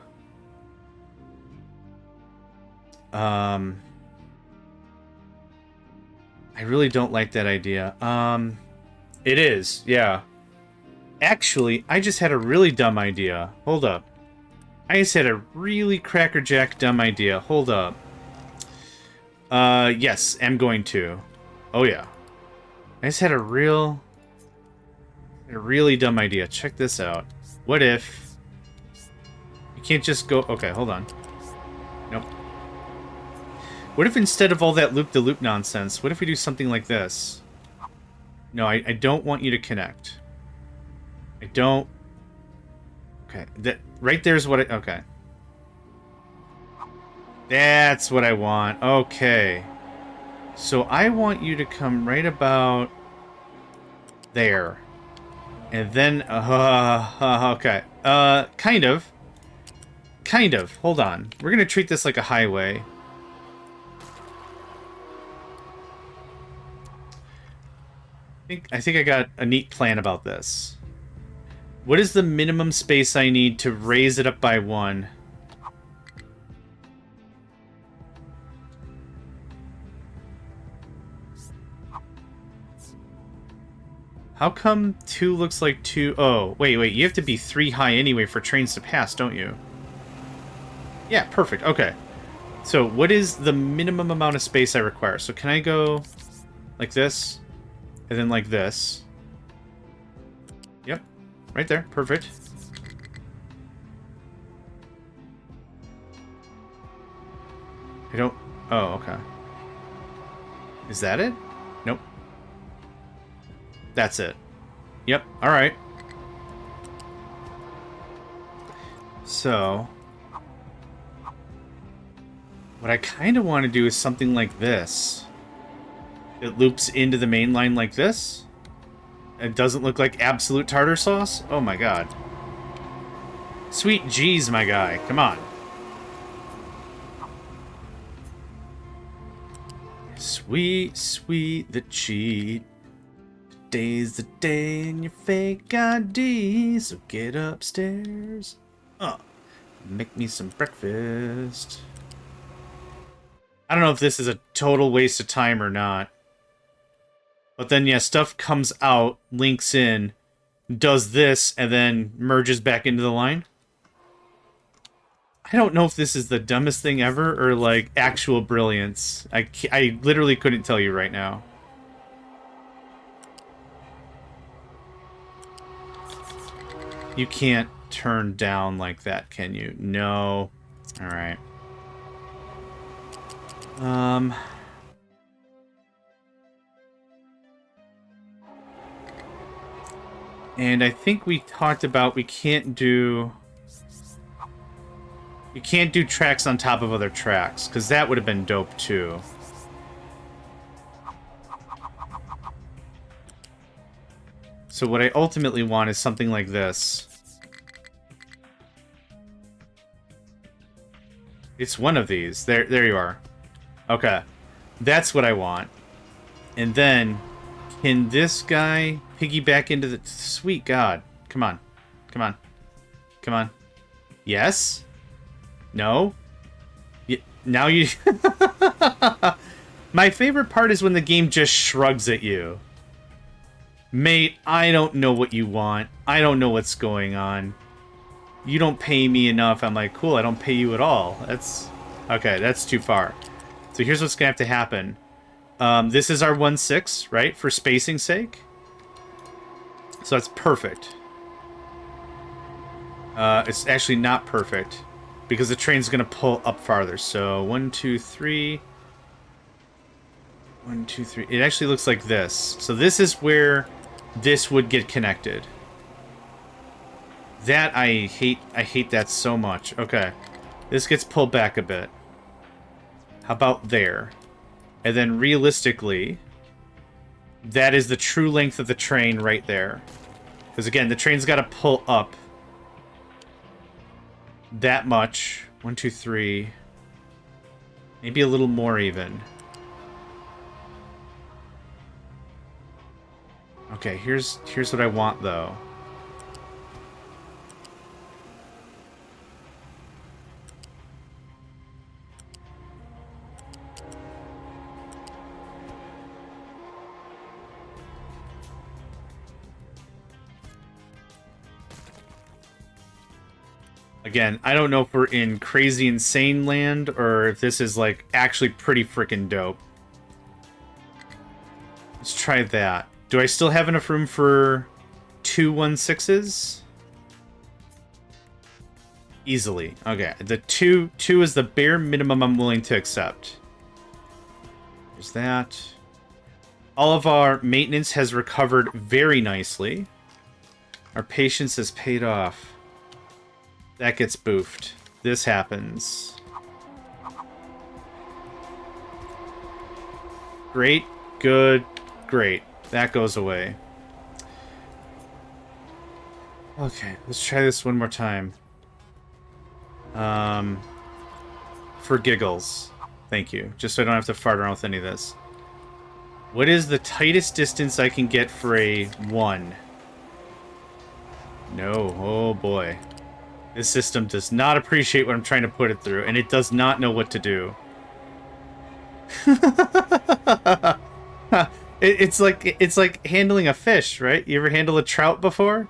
I really don't like that idea. It is, yeah. Actually, I just had a really dumb idea. Hold up. I just had a really crackerjack dumb idea. Hold up. Yes, I'm going to. Oh, yeah. I just had a really dumb idea. Check this out. What if... You can't just go... Okay, hold on. Nope. What if instead of all that loop-de-loop nonsense, what if we do something like this? No, I don't want you to connect. I don't... Okay, that right there's what I... Okay. That's what I want. Okay. So I want you to come right about there. And then, okay. Kind of. Kind of. Hold on. We're going to treat this like a highway. I think I got a neat plan about this. What is the minimum space I need to raise it up by 1? How come 2 looks like 2? Oh, wait. You have to be 3 high anyway for trains to pass, don't you? Yeah, perfect. Okay. So what is the minimum amount of space I require? So can I go like this? And then like this? Yep. Right there. Perfect. I don't... Oh, okay. Is that it? Nope. That's it. Yep, alright. So... What I kind of want to do is something like this. It loops into the main line like this. It doesn't look like absolute tartar sauce? Oh my god. Sweet G's, my guy. Come on. Sweet, sweet the cheat. Today's the day in your fake ID. So get upstairs. Make me some breakfast. I don't know if this is a total waste of time or not. But then, yeah, stuff comes out, links in, does this, and then merges back into the line. I don't know if this is the dumbest thing ever or, like, actual brilliance. I literally couldn't tell you right now. You can't turn down like that, can you? No. Alright. And I think we talked about we can't do tracks on top of other tracks, because that would have been dope too. So what I ultimately want is something like this. It's one of these. There you are. Okay. That's what I want. And then, can this guy piggyback into the... Sweet God. Come on. Come on. Come on. Yes? No? Now you... My favorite part is when the game just shrugs at you. Mate, I don't know what you want. I don't know what's going on. You don't pay me enough. I'm like, cool, I don't pay you at all. That's... Okay, that's too far. So here's what's gonna have to happen. This is our 1/6, right? For spacing's sake. So that's perfect. It's actually not perfect, because the train's gonna pull up farther. So 1, 2, 3... 1, 2, 3... It actually looks like this. So this is where this would get connected. That I hate that so much. Okay. This gets pulled back a bit. How about there? And then realistically, that is the true length of the train right there. Because again, the train's got to pull up that much. 1, 2, 3. Maybe a little more even. Okay, here's what I want though. Again, I don't know if we're in crazy insane land or if this is like actually pretty freaking dope. Let's try that. Do I still have enough room for 2 1/6s? Easily. Okay, the two is the bare minimum I'm willing to accept. There's that. All of our maintenance has recovered very nicely. Our patience has paid off. That gets boofed. This happens. Great, good, great. That goes away. Okay, let's try this one more time. For giggles. Thank you. Just so I don't have to fart around with any of this. What is the tightest distance I can get for a 1? No. Oh boy. This system does not appreciate what I'm trying to put it through, and it does not know what to do. It's like handling a fish, right? You ever handle a trout before?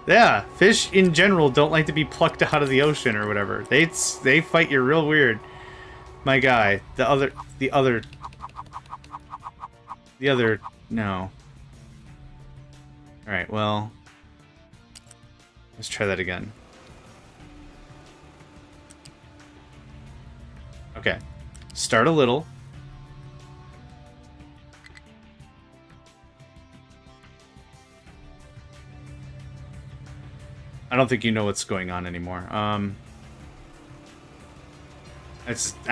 Yeah, fish in general don't like to be plucked out of the ocean or whatever. They fight you real weird. My guy, the other, no. All right, well, let's try that again. Okay, start a little. I don't think you know what's going on anymore. I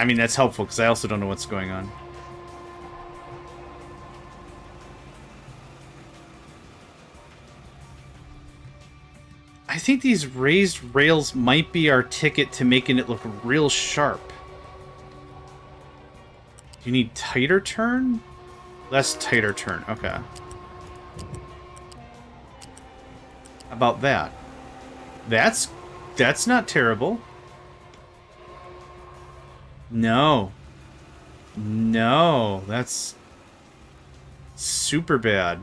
mean, that's helpful, because I also don't know what's going on. I think these raised rails might be our ticket to making it look real sharp. Do you need tighter turn? Less tighter turn, okay. How about that? That's not terrible. No. No, that's super bad.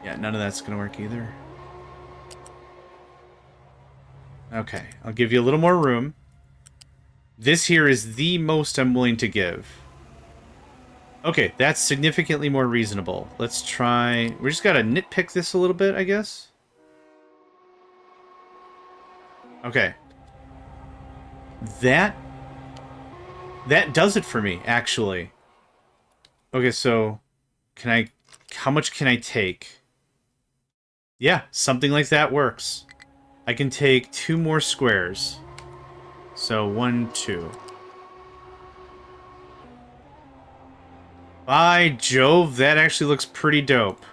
Yeah, none of that's gonna work either. Okay, I'll give you a little more room. This here is the most I'm willing to give. Okay, that's significantly more reasonable. Let's try... We just gotta nitpick this a little bit, I guess. Okay. That does it for me, actually. Okay, so... Can I... How much can I take? Yeah, something like that works. I can take 2 more squares. So, 1, 2. By Jove, that actually looks pretty dope.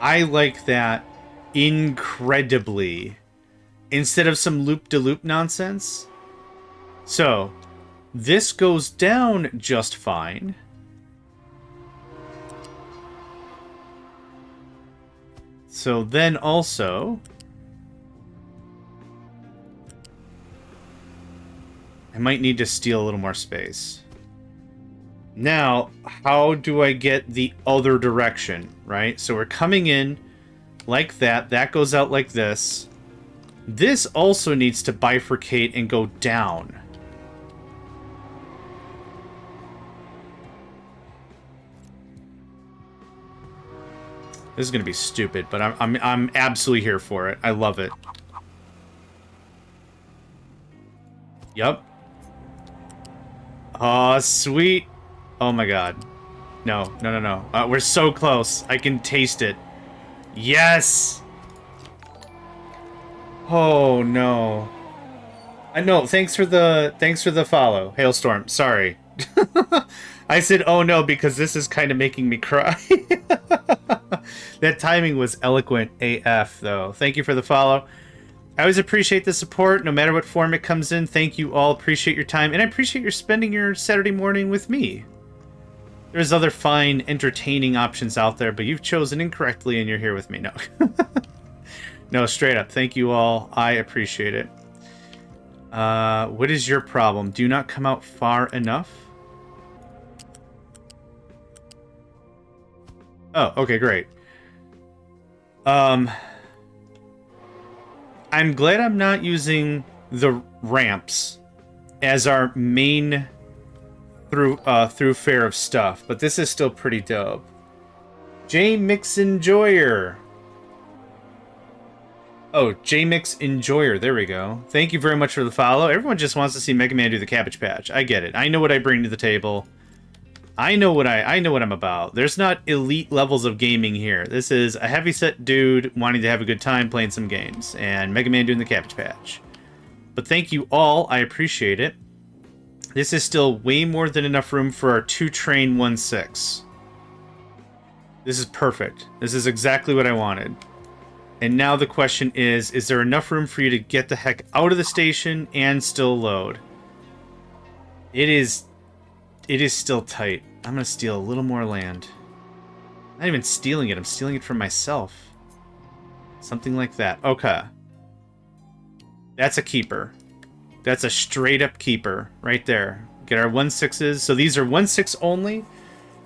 I like that incredibly. Instead of some loop-de-loop nonsense. So, this goes down just fine. So then also... I might need to steal a little more space. Now, how do I get the other direction, right? So we're coming in like that. That goes out like this. This also needs to bifurcate and go down. This is going to be stupid, but I'm absolutely here for it. I love it. Yup. Oh, sweet. Oh my god. No, no, no, no. We're so close. I can taste it. Yes! Oh no. I know, thanks for the follow, Hailstorm. Sorry. I said oh no because this is kind of making me cry. That timing was eloquent AF though. Thank you for the follow. I always appreciate the support, no matter what form it comes in. Thank you all. Appreciate your time. And I appreciate your spending your Saturday morning with me. There's other fine, entertaining options out there, but you've chosen incorrectly and you're here with me. No. No, straight up. Thank you all. I appreciate it. What is your problem? Do not come out far enough? Oh, okay, great. I'm glad I'm not using the ramps as our main thoroughfare of stuff, but this is still pretty dope. J-Mix Enjoyer. Oh, J-Mix Enjoyer. There we go. Thank you very much for the follow. Everyone just wants to see Mega Man do the Cabbage Patch. I get it. I know what I bring to the table. I know what I'm about. There's not elite levels of gaming here. This is a heavyset dude wanting to have a good time playing some games, and Mega Man doing the Cabbage Patch. But thank you all. I appreciate it. This is still way more than enough room for our 2-train 1-6. This is perfect. This is exactly what I wanted. And now the question is there enough room for you to get the heck out of the station and still load? It is still tight. I'm going to steal a little more land. Not even stealing it. I'm stealing it from myself. Something like that. Okay. That's a keeper. That's a straight-up keeper right there. Get our 1-6s. So these are 1-6 only.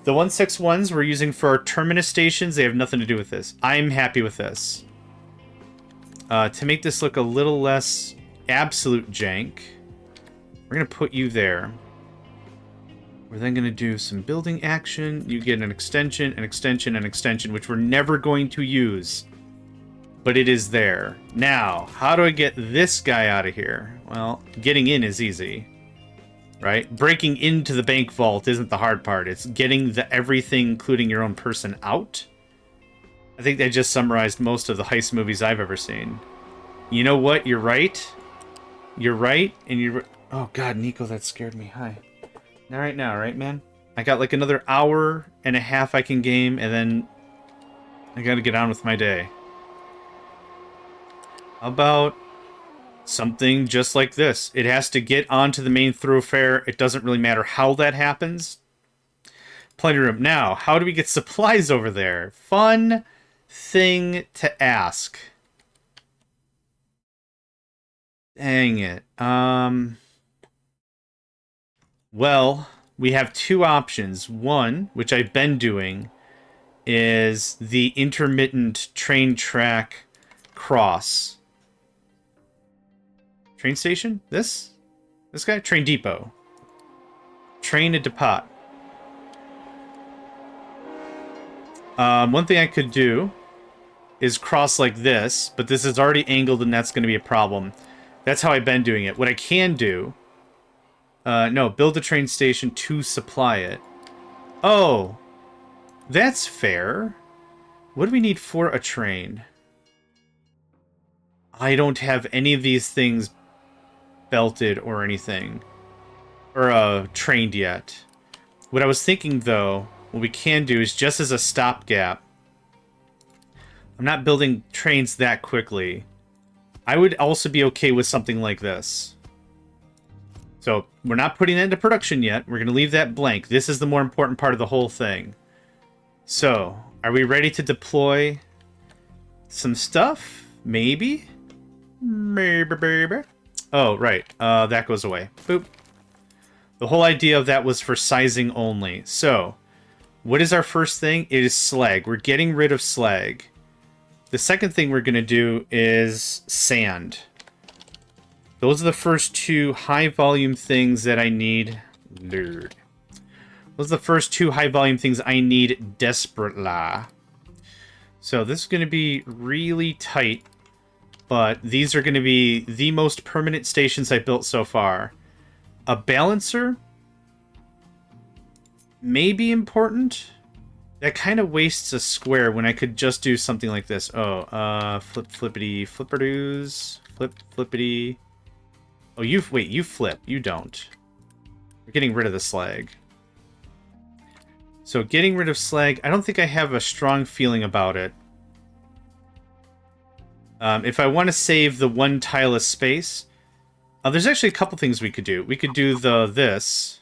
The 1-6 ones we're using for our terminus stations. They have nothing to do with this. I'm happy with this. To make this look a little less absolute jank, we're going to put you there. We're then going to do some building action. You get an extension, an extension, an extension, which we're never going to use. But it is there. Now, how do I get this guy out of here? Well, getting in is easy. Right? Breaking into the bank vault isn't the hard part. It's getting the everything, including your own person, out. I think they just summarized most of the heist movies I've ever seen. You know what? You're right. You're right, and you're... Oh, God, Nico, that scared me. Hi. Not right now, right, man? I got like another hour and a half I can game, and then I gotta get on with my day. How about something just like this? It has to get onto the main thoroughfare. It doesn't really matter how that happens. Plenty of room. Now, how do we get supplies over there? Fun thing to ask. Dang it. Well, we have 2 options. One, which I've been doing, is the intermittent train track cross. Train station? This guy? Train depot. Train a depot. One thing I could do is cross like this, but this is already angled and that's going to be a problem. That's how I've been doing it. What I can do... no, build a train station to supply it. Oh, that's fair. What do we need for a train? I don't have any of these things belted or anything. Or trained yet. What I was thinking, though, what we can do is just as a stopgap. I'm not building trains that quickly. I would also be okay with something like this. So, we're not putting that into production yet. We're going to leave that blank. This is the more important part of the whole thing. So, are we ready to deploy some stuff? Maybe? Maybe, baby. Oh, right. That goes away. Boop. The whole idea of that was for sizing only. So, what is our first thing? It is slag. We're getting rid of slag. The second thing we're going to do is sand. Those are the first two high-volume things that I need. Nerd. Those are the first two high-volume things I need desperately. So this is going to be really tight, but these are going to be the most permanent stations I've built so far. A balancer may be important. That kind of wastes a square when I could just do something like this. Oh, flip, flippity, flipperdoos, flip, flippity. Oh, you flip. You don't. We're getting rid of the slag. So getting rid of slag, I don't think I have a strong feeling about it. If I want to save the one tile of space, there's actually a couple things we could do. We could do this.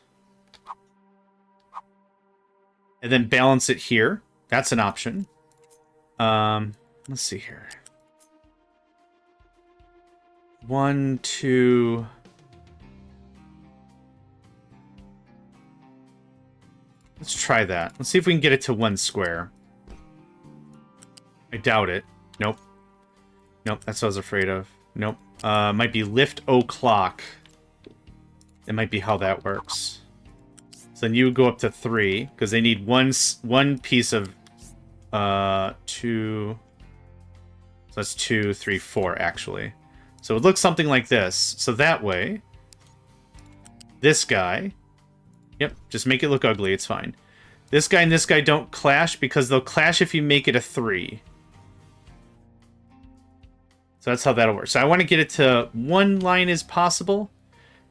And then balance it here. That's an option. Let's see here. 1, 2... Let's try that. Let's see if we can get it to 1 square. I doubt it. Nope. Nope, that's what I was afraid of. Nope. Might be lift o'clock. It might be how that works. So then you would go up to 3, because they need one piece of 2. So that's 2, 3, 4, actually. So it looks something like this. So that way, this guy... Yep, just make it look ugly, it's fine. This guy and this guy don't clash, because they'll clash if you make it a 3. So that's how that'll work. So I want to get it to 1 line as possible,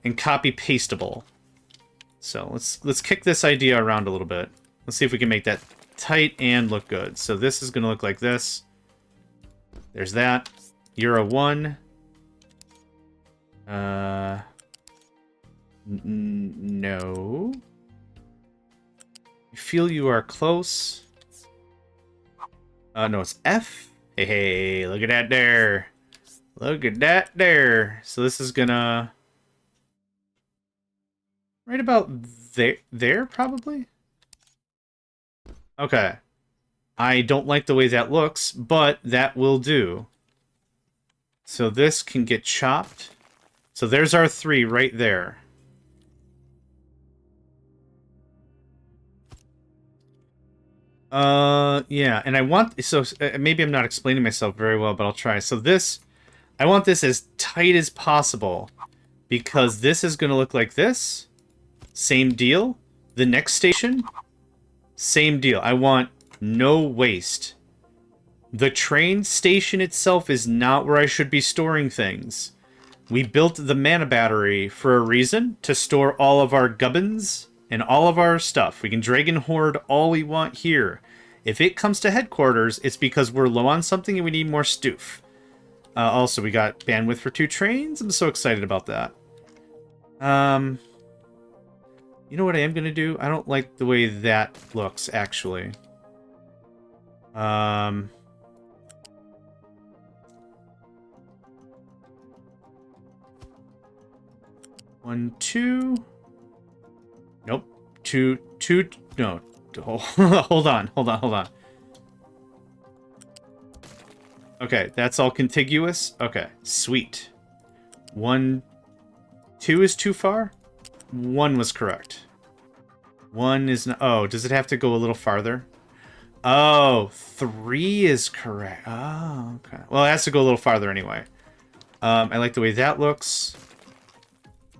and copy-pastable. So let's kick this idea around a little bit. Let's see if we can make that tight and look good. So this is going to look like this. There's that. You're a 1. No. I feel you are close. No, it's F. Hey, look at that there. Look at that there. So this is gonna... right about there, probably? Okay. I don't like the way that looks, but that will do. So this can get chopped. So there's our 3 right there. Yeah, and I want... So maybe I'm not explaining myself very well, but I'll try. So this... I want this as tight as possible, because this is going to look like this. Same deal. The next station, same deal. I want no waste. The train station itself is not where I should be storing things. We built the mana battery for a reason, to store all of our gubbins and all of our stuff. We can Dragon Hoard all we want here. If it comes to headquarters, it's because we're low on something and we need more stoof. Also, we got bandwidth for 2 trains. I'm so excited about that. You know what I am going to do? I don't like the way that looks, actually. 1, 2. Nope. 2. No. Hold on. Okay, that's all contiguous. Okay, sweet. 1, 2 is too far. 1 was correct. 1 is not... Oh, does it have to go a little farther? Oh, 3 is correct. Oh, okay. Well, it has to go a little farther anyway. I like the way that looks.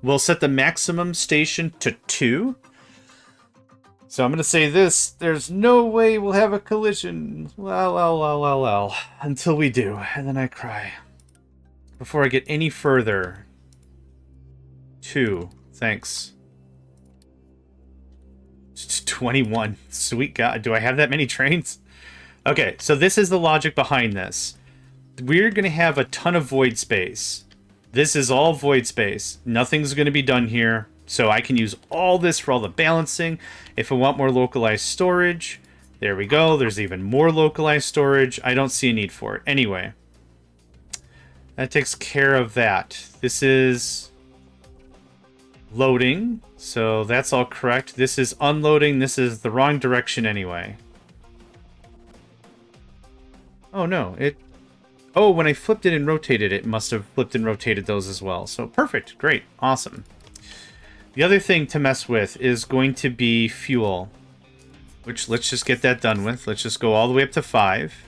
We'll set the maximum station to 2. So I'm going to say this. There's no way we'll have a collision. Well. Until we do. And then I cry. Before I get any further. 2. Thanks. 21. Sweet God. Do I have that many trains? Okay, so this is the logic behind this. We're going to have a ton of void space. This is all void space. Nothing's going to be done here. So I can use all this for all the balancing. If I want more localized storage, there we go. There's even more localized storage. I don't see a need for it. Anyway, that takes care of that. This is loading. So that's all correct. This is unloading. This is the wrong direction anyway. Oh, no. Oh, when I flipped it and rotated it, must have flipped and rotated those as well. So perfect. Great. Awesome. The other thing to mess with is going to be fuel, which let's just get that done with. Let's just go all the way up to 5.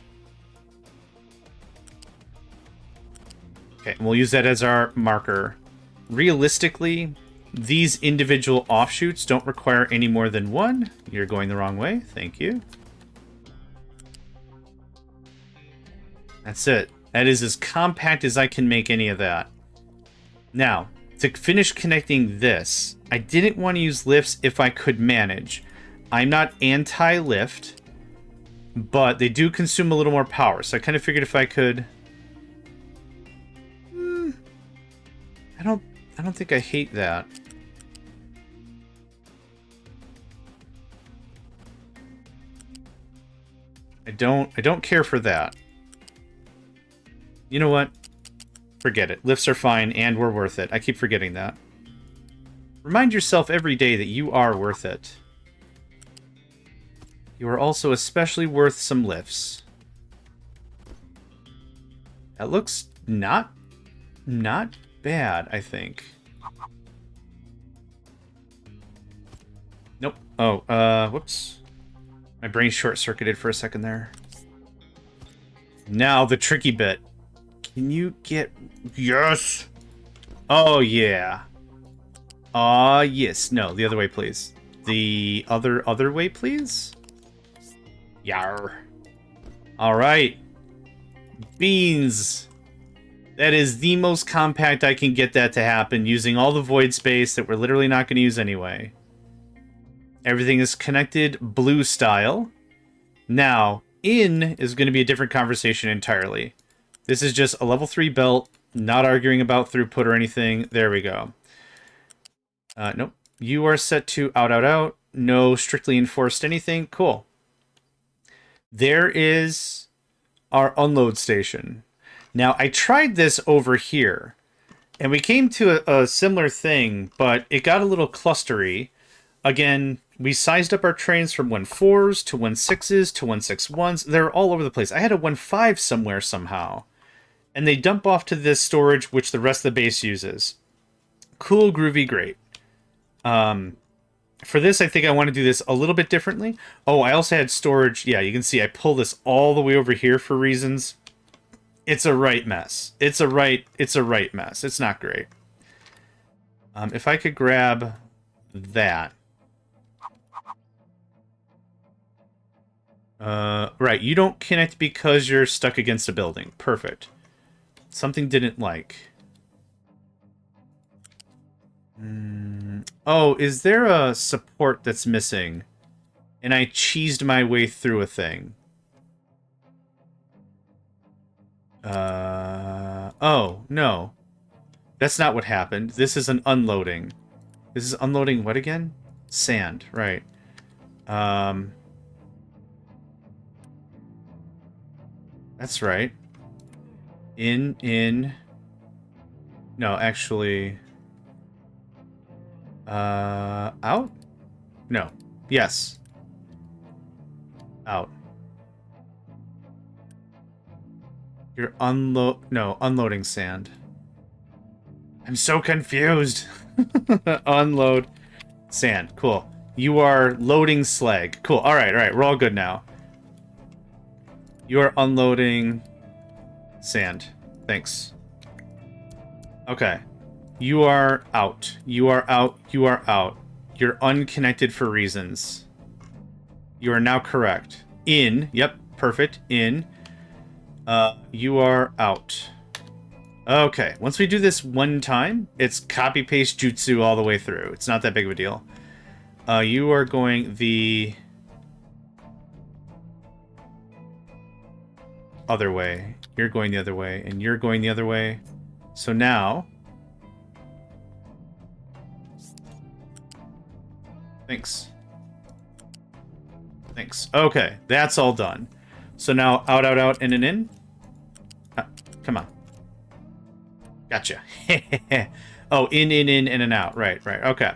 Okay, and we'll use that as our marker. Realistically, these individual offshoots don't require any more than 1. You're going the wrong way. Thank you. That's it. That is as compact as I can make any of that. Now, to finish connecting this, I didn't want to use lifts if I could manage. I'm not anti-lift, but they do consume a little more power. So I kind of figured if I could... I don't think I hate that. I don't care for that. You know what? Forget it. Lifts are fine, and we're worth it. I keep forgetting that. Remind yourself every day that you are worth it. You are also especially worth some lifts. That looks not bad, I think. Nope. Oh, whoops. My brain short-circuited for a second there. Now the tricky bit. Can you get... Yes! Oh, yeah. Yes. No, the other way, please. The other way, please? Yar. Alright. Beans. That is the most compact I can get that to happen, using all the void space that we're literally not going to use anyway. Everything is connected blue style. Now, in is going to be a different conversation entirely. This is just a level 3 belt, not arguing about throughput or anything. There we go. Nope. You are set to out. No strictly enforced anything. Cool. There is our unload station. Now, I tried this over here, and we came to a similar thing, but it got a little clustery. Again, we sized up our trains from 1.4s to 1.6s to 1.6.1s. They're all over the place. I had a 1.5 somewhere somehow. And they dump off to this storage, which the rest of the base uses. Cool, groovy, great. For this, I think I want to do this a little bit differently. Oh, I also had storage. Yeah, you can see I pull this all the way over here for reasons. It's a right mess. It's a right mess. It's not great. If I could grab that. Right, you don't connect because you're stuck against a building. Perfect. Something didn't like. Oh, is there a support that's missing? And I cheesed my way through a thing. Oh, no. That's not what happened. This is an unloading. This is unloading what again? Sand, right. That's right. In. No, actually. Out? No. Yes. Out. You're unloading sand. I'm so confused. Unload sand. Cool. You are loading slag. Cool. All right. We're all good now. You are unloading sand. Thanks. Okay. You are out. You are out. You are out. You're unconnected for reasons. You are now correct. In. Yep. Perfect. In. You are out. Okay. Once we do this one time, it's copy-paste jutsu all the way through. It's not that big of a deal. You are going the other way. You're going the other way, and you're going the other way. So now... Thanks. Thanks. Okay, that's all done. So now out, out, out, in. Come on. Gotcha. Oh, in, and out. Right. Okay.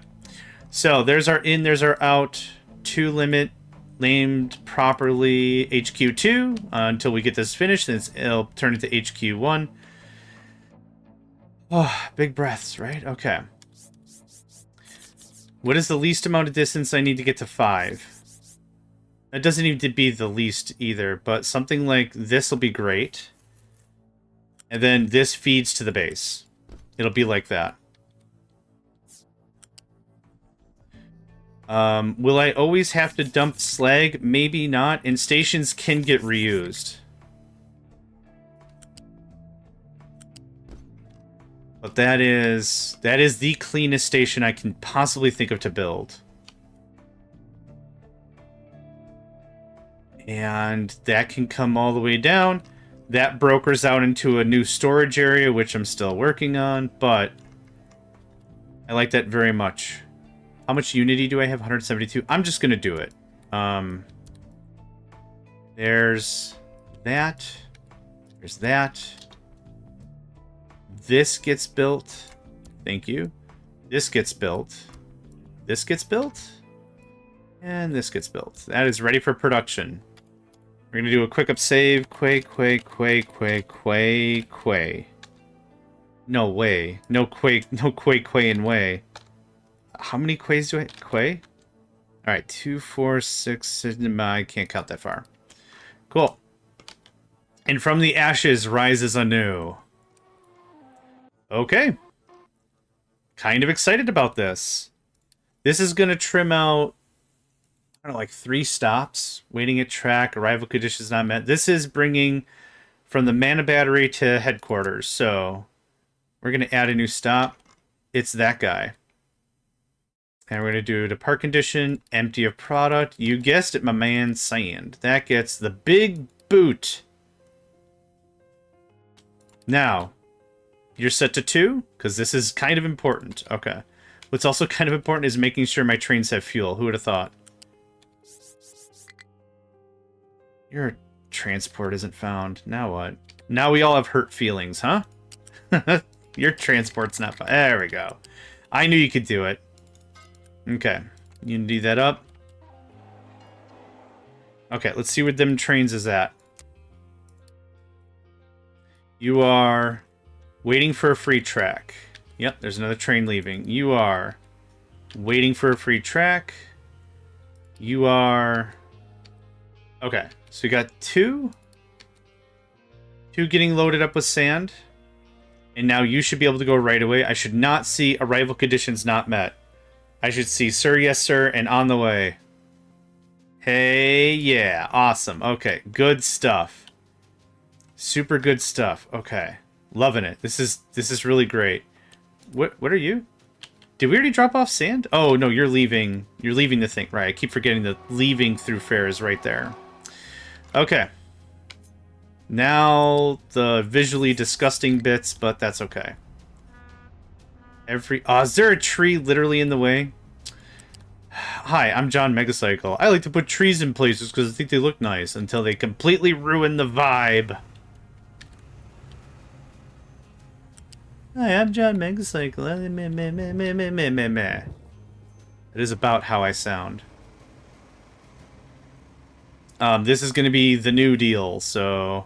So there's our in, there's our out. To limit, named properly HQ2 until we get this finished. Then it'll turn into HQ1. Oh, big breaths, right? Okay. What is the least amount of distance I need to get to 5? It doesn't need to be the least either, but something like this will be great. And then this feeds to the base. It'll be like that. Will I always have to dump slag? Maybe not. And stations can get reused. But that is the cleanest station I can possibly think of to build. And that can come all the way down. That brokers out into a new storage area, which I'm still working on, but I like that very much. How much Unity do I have? 172. I'm just going to do it. There's that. There's that. This gets built. Thank you. This gets built. This gets built. And this gets built. That is ready for production. We're going to do a quick up save. Quay. No way. No quay and way. How many quays do I... Quay? Alright, 2, 4, 6... I can't count that far. Cool. And from the ashes rises anew. Okay. Kind of excited about this. This is going to trim out, I don't know, like 3 stops. Waiting at track, arrival conditions not met. This is bringing from the mana battery to headquarters. So we're going to add a new stop. It's that guy. And we're going to do depart condition, empty of product. You guessed it, my man, sand. That gets the big boot. Now, you're set to 2, because this is kind of important. Okay. What's also kind of important is making sure my trains have fuel. Who would have thought? Your transport isn't found. Now what? Now we all have hurt feelings, huh? Your transport's not found. There we go. I knew you could do it. Okay. You can do that up. Okay, let's see where them trains is at. You are waiting for a free track. Yep, there's another train leaving. You are waiting for a free track. You are... Okay, so we got 2. 2 getting loaded up with sand. And now you should be able to go right away. I should not see arrival conditions not met. I should see sir, yes sir, and on the way. Hey, yeah, awesome. Okay, good stuff. Super good stuff. Okay, loving it. This is really great. What are you? Did we already drop off sand? Oh no, you're leaving. You're leaving the thing. Right, I keep forgetting that leaving through fair is right there. Okay. Now the visually disgusting bits, but that's okay. Is there a tree literally in the way? Hi, I'm JohnMegacycle. I like to put trees in places because I think they look nice until they completely ruin the vibe. Hi, I'm JohnMegacycle. It is about how I sound. This is going to be the new deal, so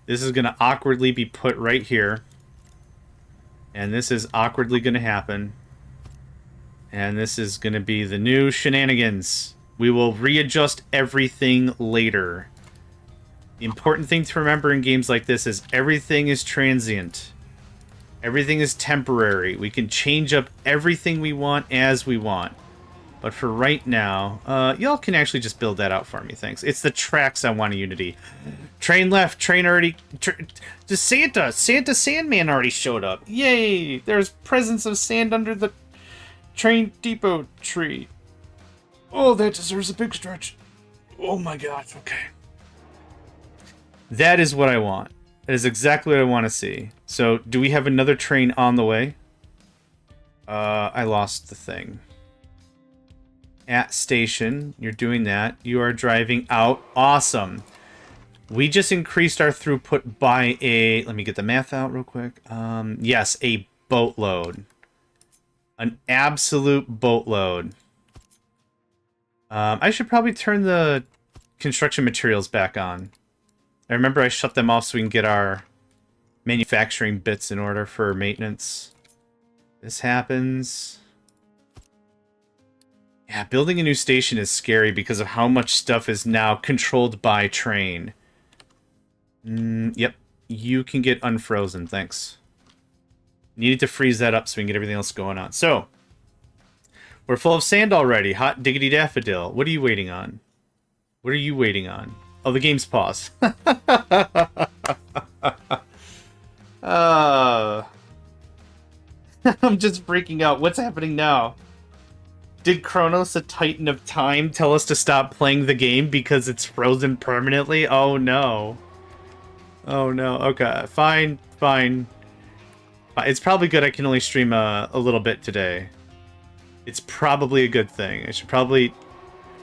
this is going to awkwardly be put right here. And this is awkwardly going to happen. And this is going to be the new shenanigans. We will readjust everything later. The important thing to remember in games like this is everything is transient. Everything is temporary. We can change up everything we want as we want. But for right now, y'all can actually just build that out for me, thanks. It's the tracks I want in Unity. Train left, train already... the Santa Sandman already showed up. Yay! There's presence of sand under the train depot tree. Oh, that deserves a big stretch. Oh my god, okay. That is what I want. That is exactly what I want to see. So, do we have another train on the way? I lost the thing. At station, you're doing that. You are driving out. Awesome. We just increased our throughput by a... Let me get the math out real quick. Yes, a boatload. An absolute boatload. I should probably turn the construction materials back on. I remember I shut them off so we can get our manufacturing bits in order for maintenance. This happens. Yeah, building a new station is scary because of how much stuff is now controlled by train. Yep, you can get unfrozen, thanks. Needed to freeze that up so we can get everything else going on. So, we're full of sand already. Hot diggity daffodil. What are you waiting on? What are you waiting on? Oh, the game's paused. I'm just freaking out. What's happening now? Did Kronos, a titan of time, tell us to stop playing the game because it's frozen permanently? Oh no. Oh no. Okay, fine, fine. It's probably good I can only stream a little bit today. It's probably a good thing. I should probably...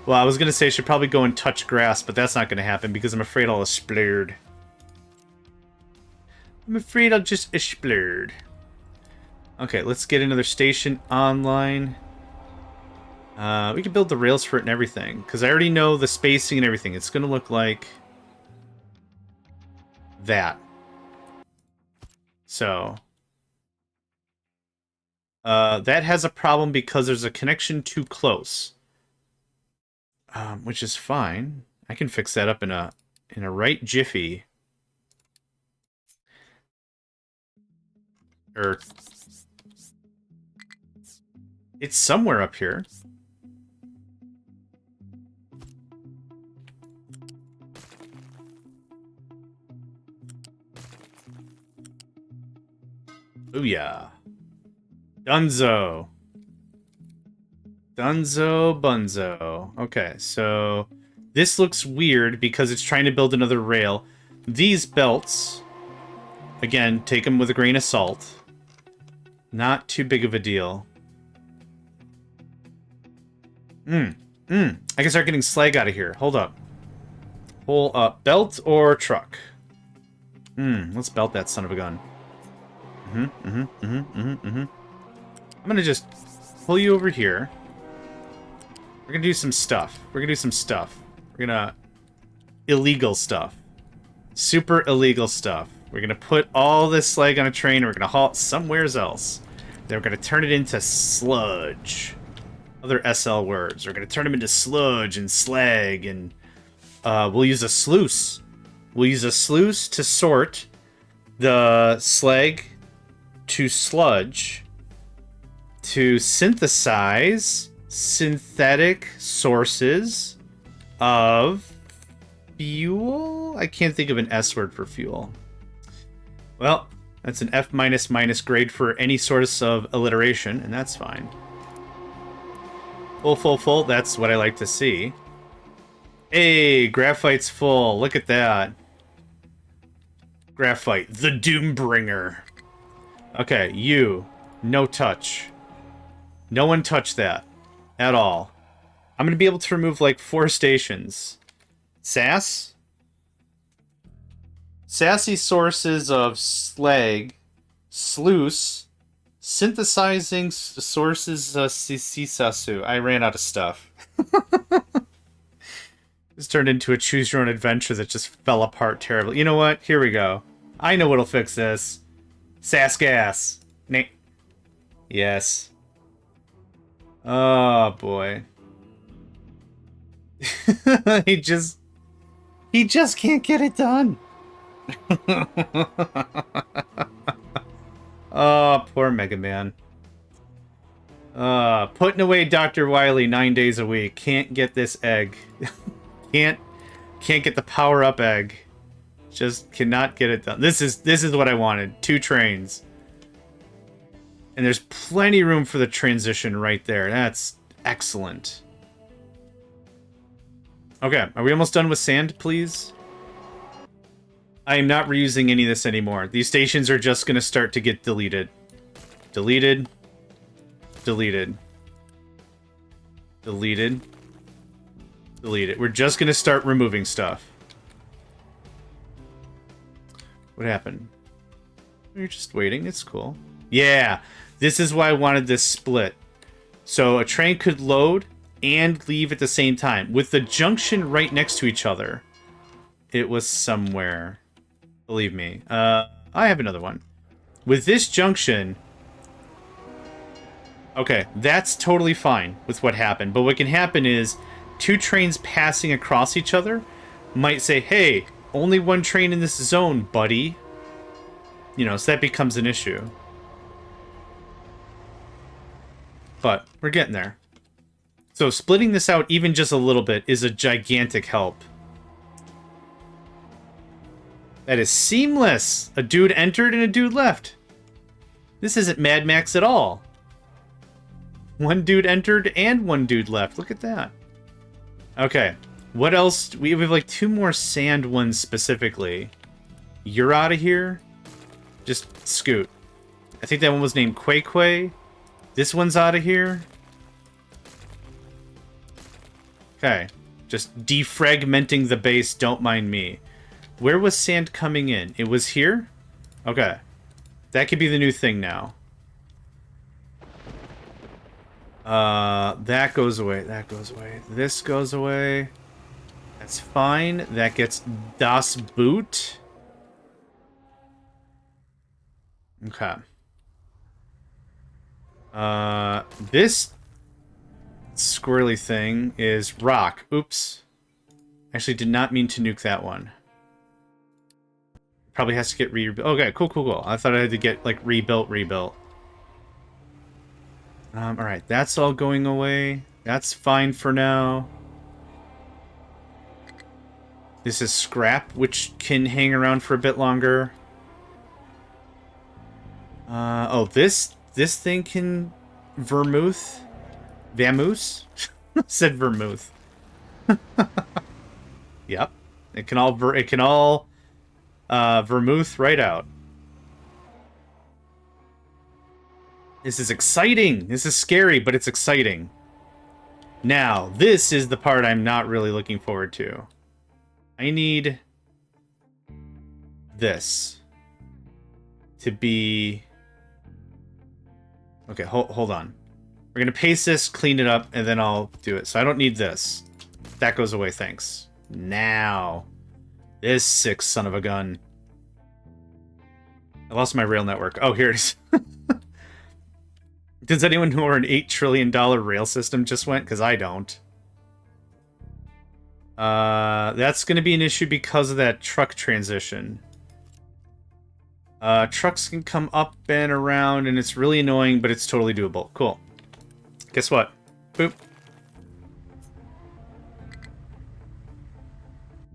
Well, I was going to say I should probably go and touch grass, but that's not going to happen because I'm afraid I'll explode. I'm afraid I'll just explode. Okay, let's get another station online. We can build the rails for it and everything, because I already know the spacing and everything. It's going to look like that. So, that has a problem because there's a connection too close, which is fine. I can fix that up in a right jiffy. It's somewhere up here. Booyah. Dunzo. Dunzo bunzo. Okay, so this looks weird because it's trying to build another rail. These belts, again, take them with a grain of salt. Not too big of a deal. I can start getting slag out of here. Hold up. Pull up. Belt or truck? Let's belt that son of a gun. I'm gonna just pull you over here. We're gonna do some stuff. We're gonna... Illegal stuff. Super illegal stuff. We're gonna put all this slag on a train and we're gonna haul it somewhere else. Then we're gonna turn it into sludge. Other SL words. We're gonna turn them into sludge and slag, and we'll use a sluice. We'll use a sluice to sort the slag to sludge to synthesize synthetic sources of fuel? I can't think of an S word for fuel. Well, that's an F minus grade for any source of alliteration, and that's fine. Full, that's what I like to see. Hey, graphite's full. Look at that. Graphite, the Doombringer. Okay, you. No touch. No one touch that. At all. I'm going to be able to remove, like, 4 stations. Sass? Sassy sources of slag. Sluice. Synthesizing sources of Sisasu. I ran out of stuff. This turned into a choose-your-own-adventure that just fell apart terribly. You know what? Here we go. I know what'll fix this. Sass gas. Yes. Oh, boy. he just can't get it done. Oh, poor Mega Man. Putting away Dr. Wily 9 days a week. Can't get this egg. can't get the power-up egg. Just cannot get it done. This is what I wanted. 2 trains. And there's plenty room for the transition right there. That's excellent. Okay, are we almost done with sand, please? I am not reusing any of this anymore. These stations are just going to start to get deleted. Deleted. Deleted. Deleted. Deleted. We're just going to start removing stuff. What happened? You're just waiting. It's cool. Yeah, this is why I wanted this split. So a train could load and leave at the same time. With the junction right next to each other. It was somewhere. Believe me. I have another one. With this junction... Okay, that's totally fine with what happened. But what can happen is 2 trains passing across each other might say, hey, only 1 train in this zone, buddy. You know, so that becomes an issue. But we're getting there. So splitting this out even just a little bit is a gigantic help. That is seamless. A dude entered and a dude left. This isn't Mad Max at all. 1 dude entered and 1 dude left. Look at that. Okay. What else? We have like 2 more sand ones specifically. You're out of here. Just scoot. I think that one was named Quay Quay. This one's out of here. Okay. Just defragmenting the base. Don't mind me. Where was sand coming in? It was here? Okay. That could be the new thing now. That goes away. That goes away. This goes away. That's fine. That gets Das Boot. Okay. This squirrely thing is rock. Oops. Actually, did not mean to nuke that one. Probably has to get rebuilt. Okay, cool. I thought I had to get, like, rebuilt. Alright, that's all going away. That's fine for now. This is scrap, which can hang around for a bit longer. Oh, this thing can vermouth? Vamoose? Said vermouth. Yep. It can all vermouth right out. This is exciting. This is scary, but it's exciting. Now, this is the part I'm not really looking forward to. I need this to be... Okay, hold on. We're going to paste this, clean it up, and then I'll do it. So I don't need this. That goes away, thanks. Now, this sick son of a gun. I lost my rail network. Oh, here it is. Does anyone know where an $8 trillion rail system just went? Because I don't. That's going to be an issue because of that truck transition. Trucks can come up and around, and it's really annoying, but it's totally doable. Cool. Guess what? Boop.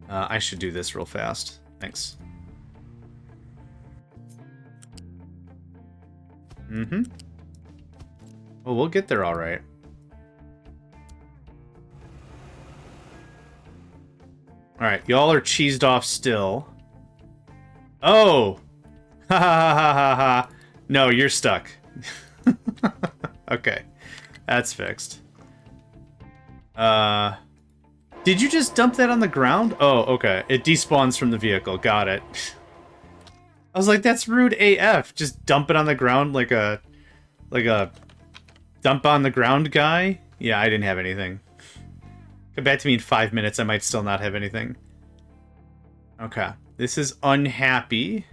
I should do this real fast. Thanks. Mm-hmm. Well, we'll get there all right. All right, y'all are cheesed off still. Oh! Ha ha ha ha ha. No, you're stuck. Okay. That's fixed. Did you just dump that on the ground? Oh, okay. It despawns from the vehicle. Got it. I was like, that's rude AF. Just dump it on the ground like a dump on the ground guy? Yeah, I didn't have anything. Come back to me in 5 minutes. I might still not have anything. Okay. This is unhappy.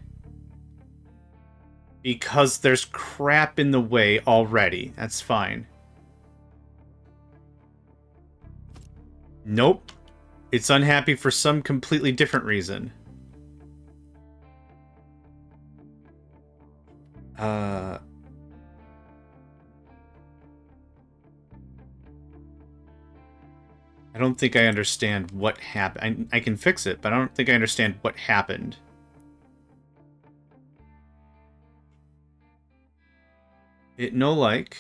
Because there's crap in the way already. That's fine. Nope. It's unhappy for some completely different reason. I don't think I understand what happened. I can fix it, but I don't think I understand what happened. It no like.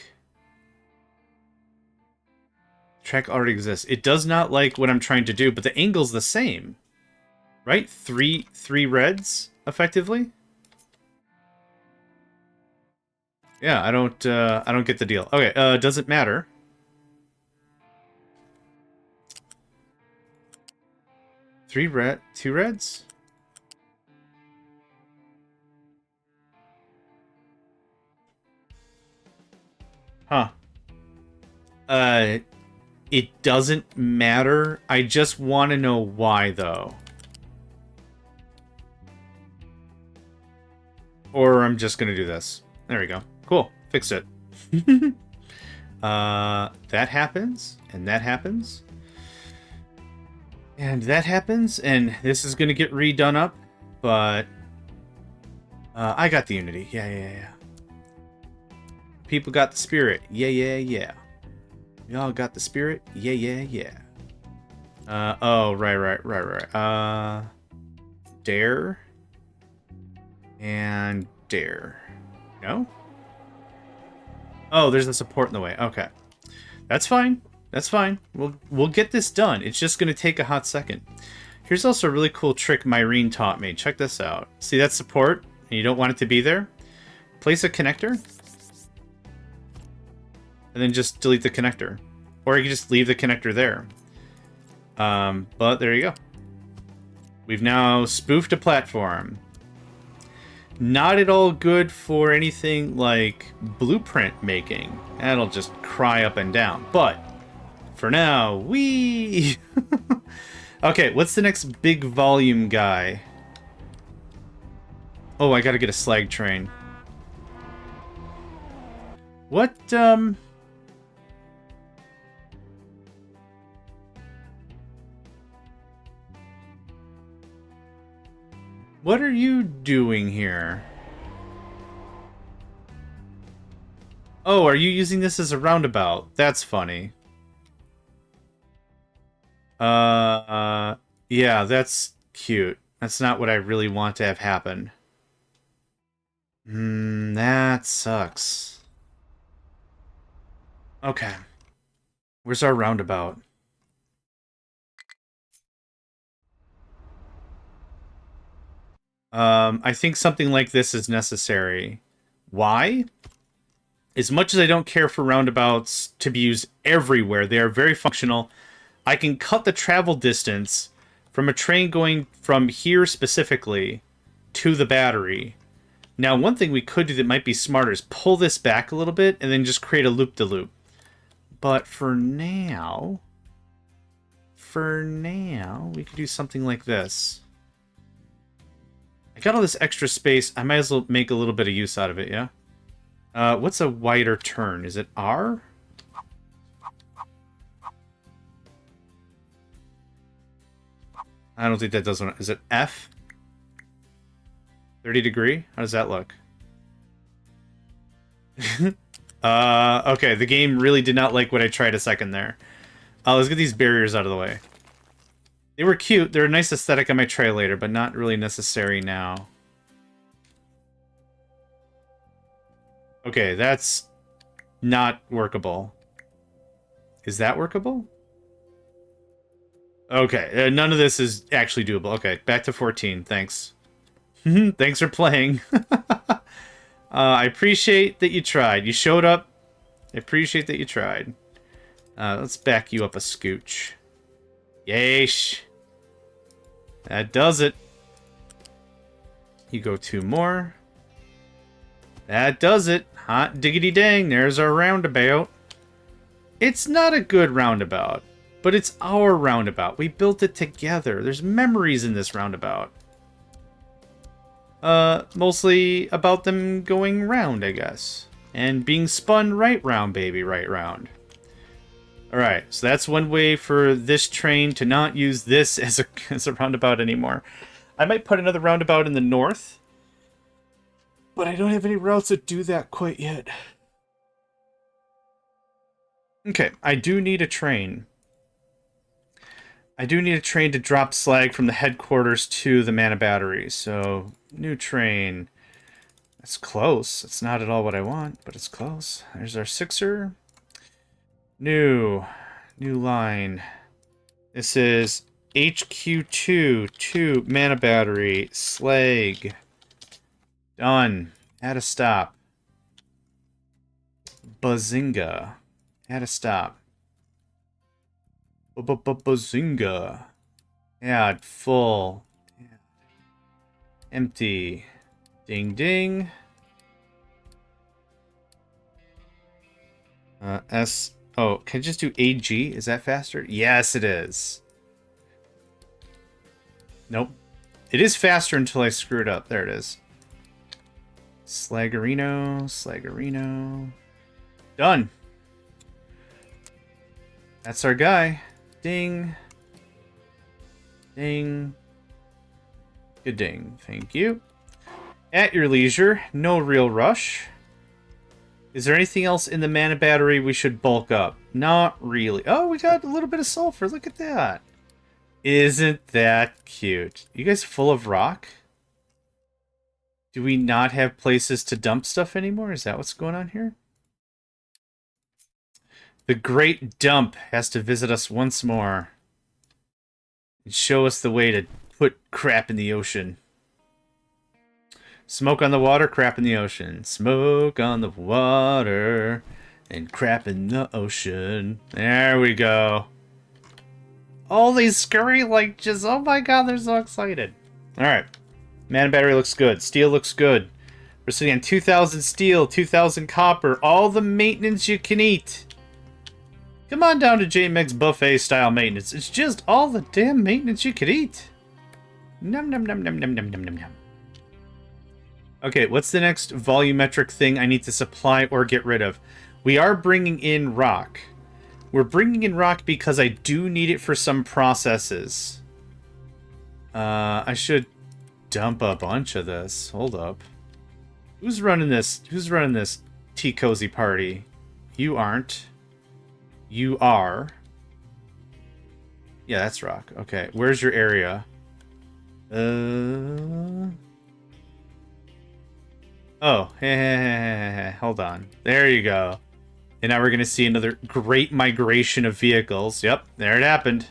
Track already exists. It does not like what I'm trying to do, but the angle's the same. Right? Three reds, effectively? Yeah, I don't get the deal. Okay, doesn't matter. Two reds? Huh. It doesn't matter. I just want to know why, though. Or I'm just going to do this. There we go. Cool. Fixed it. That happens, and that happens. And that happens, and this is going to get redone up, but... I got the unity. Yeah. People got the spirit. Yeah. Y'all got the spirit? Yeah. Oh, right. Dare. And dare. No? Oh, there's a support in the way. Okay. That's fine. We'll get this done. It's just going to take a hot second. Here's also a really cool trick Myrene taught me. Check this out. See that support? And you don't want it to be there? Place a connector. And then just delete the connector. Or you can just leave the connector there. But there you go. We've now spoofed a platform. Not at all good for anything like blueprint making. That'll just cry up and down. But for now, whee! Okay, what's the next big volume guy? Oh, I gotta get a slag train. What, What are you doing here? Oh, are you using this as a roundabout? That's funny. Yeah, that's cute. That's not what I really want to have happen. That sucks. Okay. Where's our roundabout? I think something like this is necessary. Why? As much as I don't care for roundabouts to be used everywhere, they are very functional. I can cut the travel distance from a train going from here specifically to the battery. Now, one thing we could do that might be smarter is pull this back a little bit and then just create a loop-de-loop. But for now, we could do something like this. I got all this extra space. I might as well make a little bit of use out of it, yeah? What's a wider turn? Is it R? I don't think that does one. Is it F? 30 degree? How does that look? Okay, the game really did not like what I tried a second there. Let's get these barriers out of the way. They were cute. They're a nice aesthetic on my tray later, but not really necessary now. Okay, that's not workable. Is that workable? Okay, none of this is actually doable. Okay, back to 14. Thanks. Thanks for playing. I appreciate that you tried. You showed up. I appreciate that you tried. Let's back you up a scooch. Yeesh. That does it. You go 2 more. That does it. Hot diggity dang, there's our roundabout. It's not a good roundabout, but it's our roundabout. We built it together. There's memories in this roundabout. Mostly about them going round, I guess. And being spun right round, baby, right round. Alright, so that's one way for this train to not use this as a roundabout anymore. I might put another roundabout in the north, but I don't have any routes that do that quite yet. Okay, I do need a train. I do need a train to drop slag from the headquarters to the mana battery. So, new train. That's close. It's not at all what I want, but it's close. There's our 6er. New line. This is HQ2 to mana battery. Slag. Done. At a stop. Bazinga. At a stop. Bazinga. Add full. Empty. Ding ding. Oh, can I just do AG? Is that faster? Yes, it is. Nope. It is faster until I screw it up. There it is. Slaggerino. Done. That's our guy. Ding. Ding. Good ding. Thank you. At your leisure. No real rush. Is there anything else in the mana battery we should bulk up? Not really. Oh, we got a little bit of sulfur. Look at that. Isn't that cute? You guys full of rock? Do we not have places to dump stuff anymore? Is that what's going on here? The Great Dump has to visit us once more and show us the way to put crap in the ocean. Smoke on the water, crap in the ocean. Smoke on the water and crap in the ocean. There we go. All these scurry like just, oh my god, they're so excited. Alright. Mana battery looks good. Steel looks good. We're sitting on 2,000 steel, 2,000 copper. All the maintenance you can eat. Come on down to JMeg's buffet style maintenance. It's just all the damn maintenance you could eat. Num num num num num num num num num. Okay, what's the next volumetric thing I need to supply or get rid of? We are bringing in rock. We're bringing in rock because I do need it for some processes. I should dump a bunch of this. Hold up. Who's running this? Who's running this tea cozy party? You aren't. You are. Yeah, that's rock. Okay, where's your area? Oh, hey, hold on. There you go. And now we're going to see another great migration of vehicles. Yep, there it happened.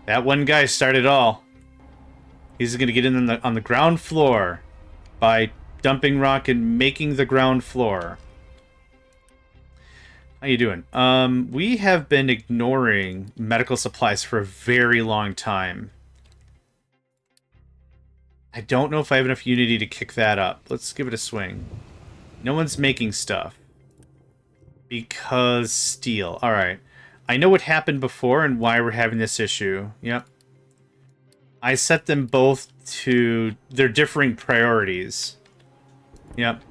That one guy started all. He's going to get in on the ground floor by dumping rock and making the ground floor. How you doing? We have been ignoring medical supplies for a very long time. I don't know if I have enough unity to kick that up. Let's give it a swing. No one's making stuff. Because steel. Alright. I know what happened before and why we're having this issue. Yep. I set them both to their differing priorities. Yep.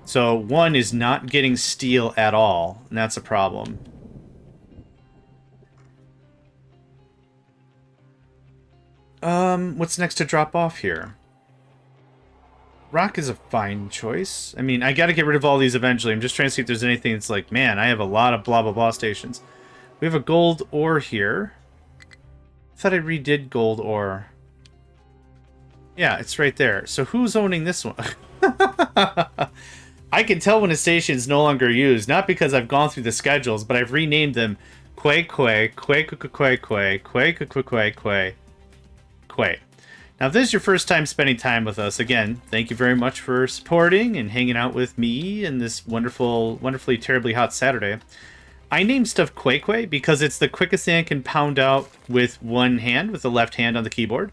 So one is not getting steel at all, and that's a problem. What's next to drop off here? Rock is a fine choice. I mean, I gotta get rid of all these eventually. I'm just trying to see if there's anything that's like, man, I have a lot of blah blah blah stations. We have a gold ore here. I thought I redid gold ore. Yeah, it's right there. So who's owning this one? I can tell when a station is no longer used, not because I've gone through the schedules, but I've renamed them Quay, Quay, Quay, Quay, Quay, Quay, Quay, Quay, Quay, Quay, Quay. Now, if this is your first time spending time with us, again, thank you very much for supporting and hanging out with me in this wonderfully, terribly hot Saturday. I named stuff Quay Quay because it's the quickest thing I can pound out with one hand, with the left hand on the keyboard.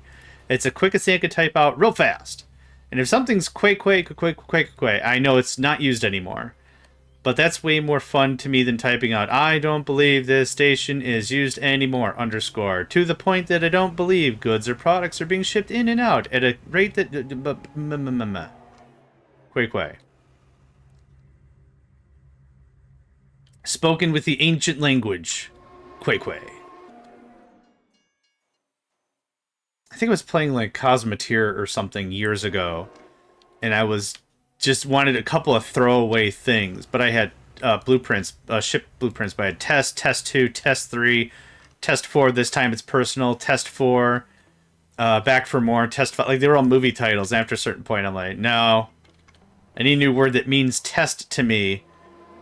It's the quickest thing I can type out real fast. And if something's Quay Quay Quay Quay Quay, I know it's not used anymore. But that's way more fun to me than typing out, I don't believe this station is used anymore, _ to the point that I don't believe goods or products are being shipped in and out at a rate that... Quay Quay. Spoken with the ancient language. Quay Quay. I think I was playing like Cosmeteer or something years ago, and I was just wanted a couple of throwaway things, but I had blueprints, ship blueprints, but I had test 2, test 3, test 4, this time it's personal, test 4, back for more, test 5, like they were all movie titles, and after a certain point I'm like, no, I need a new word that means test to me,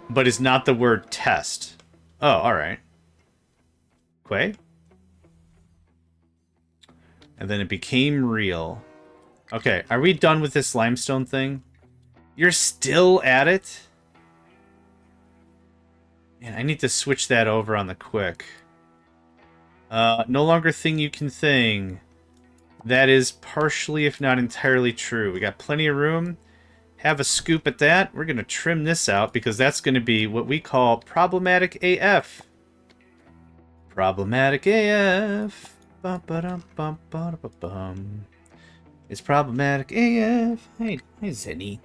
but is not the word test. Oh, alright. Quay? And then it became real. Okay, are we done with this limestone thing? You're still at it? Man, I need to switch that over on the quick. No longer thing you can thing. That is partially, if not entirely true. We got plenty of room. Have a scoop at that. We're going to trim this out because that's going to be what we call problematic AF. Problematic AF. It's problematic AF. Hey, Zenny.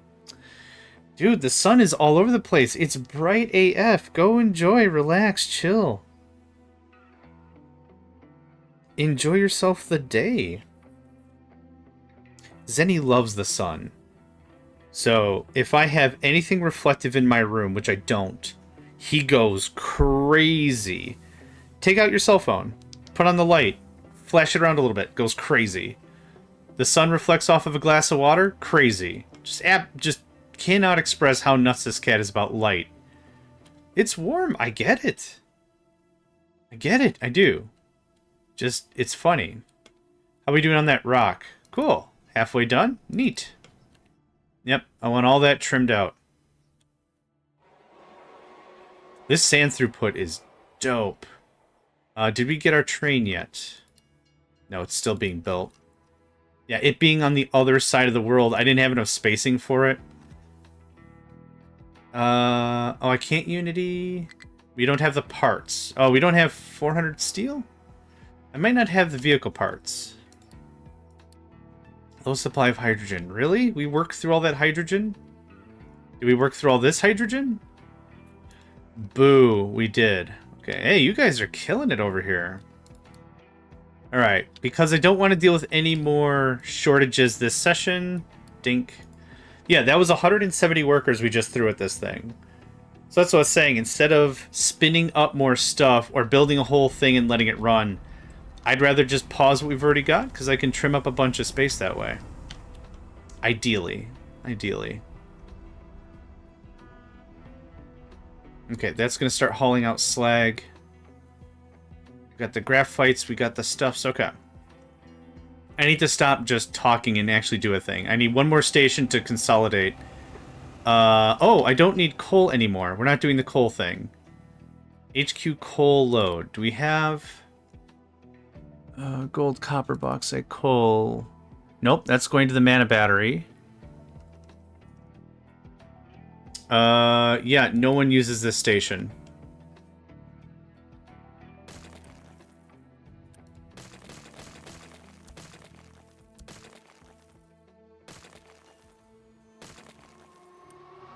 Dude, the sun is all over the place. It's bright AF. Go enjoy, relax, chill. Enjoy yourself the day. Zenny loves the sun. So, if I have anything reflective in my room, which I don't, he goes crazy. Take out your cell phone. Put on the light. Flash it around a little bit. Goes crazy. The sun reflects off of a glass of water. Crazy. Just cannot express how nuts this cat is about light. It's warm. I get it. I get it. I do. Just, it's funny. How are we doing on that rock? Cool. Halfway done? Neat. Yep, I want all that trimmed out. This sand throughput is dope. Did we get our train yet? No, it's still being built. Yeah, it being on the other side of the world, I didn't have enough spacing for it. Oh, I can't Unity. We don't have the parts. Oh, we don't have 400 steel? I might not have the vehicle parts. Low supply of hydrogen. Really? We worked through all that hydrogen? Did we work through all this hydrogen? Boo, we did. Okay, hey, you guys are killing it over here. Alright, because I don't want to deal with any more shortages this session. Dink. Yeah, that was 170 workers we just threw at this thing. So that's what I was saying. Instead of spinning up more stuff or building a whole thing and letting it run, I'd rather just pause what we've already got, because I can trim up a bunch of space that way. Ideally. Ideally. Okay, that's going to start hauling out slag. We got the graphites, we got the stuffs. Okay. I need to stop just talking and actually do a thing. I need one more station to consolidate. Oh, I don't need coal anymore. We're not doing the coal thing. HQ coal load. Do we have... gold, copper, bauxite, coal. Nope, that's going to the mana battery. Yeah, no one uses this station.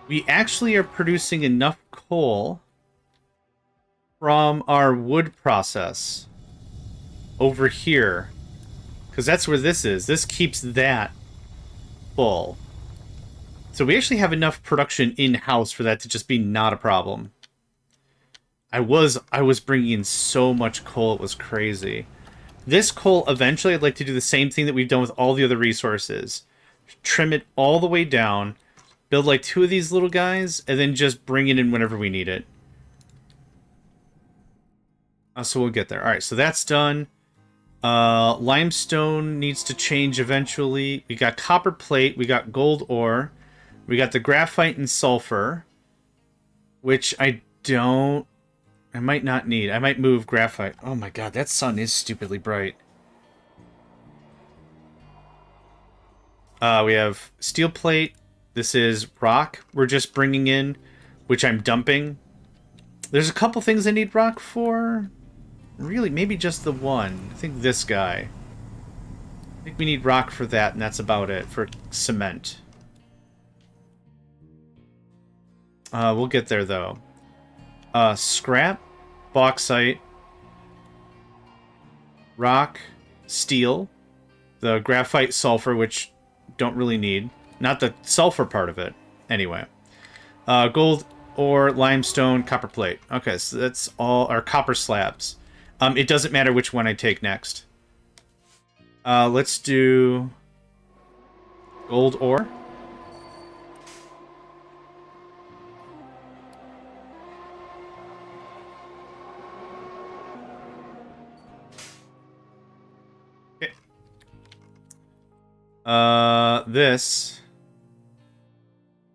We actually are producing enough coal from our wood process over here, because that's where this is. This keeps that full. So we actually have enough production in-house for that to just be not a problem. I was bringing in so much coal, it was crazy. This coal, eventually, I'd like to do the same thing that we've done with all the other resources. Trim it all the way down, build like 2 of these little guys, and then just bring it in whenever we need it. So we'll get there. Alright, so that's done. Limestone needs to change eventually. We got copper plate, we got gold ore, we got the graphite and sulfur, which I might not need. I might move graphite. Oh my god, that sun is stupidly bright. We have steel plate. This is rock we're just bringing in, which I'm dumping. There's a couple things I need rock for. Really, maybe just the one. I think this guy. I think we need rock for that, and that's about it for cement. We'll get there, though. Scrap, bauxite, rock, steel, the graphite, sulfur, which don't really need. Not the sulfur part of it. Anyway. Gold ore, limestone, copper plate. Okay, so that's all our copper slabs. It doesn't matter which one I take next. Let's do gold ore. Okay. This.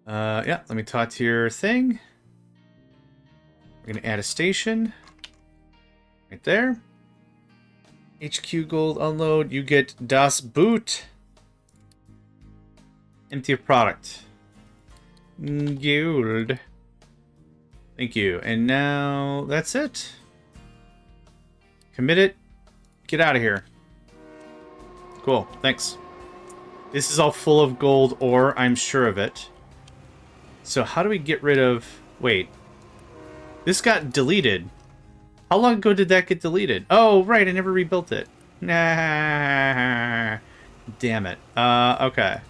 Yeah, let me talk to your thing. We're gonna add a station. Right there. HQ gold unload. You get Das Boot. Empty of product. Gold. Thank you. And now that's it. Commit it. Get out of here. Cool. Thanks. This is all full of gold ore. I'm sure of it. So how do we get rid of... Wait. This got deleted. How long ago did that get deleted? Oh, right. I never rebuilt it. Nah. Damn it. Okay.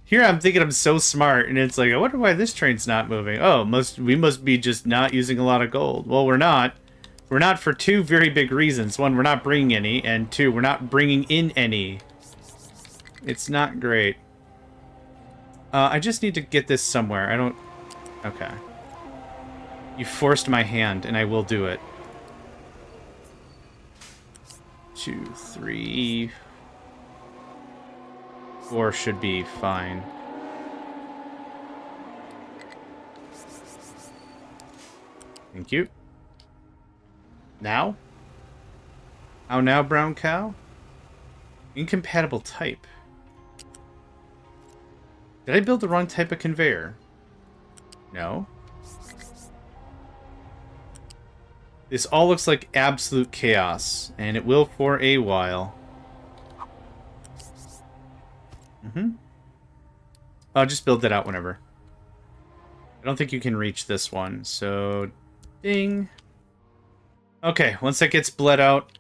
Here I'm thinking I'm so smart, and it's like, I wonder why this train's not moving. Oh, we must be just not using a lot of gold. Well, we're not. We're not for two very big reasons. One, we're not bringing any, and two, we're not bringing in any. It's not great. I just need to get this somewhere. I don't... Okay. You forced my hand, and I will do it. 2, 3... 4 should be fine. Thank you. Now? How now, brown cow? Incompatible type. Did I build the wrong type of conveyor? No. This all looks like absolute chaos, and it will for a while. I'll just build that out whenever. I don't think you can reach this one, so... Ding. Okay, once that gets bled out,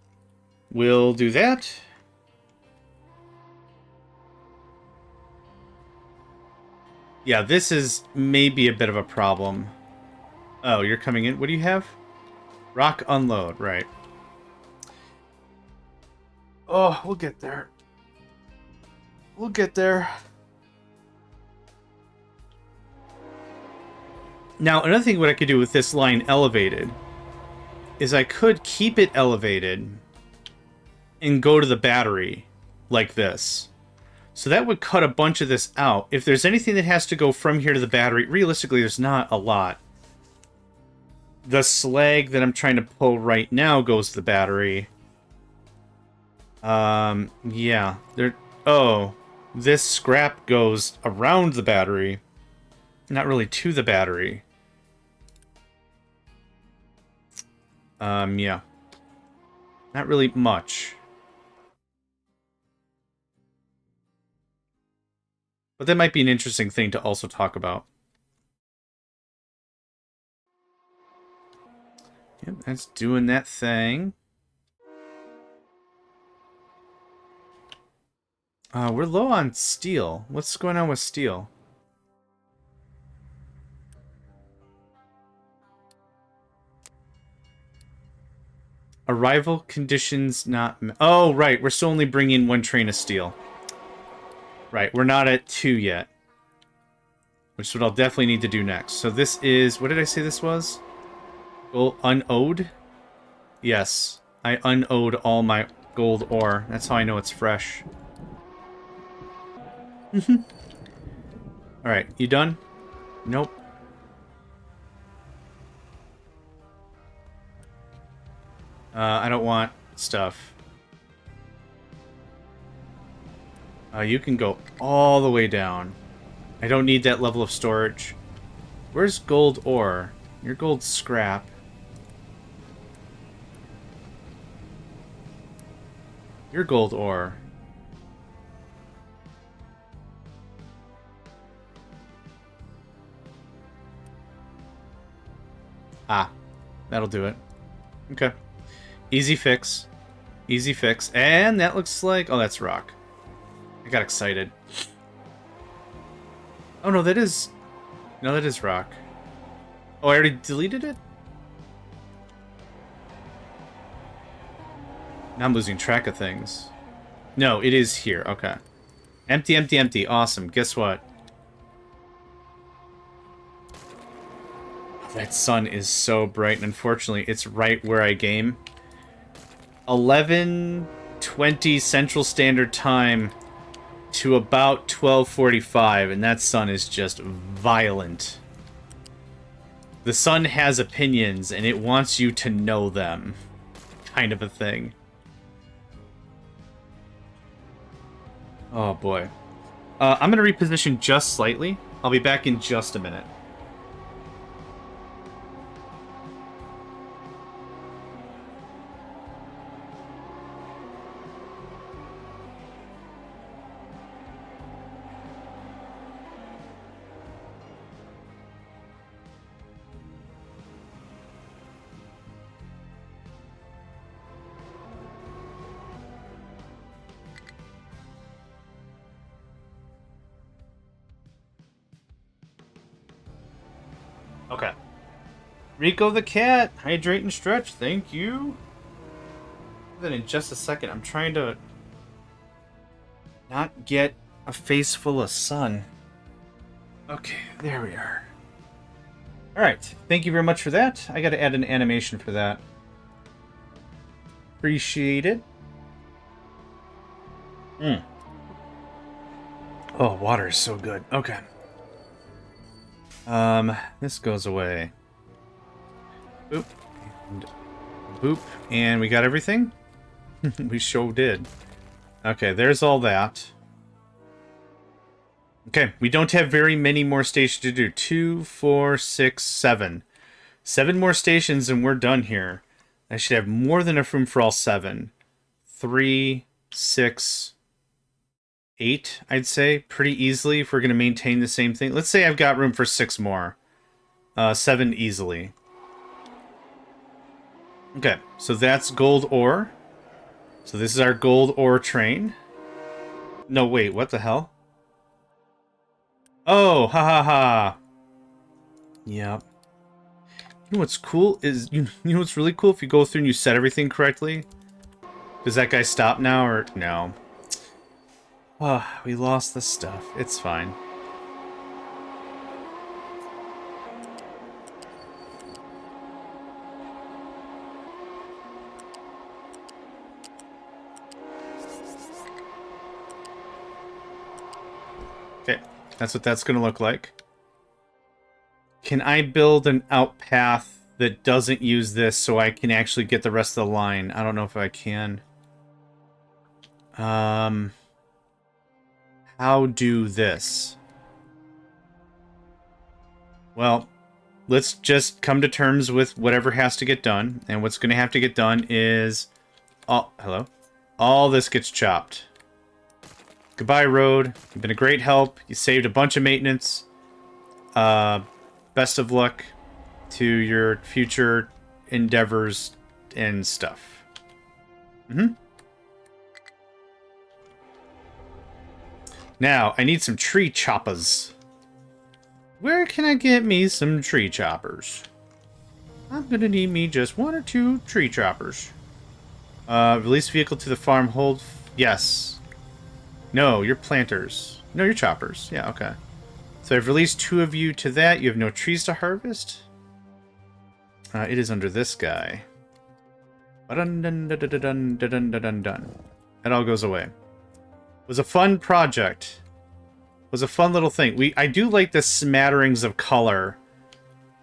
we'll do that. Yeah, this is maybe a bit of a problem. Oh, you're coming in. What do you have? Rock unload, right. Oh, we'll get there. We'll get there. Now, another thing what I could do with this line elevated is I could keep it elevated and go to the battery like this. So that would cut a bunch of this out. If there's anything that has to go from here to the battery, realistically, there's not a lot. The slag that I'm trying to pull right now goes to the battery. Yeah. Oh, this scrap goes around the battery. Not really to the battery. Yeah. Not really much. But that might be an interesting thing to also talk about. Yep, that's doing that thing. We're low on steel. What's going on with steel? Arrival conditions not... Oh, right. We're still only bringing one train of steel. Right. We're not at 2 yet. Which is what I'll definitely need to do next. So this is... What did I say this was? Gold unowed? Yes. I unowed all my gold ore. That's how I know it's fresh. Alright. You done? Nope. I don't want stuff. You can go all the way down. I don't need that level of storage. Where's gold ore? Your gold scrap. Your gold ore. Ah, that'll do it. Okay. Easy fix. Easy fix. And that looks like... Oh, that's rock. I got excited. Oh, no, that is... No, that is rock. Oh, I already deleted it? Now I'm losing track of things. No, it is here. Okay. Empty, empty, empty. Awesome. Guess what? That sun is so bright, and unfortunately, it's right where I game. 11:20 Central Standard Time to about 12:45, and that sun is just violent. The sun has opinions, and it wants you to know them. Kind of a thing. Oh, boy. I'm going to reposition just slightly. I'll be back in just a minute. Okay. Rico the cat, hydrate and stretch, thank you. Then in just a second, I'm trying to not get a face full of sun. Okay, there we are. Alright, thank you very much for that. I gotta add an animation for that. Appreciate it. Oh, water is so good. Okay. This goes away. Boop. And boop. And we got everything? We sure did. Okay, there's all that. Okay, we don't have very many more stations to do. 2, 4, 6, 7. 7 more stations and we're done here. I should have more than enough room for all 7. 3, 6, 8, I'd say, pretty easily if we're going to maintain the same thing. Let's say I've got room for 6 more. 7 easily. Okay, so that's gold ore. So this is our gold ore train. No, wait, what the hell? Oh, ha ha ha. Yep. You know what's cool is, you know what's really cool? If you go through and you set everything correctly. Does that guy stop now or no? Oh, we lost the stuff. It's fine. Okay, that's what that's going to look like. Can I build an out path that doesn't use this so I can actually get the rest of the line? I don't know if I can. How do this? Well, let's just come to terms with whatever has to get done. And what's going to have to get done is... Oh, hello? All this gets chopped. Goodbye, road. You've been a great help. You saved a bunch of maintenance. Best of luck to your future endeavors and stuff. Now, I need some tree choppers. Where can I get me some tree choppers? I'm gonna need me just 1 or 2 tree choppers. Release vehicle to the farm. Hold... Yes. No, you're planters. No, you're choppers. Yeah, okay. So I've released 2 of you to that. You have no trees to harvest. It is under this guy. Dun dun dun dun dun dun dun dun. It all goes away. It was a fun project. It was a fun little thing. I do like the smatterings of color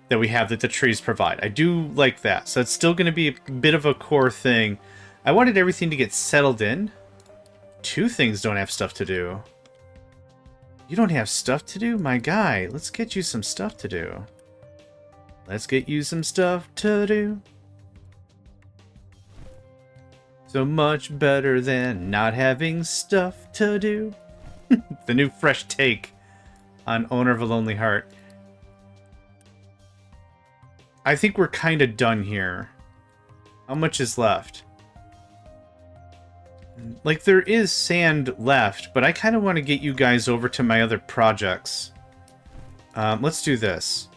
that we have that the trees provide. I do like that. So it's still going to be a bit of a core thing. I wanted everything to get settled in. 2 things don't have stuff to do. You don't have stuff to do? My guy, let's get you some stuff to do. Let's get you some stuff to do. So much better than not having stuff to do. The new fresh take on Owner of a Lonely Heart. I think we're kind of done here. How much is left? Like, there is sand left, but I kind of want to get you guys over to my other projects. Let's do this.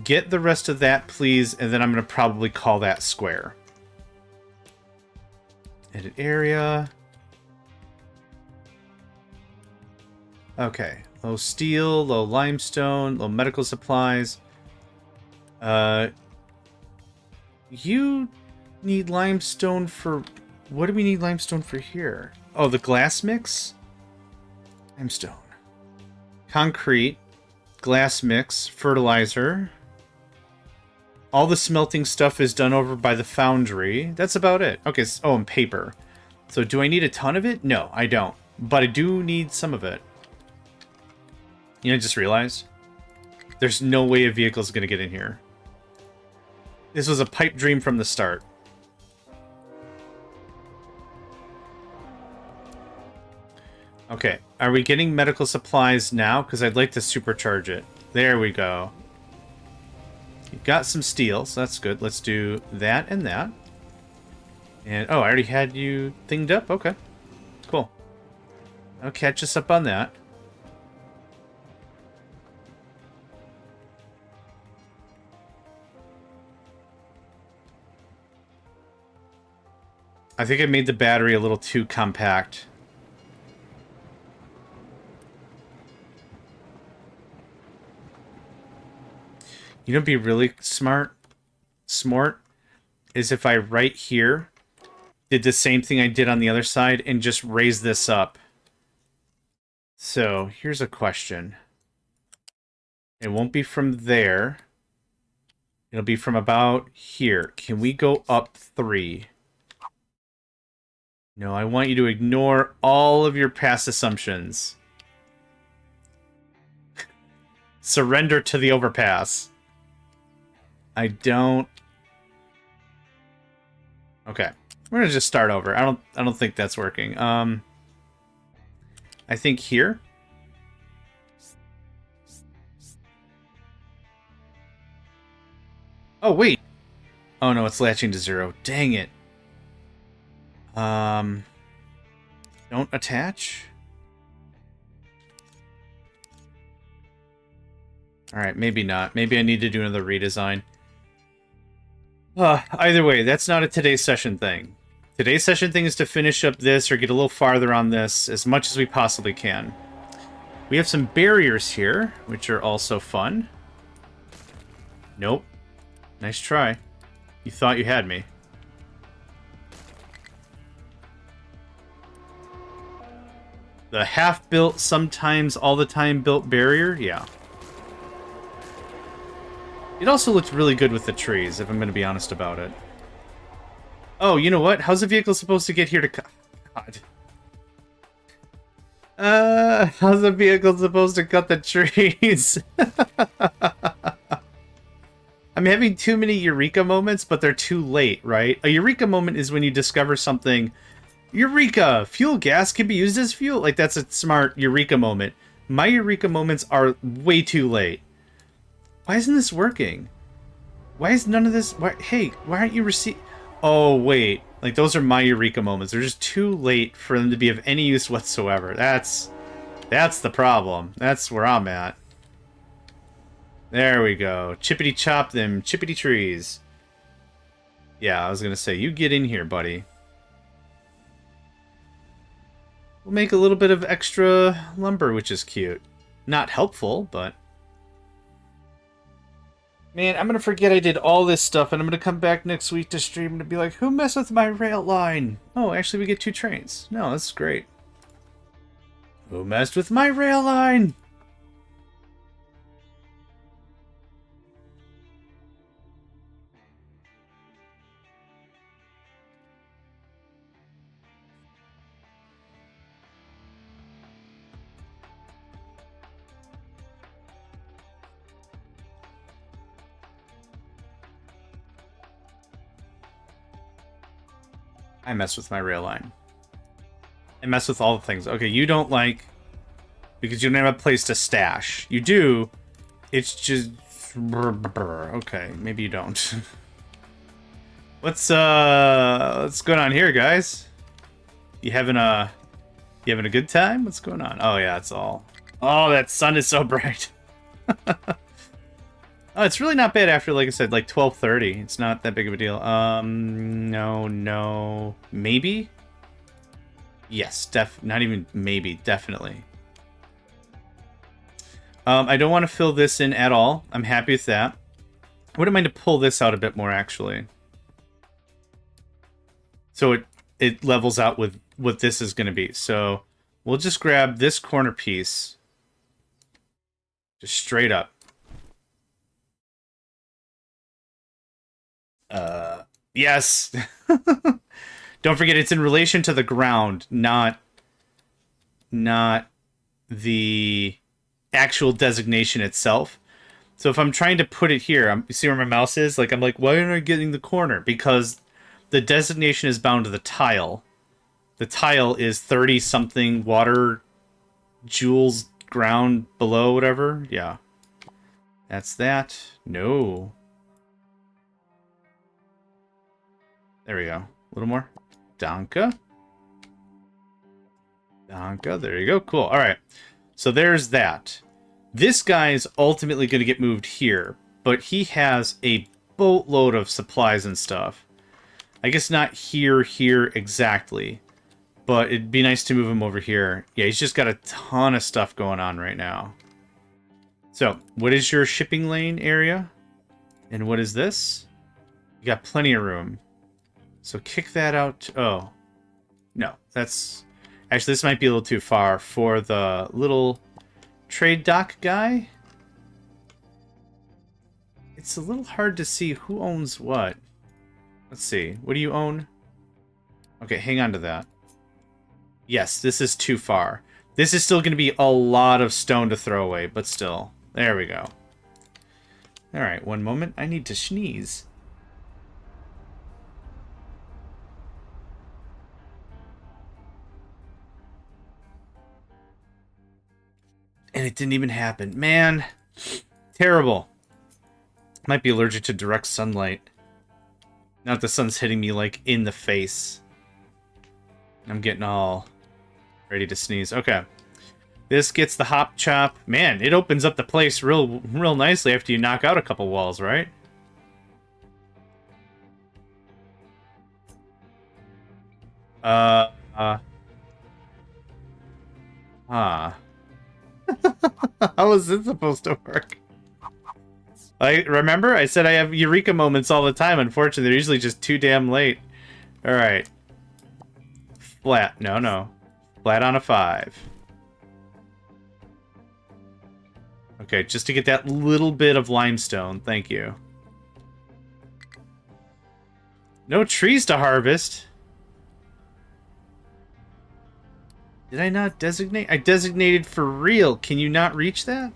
Get the rest of that, please, and then I'm going to probably call that square. Edit area. Okay. Low steel, low limestone, low medical supplies. You need limestone for... What do we need limestone for here? Oh, the glass mix? Limestone. Concrete. Glass mix. Fertilizer. All the smelting stuff is done over by the foundry. That's about it. Okay, oh, and paper. So do I need a ton of it? No, I don't. But I do need some of it. You know, I just realized there's no way a vehicle is going to get in here. This was a pipe dream from the start. Okay, are we getting medical supplies now? Because I'd like to supercharge it. There we go. You've got some steel, so that's good. Let's do that and that. And, oh, I already had you thinged up? Okay, cool. I'll catch us up on that. I think I made the battery a little too compact. You know what'd be really smart is if I right here did the same thing I did on the other side and just raise this up. So here's a question. It won't be from there. It'll be from about here. Can we go up 3? No, I want you to ignore all of your past assumptions. Surrender to the overpass. I don't... Okay. We're gonna just start over. I don't think that's working. I think here. Oh, wait. Oh, no, it's latching to 0. Dang it. Don't attach. Alright, maybe not. Maybe I need to do another redesign. Either way, that's not a today's session thing. Today's session thing is to finish up this or get a little farther on this as much as we possibly can. We have some barriers here, which are also fun. Nope. Nice try. You thought you had me. The half-built, sometimes all-the-time built barrier? Yeah. It also looked really good with the trees, if I'm going to be honest about it. Oh, you know what? How's the vehicle supposed to get here to... God. How's the vehicle supposed to cut the trees? I'm having too many eureka moments, but they're too late, right? A eureka moment is when you discover something... Eureka! Fuel gas can be used as fuel. Like, that's a smart eureka moment. My eureka moments are way too late. Why isn't this working? Why is none of this... Why, hey, why aren't you receiving... Oh, wait. Like, those are my eureka moments. They're just too late for them to be of any use whatsoever. That's the problem. That's where I'm at. There we go. Chippity chop them chippity trees. Yeah, I was gonna say, you get in here, buddy. We'll make a little bit of extra lumber, which is cute. Not helpful, but... Man, I'm gonna forget I did all this stuff, and I'm gonna come back next week to stream and be like, who messed with my rail line? Oh, actually we get 2 trains. No, that's great. Who messed with my rail line? I mess with my rail line. I mess with all the things. Okay, you don't like... Because you don't have a place to stash. You do. It's just... Okay, maybe you don't. What's going on here, guys? You having a good time? What's going on? Oh yeah, it's all. Oh, that sun is so bright. Oh, it's really not bad after, like I said, like 12:30. It's not that big of a deal. No, maybe. Yes, not even maybe, definitely. I don't want to fill this in at all. I'm happy with that. I wouldn't mind to pull this out a bit more, actually. So it levels out with what this is going to be. So we'll just grab this corner piece. Just straight up. Yes. Don't forget, it's in relation to the ground, not the actual designation itself. So if I'm trying to put it here, you see where my mouse is? Like, I'm like, why aren't I getting the corner? Because the designation is bound to the tile. The tile is 30-something water joules ground below, whatever. Yeah. That's that. No. There we go. A little more. Danke. Danke. There you go. Cool. All right. So there's that. This guy's ultimately going to get moved here, but he has a boatload of supplies and stuff. I guess not here exactly, but it'd be nice to move him over here. Yeah, he's just got a ton of stuff going on right now. So, what is your shipping lane area? And what is this? You got plenty of room. So kick that out. Oh. No, that's... Actually, this might be a little too far for the little trade dock guy. It's a little hard to see who owns what. Let's see. What do you own? Okay, hang on to that. Yes, this is too far. This is still going to be a lot of stone to throw away, but still. There we go. Alright, one moment. I need to sneeze. And it didn't even happen. Man, terrible. Might be allergic to direct sunlight. Now that the sun's hitting me, like, in the face. I'm getting all ready to sneeze. Okay. This gets the hop chop. Man, it opens up the place real nicely after you knock out a couple walls, right? How is this supposed to work? Remember I said I have eureka moments all the time. Unfortunately, they're usually just too damn late. Alright. Flat. No. Flat on a 5. Okay, just to get that little bit of limestone. Thank you. No trees to harvest. Did I not designate? I designated for real. Can you not reach that?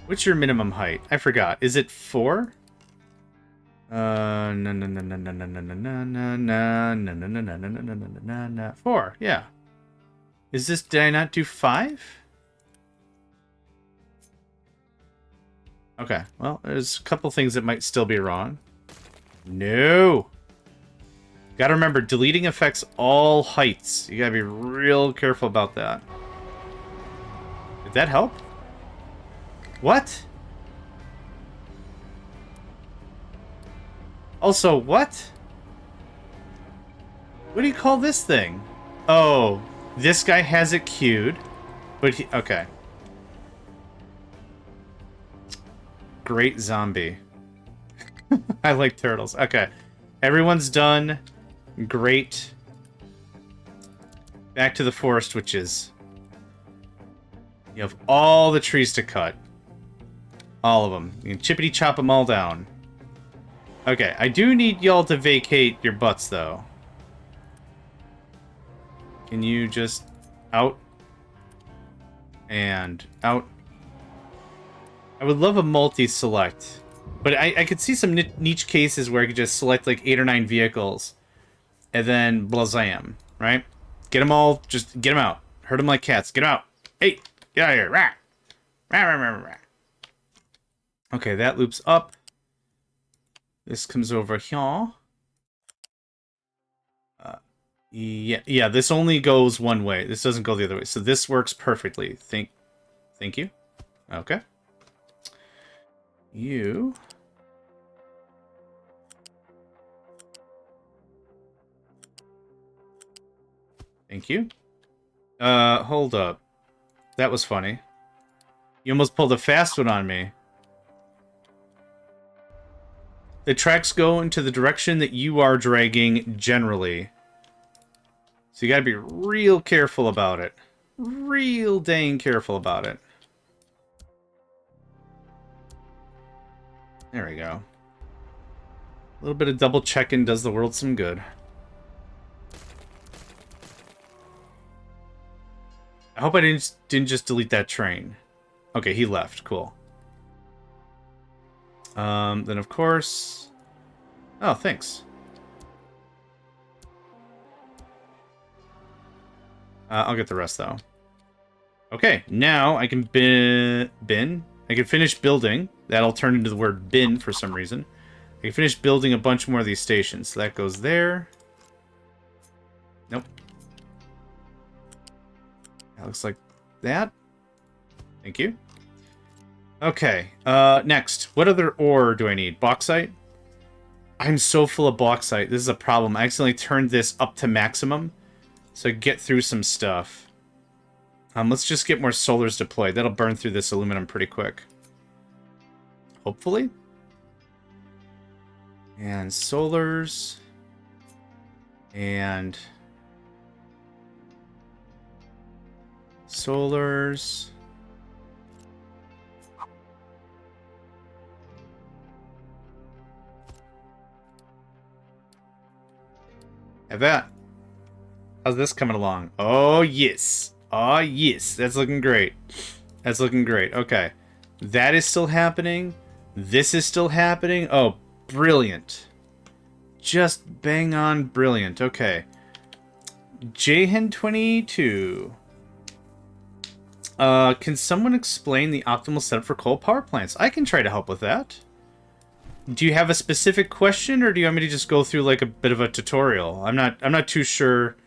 What's your minimum height? I forgot. Is it 4? No. 4, yeah. Is this, did I not do 5? Okay, well, there's a couple things that might still be wrong. No! Gotta remember, deleting affects all heights. You gotta be real careful about that. Did that help? What? Also, what? What do you call this thing? Oh, this guy has it queued, but he... Okay. Great zombie. I like turtles. Okay. Everyone's done. Great. Back to the forest witches. You have all the trees to cut. All of them. You can chippity chop them all down. Okay, I do need y'all to vacate your butts, though. Can you just... out? And out. I would love a multi-select. But I could see some niche cases where I could just select like 8 or 9 vehicles. And then blazam, right? Get them all, just get them out. Herd them like cats. Get them out. Hey, get out of here. Rah. Rah, rah, rah, rah. Okay, that loops up. This comes over here. Yeah, this only goes one way. This doesn't go the other way. So this works perfectly. Thank you. Okay. You. Thank you. Hold up. That was funny. You almost pulled a fast one on me. The tracks go into the direction that you are dragging generally. So you gotta be real careful about it. Real dang careful about it. There we go. A little bit of double checking does the world some good. I hope I didn't just delete that train. Okay, he left. Cool. Then of course... Oh, thanks. I'll get the rest, though. Okay, now I can bin. I can finish building. That'll turn into the word bin for some reason. I can finish building a bunch more of these stations. So that goes there. Nope. That looks like that. Thank you. Okay, next. What other ore do I need? Bauxite? I'm so full of bauxite. This is a problem. I accidentally turned this up to maximum. So I can get through some stuff. Let's just get more solars deployed. That'll burn through this aluminum pretty quick. Hopefully. And solars. And... solars. Have that. How's this coming along? Oh, yes. Oh, yes. That's looking great. That's looking great. Okay. That is still happening. This is still happening. Oh, brilliant. Just bang on brilliant. Okay. JHen22. Can someone explain the optimal setup for coal power plants? I can try to help with that. Do you have a specific question, or do you want me to just go through like a bit of a tutorial? I'm not too sure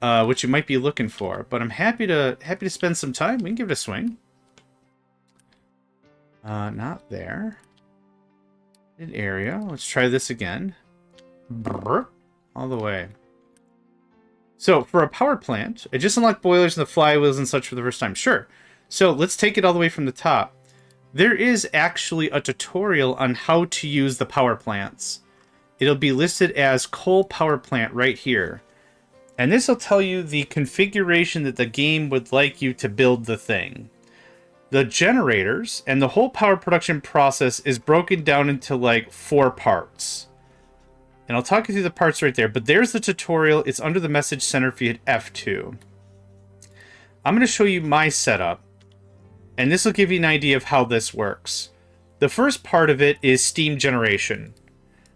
what you might be looking for, but I'm happy to spend some time. We can give it a swing. Not there. Mid area. Let's try this again. Brr, all the way. So for a power plant, I just unlocked boilers and the flywheels and such for the first time. Sure. So let's take it all the way from the top. There is actually a tutorial on how to use the power plants. It'll be listed as coal power plant right here. And this will tell you the configuration that the game would like you to build the thing. The generators and the whole power production process is broken down into like 4 parts. And I'll talk you through the parts right there. But there's the tutorial. It's under the message center if you hit F2. I'm going to show you my setup. And this will give you an idea of how this works. The first part of it is steam generation.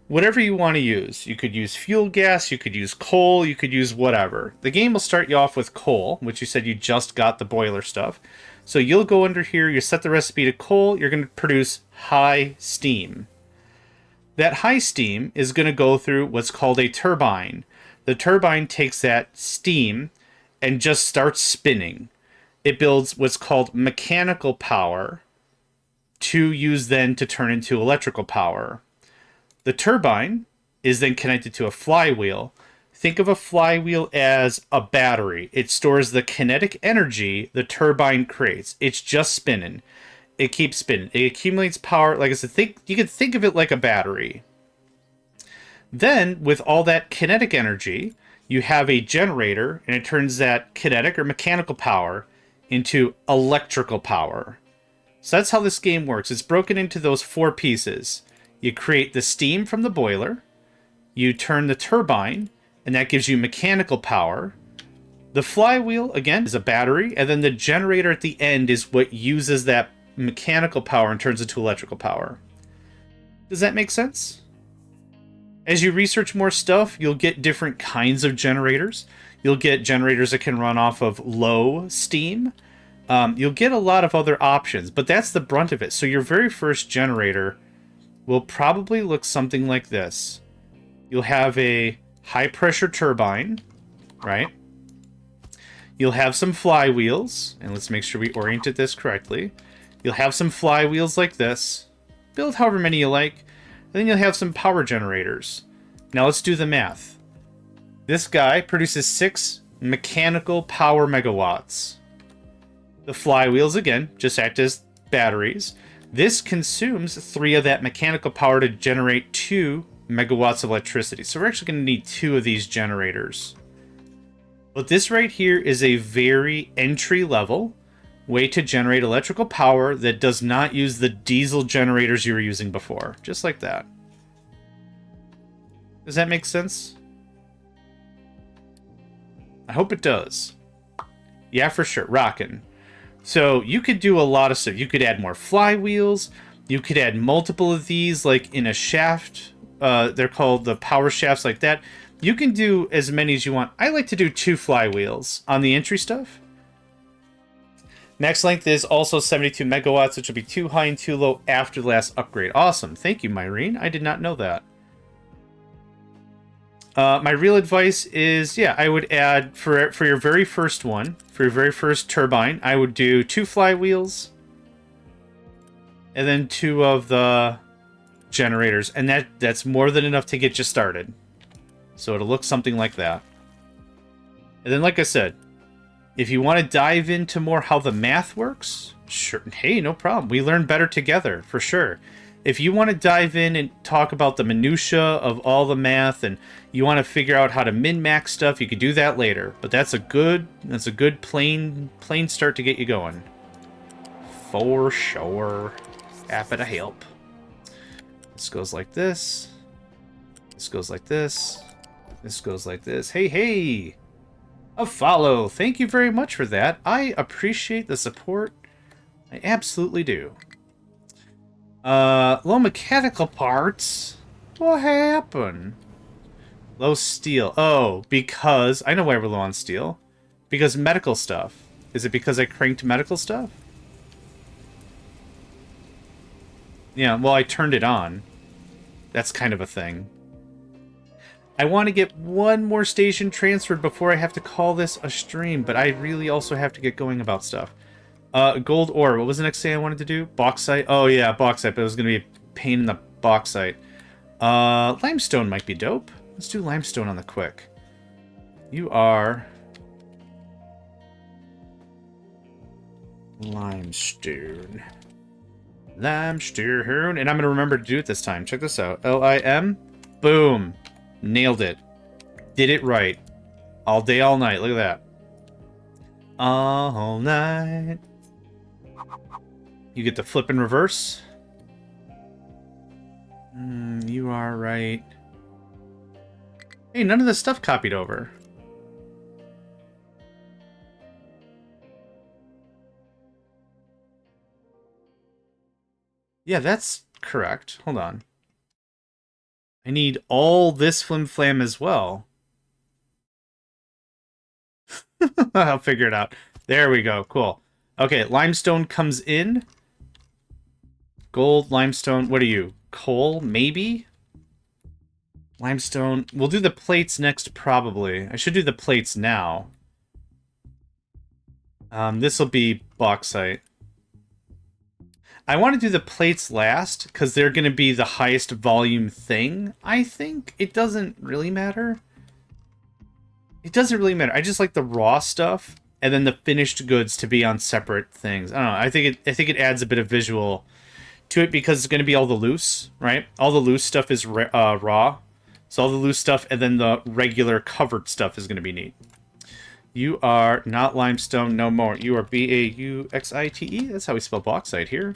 Whatever you want to use. You could use fuel gas, you could use coal, you could use whatever. The game will start you off with coal, which you said you just got the boiler stuff. So you'll go under here, you set the recipe to coal, you're going to produce high steam. That high steam is going to go through what's called a turbine. The turbine takes that steam and just starts spinning. It builds what's called mechanical power to use then to turn into electrical power. The turbine is then connected to a flywheel. Think of a flywheel as a battery. It stores the kinetic energy the turbine creates. It's just spinning. It keeps spinning. It accumulates power. Like I said, you can think of it like a battery. Then, with all that kinetic energy, you have a generator, and it turns that kinetic or mechanical power into electrical power. So that's how this game works. It's broken into those 4 pieces. You create the steam from the boiler, you turn the turbine, and that gives you mechanical power. The flywheel, again, is a battery, and then the generator at the end is what uses that mechanical power and turns it to electrical power. Does that make sense? As you research more stuff, you'll get different kinds of generators. You'll get generators that can run off of low steam. You'll get a lot of other options, but that's the brunt of it. So your very first generator will probably look something like this. You'll have a high pressure turbine. right? You'll have some flywheels, and let's make sure we oriented this correctly. You'll have some flywheels like this. Build however many you like. And then you'll have some power generators. Now let's do the math. This guy produces 6 mechanical power megawatts. The flywheels, again, just act as batteries. This consumes 3 of that mechanical power to generate 2 megawatts of electricity. So we're actually going to need 2 of these generators. But this right here is a very entry-level way to generate electrical power that does not use the diesel generators you were using before. Just like that. Does that make sense? I hope it does. Yeah, for sure. Rockin'. So you could do a lot of stuff. You could add more flywheels. You could add multiple of these, like in a shaft. They're called the power shafts, like that. You can do as many as you want. I like to do 2 flywheels on the entry stuff. Max length is also 72 megawatts, which will be too high and too low after the last upgrade. Awesome. Thank you, Myrene. I did not know that. My real advice is, yeah, I would add, for your very first one, for your very first turbine, I would do 2 flywheels, and then 2 of the generators, and that's more than enough to get you started. So it'll look something like that. And then, like I said, if you want to dive into more how the math works, sure, hey, no problem. We learn better together, for sure. If you want to dive in and talk about the minutia of all the math, and you want to figure out how to min-max stuff, you could do that later. But that's a good plain start to get you going. For sure. Happy to help. This goes like this. This goes like this. This goes like this. Hey, hey! A follow. Thank you very much for that. I appreciate the support. I absolutely do. Low mechanical parts? What happened? Low steel. Oh, because... I know why we're low on steel. Because medical stuff. Is it because I cranked medical stuff? Yeah, well, I turned it on. That's kind of a thing. I want to get one more station transferred before I have to call this a stream, but I really also have to get going about stuff. Gold ore. What was the next thing I wanted to do? Bauxite? Oh, yeah, bauxite, but it was going to be a pain in the bauxite. Limestone might be dope. Let's do limestone on the quick. You are... Limestone. Limestone. And I'm going to remember to do it this time. Check this out. L-I-M. Boom. Nailed it. Did it right. All day, all night. Look at that. All night. You get to flip in reverse. You are right. Hey, none of this stuff copied over. Yeah, that's correct. Hold on. I need all this flim-flam as well. I'll figure it out. There we go. Cool. Okay, limestone comes in. Gold, limestone. What are you? Coal, maybe? Limestone. We'll do the plates next, probably. I should do the plates now. This will be bauxite. I want to do the plates last, because they're going to be the highest volume thing, I think. It doesn't really matter. It doesn't really matter. I just like the raw stuff, and then the finished goods to be on separate things. I don't know. I think it adds a bit of visual to it, because it's going to be all the loose, right? All the loose stuff is raw. So all the loose stuff, and then the regular covered stuff is going to be neat. You are not limestone no more. You are B-A-U-X-I-T-E. That's how we spell bauxite here.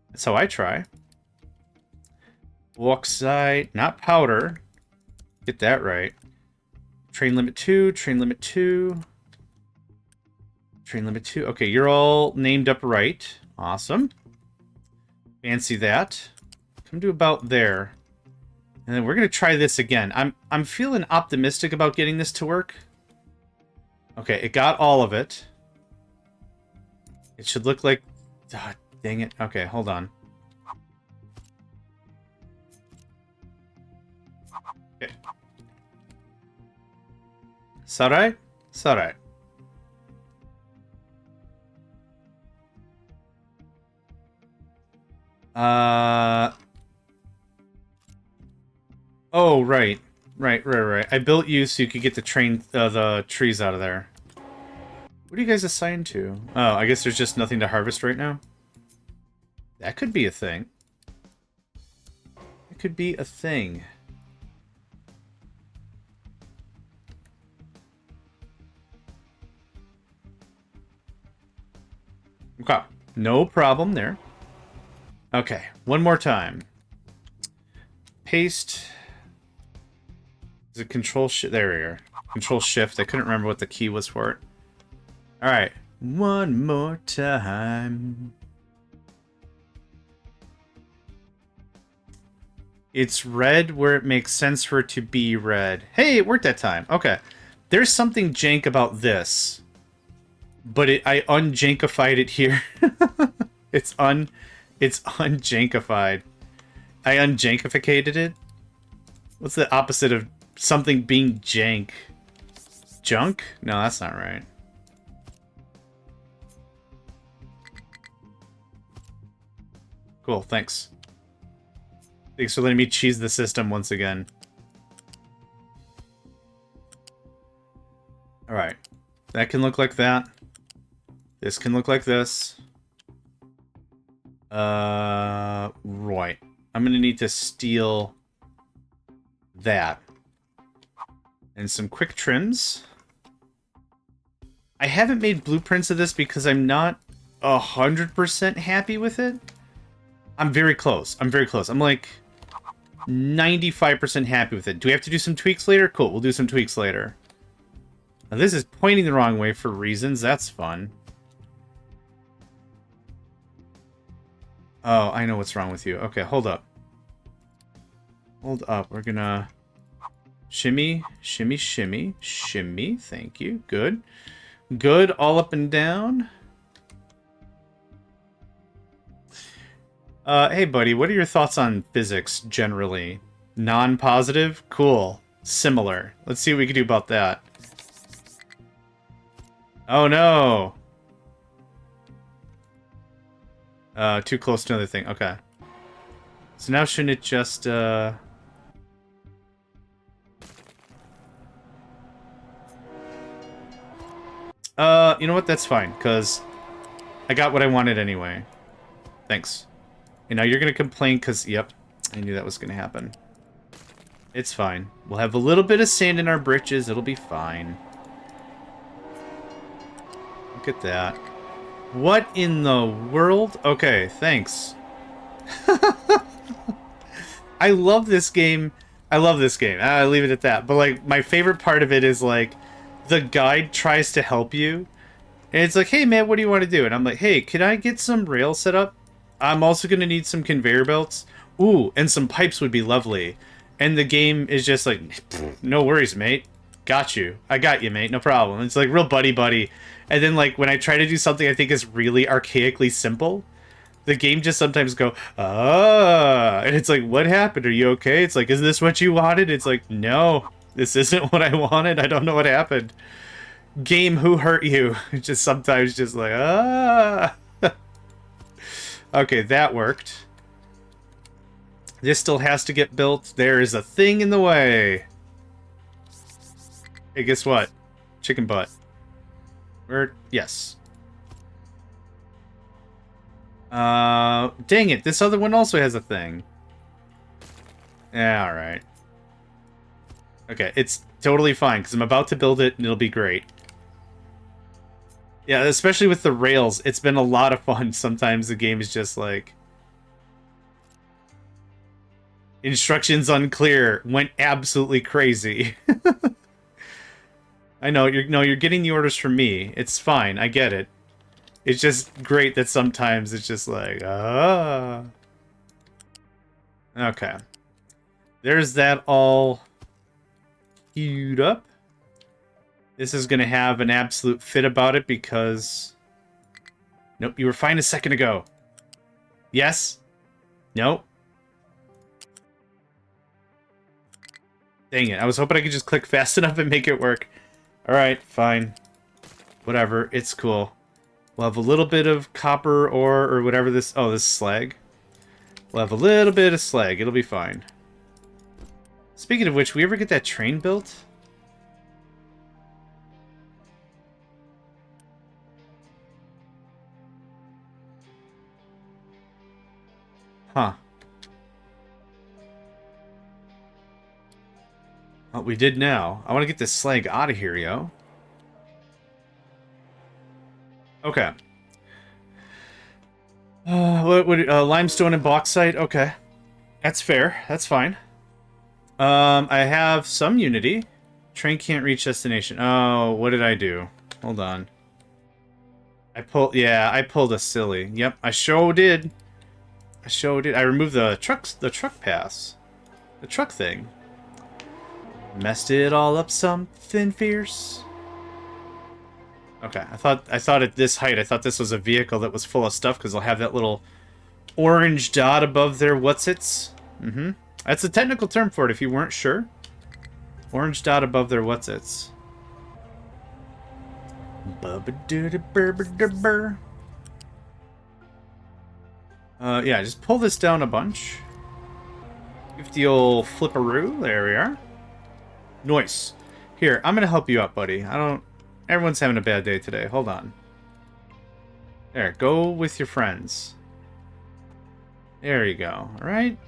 That's how I try. Bauxite, not powder. Get that right. Train limit 2, train limit 2. Train limit 2. Okay, you're all named up right. Awesome. Fancy that. Come to about there. And then we're going to try this again. I'm feeling optimistic about getting this to work. Okay, it got all of it. It should look like... Oh, dang it. Okay, hold on. Okay. It's alright. It's alright. Oh, right. Right. I built you so you could get the trees out of there. What are you guys assigned to? Oh, I guess there's just nothing to harvest right now? That could be a thing. It could be a thing. Okay. No problem there. Okay. One more time. Paste. Is it control shift? There we are. Control shift. I couldn't remember what the key was for it. Alright. One more time. It's red where it makes sense for it to be red. Hey, it worked that time. Okay. There's something jank about this. But I unjankified it here. It's unjankified. I unjankificated it? What's the opposite of something being jank? Junk? No, that's not right. Cool, thanks. Thanks for letting me cheese the system once again. Alright. That can look like that. This can look like this. Right. I'm gonna need to steal that. And some quick trims. I haven't made blueprints of this because I'm not 100% happy with it. I'm very close. I'm like 95% happy with it. Do we have to do some tweaks later? Cool, we'll do some tweaks later. Now this is pointing the wrong way for reasons. That's fun. Oh, I know what's wrong with you. Okay, hold up. Hold up. We're gonna shimmy, shimmy, shimmy, shimmy. Thank you. Good. Good. All up and down. Hey, buddy. What are your thoughts on physics, generally? Non-positive? Cool. Similar. Let's see what we can do about that. Oh, no. Too close to another thing. Okay. So now shouldn't it just, you know what? That's fine, because I got what I wanted anyway. Thanks. And now you're going to complain because, yep, I knew that was going to happen. It's fine. We'll have a little bit of sand in our britches. It'll be fine. Look at that. What in the world? Okay, thanks. I love this game. I'll leave it at that. But, like, my favorite part of it is, like, the guide tries to help you. And it's like, hey, man, what do you want to do? And I'm like, hey, can I get some rails set up? I'm also going to need some conveyor belts. Ooh, and some pipes would be lovely. And the game is just like, no worries, mate. Got you. I got you, mate. No problem. It's like real buddy-buddy. And then, like, when I try to do something I think is really archaically simple, the game just sometimes go, ah. And it's like, what happened? Are you okay? It's like, is this what you wanted? It's like, no, this isn't what I wanted. I don't know what happened. Game, who hurt you? It's just sometimes just like, ah. Okay, that worked. This still has to get built. There is a thing in the way. Hey, guess what? Chicken butt. Yes. Dang it. This other one also has a thing. Yeah, alright. Okay, it's totally fine, because I'm about to build it, and it'll be great. Yeah, especially with the rails, it's been a lot of fun. Sometimes the game is just like... Instructions unclear. Went absolutely crazy. I know, you're getting the orders from me. It's fine, I get it. It's just great that sometimes it's just like, ah. Okay. There's that all queued up. This is going to have an absolute fit about it because... Nope, you were fine a second ago. Yes? Nope. Dang it, I was hoping I could just click fast enough and make it work. Alright, fine. Whatever, it's cool. We'll have a little bit of copper ore or whatever this... Oh, this is slag. We'll have a little bit of slag. It'll be fine. Speaking of which, we ever get that train built? Huh. Oh, we did now. I want to get this slag out of here, yo. Okay. Limestone and bauxite? Okay. That's fair. That's fine. I have some unity. Train can't reach destination. Oh, what did I do? Hold on. I pulled a silly. Yep, I sure did. I removed the truck pass. The truck thing. Messed it all up something fierce. Okay, I thought at this height, I thought this was a vehicle that was full of stuff because they'll have that little orange dot above their what's-its. Mm-hmm. That's a technical term for it if you weren't sure. Orange dot above their what's-its. Yeah, just pull this down a bunch. Give the old flipperoo. There we are. Nice. Here, I'm gonna help you out, buddy. Everyone's having a bad day today. Hold on. There, go with your friends. There you go. Alright?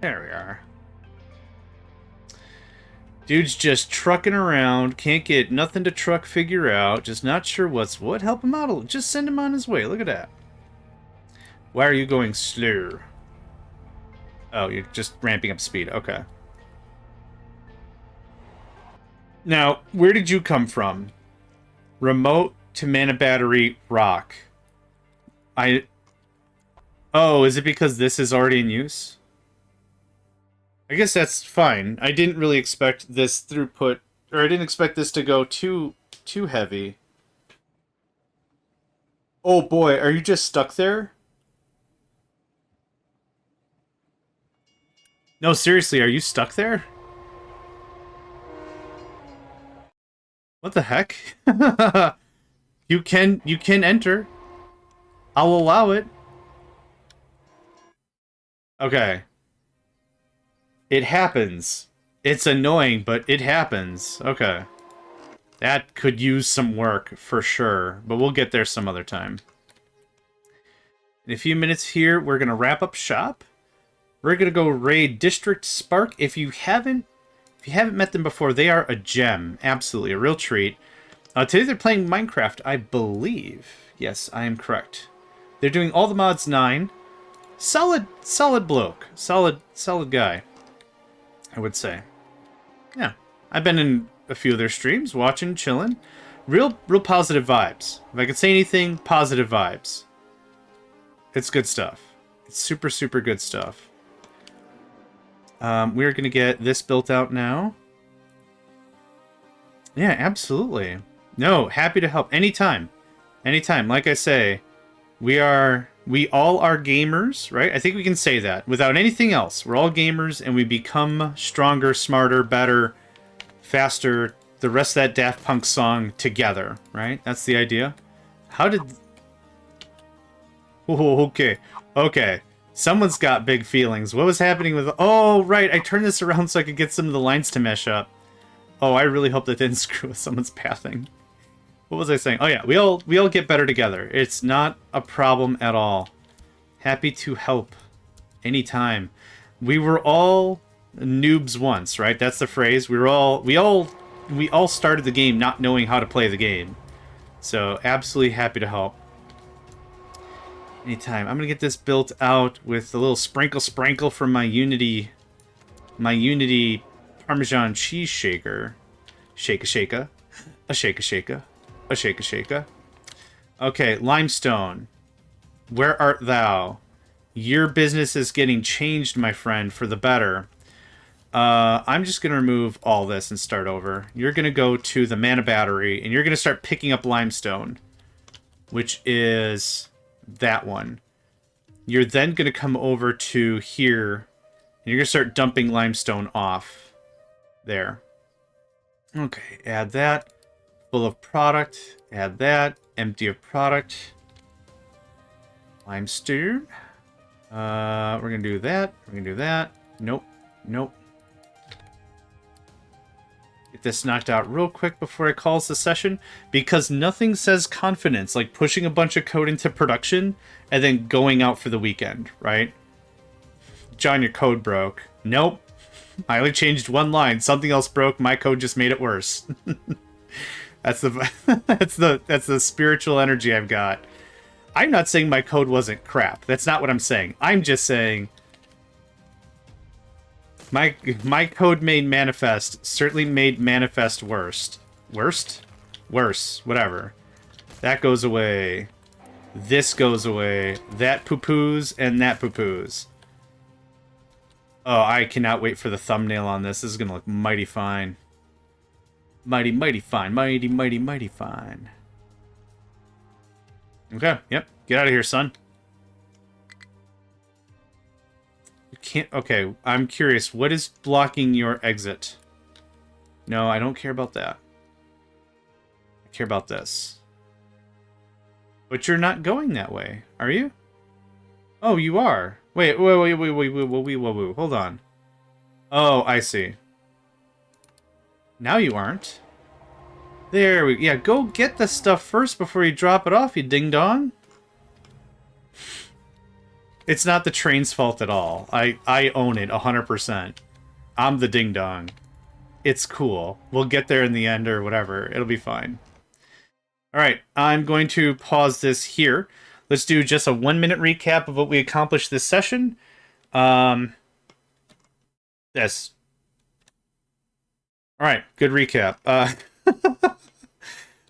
There we are. Dude's just trucking around. Can't get nothing to truck figure out. Just not sure what's what. Help him out. Just send him on his way. Look at that. Why are you going slow? Oh, you're just ramping up speed. Okay. Now, where did you come from? Remote to mana battery rock. Oh, is it because this is already in use? I guess that's fine. I didn't really expect this throughput, or I didn't expect this to go too heavy. Oh boy, are you just stuck there? No, seriously, are you stuck there? What the heck? You can enter. I'll allow it. Okay. It happens. It's annoying, but it happens. Okay. That could use some work, for sure. But we'll get there some other time. In a few minutes here, we're going to wrap up shop. We're going to go raid District Spark. If you haven't met them before, they are a gem. Absolutely, a real treat. Today they're playing Minecraft, I believe. Yes, I am correct. They're doing all the mods 9. Solid bloke. Solid guy, I would say. Yeah, I've been in a few of their streams, watching, chilling. Real positive vibes. If I could say anything, positive vibes. It's good stuff. It's super, super good stuff. We're going to get this built out now. Yeah, absolutely. No, happy to help. Anytime. Anytime. Like I say, we all are gamers, right? I think we can say that. Without anything else, we're all gamers, and we become stronger, smarter, better, faster, the rest of that Daft Punk song together, right? That's the idea. How did... Oh, okay. Okay. Someone's got big feelings. What was happening with... Oh, right. I turned this around so I could get some of the lines to mesh up. Oh, I really hope that didn't screw with someone's pathing. What was I saying? Oh, yeah. We all get better together. It's not a problem at all. Happy to help. Anytime. We were all noobs once, right? That's the phrase. We all started the game not knowing how to play the game. So, absolutely happy to help. Anytime. I'm gonna get this built out with a little sprinkle from my Unity Parmesan cheese shaker. Shake-a-shake-a. A shake-a-shake-a. A shake-a-shake-a. Okay, limestone. Where art thou? Your business is getting changed, my friend, for the better. I'm just gonna remove all this and start over. You're gonna go to the mana battery, and you're gonna start picking up limestone, which is that one. You're then gonna come over to here, and you're gonna start dumping limestone off. There. Okay, add that. Full of product. Add that. Empty of product. Limestone. We're going to do that. We're going to do that. Nope. Nope. Get this knocked out real quick before it calls the session, because nothing says confidence like pushing a bunch of code into production and then going out for the weekend, right? John, your code broke. Nope. I only changed one line. Something else broke. My code just made it worse. That's the that's the spiritual energy I've got. I'm not saying my code wasn't crap. That's not what I'm saying. I'm just saying my code made manifest certainly made manifest worst. Worst? Worse. Whatever. That goes away. This goes away. That poo-poos and that poo-poos. Oh, I cannot wait for the thumbnail on this. This is going to look mighty fine. Mighty, mighty fine. Mighty, mighty, mighty fine. Okay, yep. Get out of here, son. You can't... Okay, I'm curious. What is blocking your exit? No, I don't care about that. I care about this. But you're not going that way, are you? Oh, you are. Wait. Hold on. Oh, I see. Now you aren't. There we... Yeah, go get the stuff first before you drop it off, you ding-dong. It's not the train's fault at all. I own it 100%. I'm the ding-dong. It's cool. We'll get there in the end or whatever. It'll be fine. Alright, I'm going to pause this here. Let's do just a 1-minute recap of what we accomplished this session. This. Alright, good recap.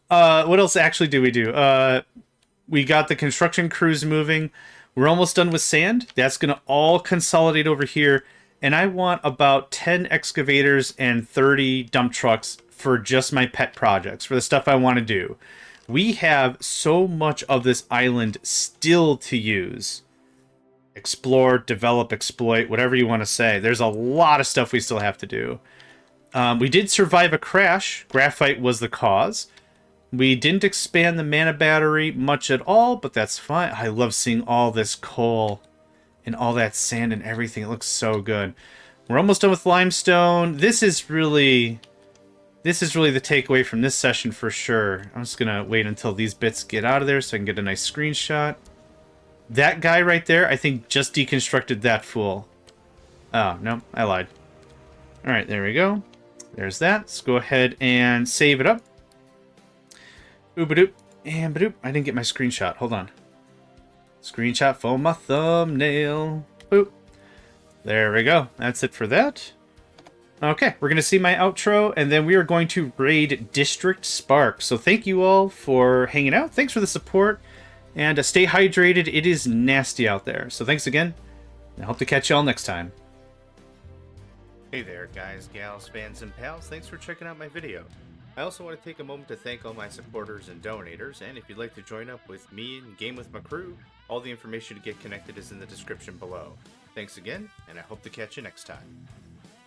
What else actually did we do? We got the construction crews moving. We're almost done with sand. That's going to all consolidate over here. And I want about 10 excavators and 30 dump trucks for just my pet projects, for the stuff I want to do. We have so much of this island still to use. Explore, develop, exploit, whatever you want to say. There's a lot of stuff we still have to do. We did survive a crash. Graphite was the cause. We didn't expand the mana battery much at all, but that's fine. I love seeing all this coal and all that sand and everything. It looks so good. We're almost done with limestone. This is really the takeaway from this session for sure. I'm just going to wait until these bits get out of there so I can get a nice screenshot. That guy right there, I think, just deconstructed that fool. Oh, no, I lied. All right, there we go. There's that. Let's go ahead and save it up. Ooba-doop and ba-doop. I didn't get my screenshot. Hold on. Screenshot for my thumbnail. Boop. There we go. That's it for that. Okay, we're going to see my outro, and then we are going to raid District Spark. So thank you all for hanging out. Thanks for the support, and stay hydrated. It is nasty out there. So thanks again, and I hope to catch y'all next time. Hey there, guys, gals, fans, and pals. Thanks for checking out my video. I also want to take a moment to thank all my supporters and donators, and if you'd like to join up with me and game with my crew, all the information to get connected is in the description below. Thanks again, and I hope to catch you next time.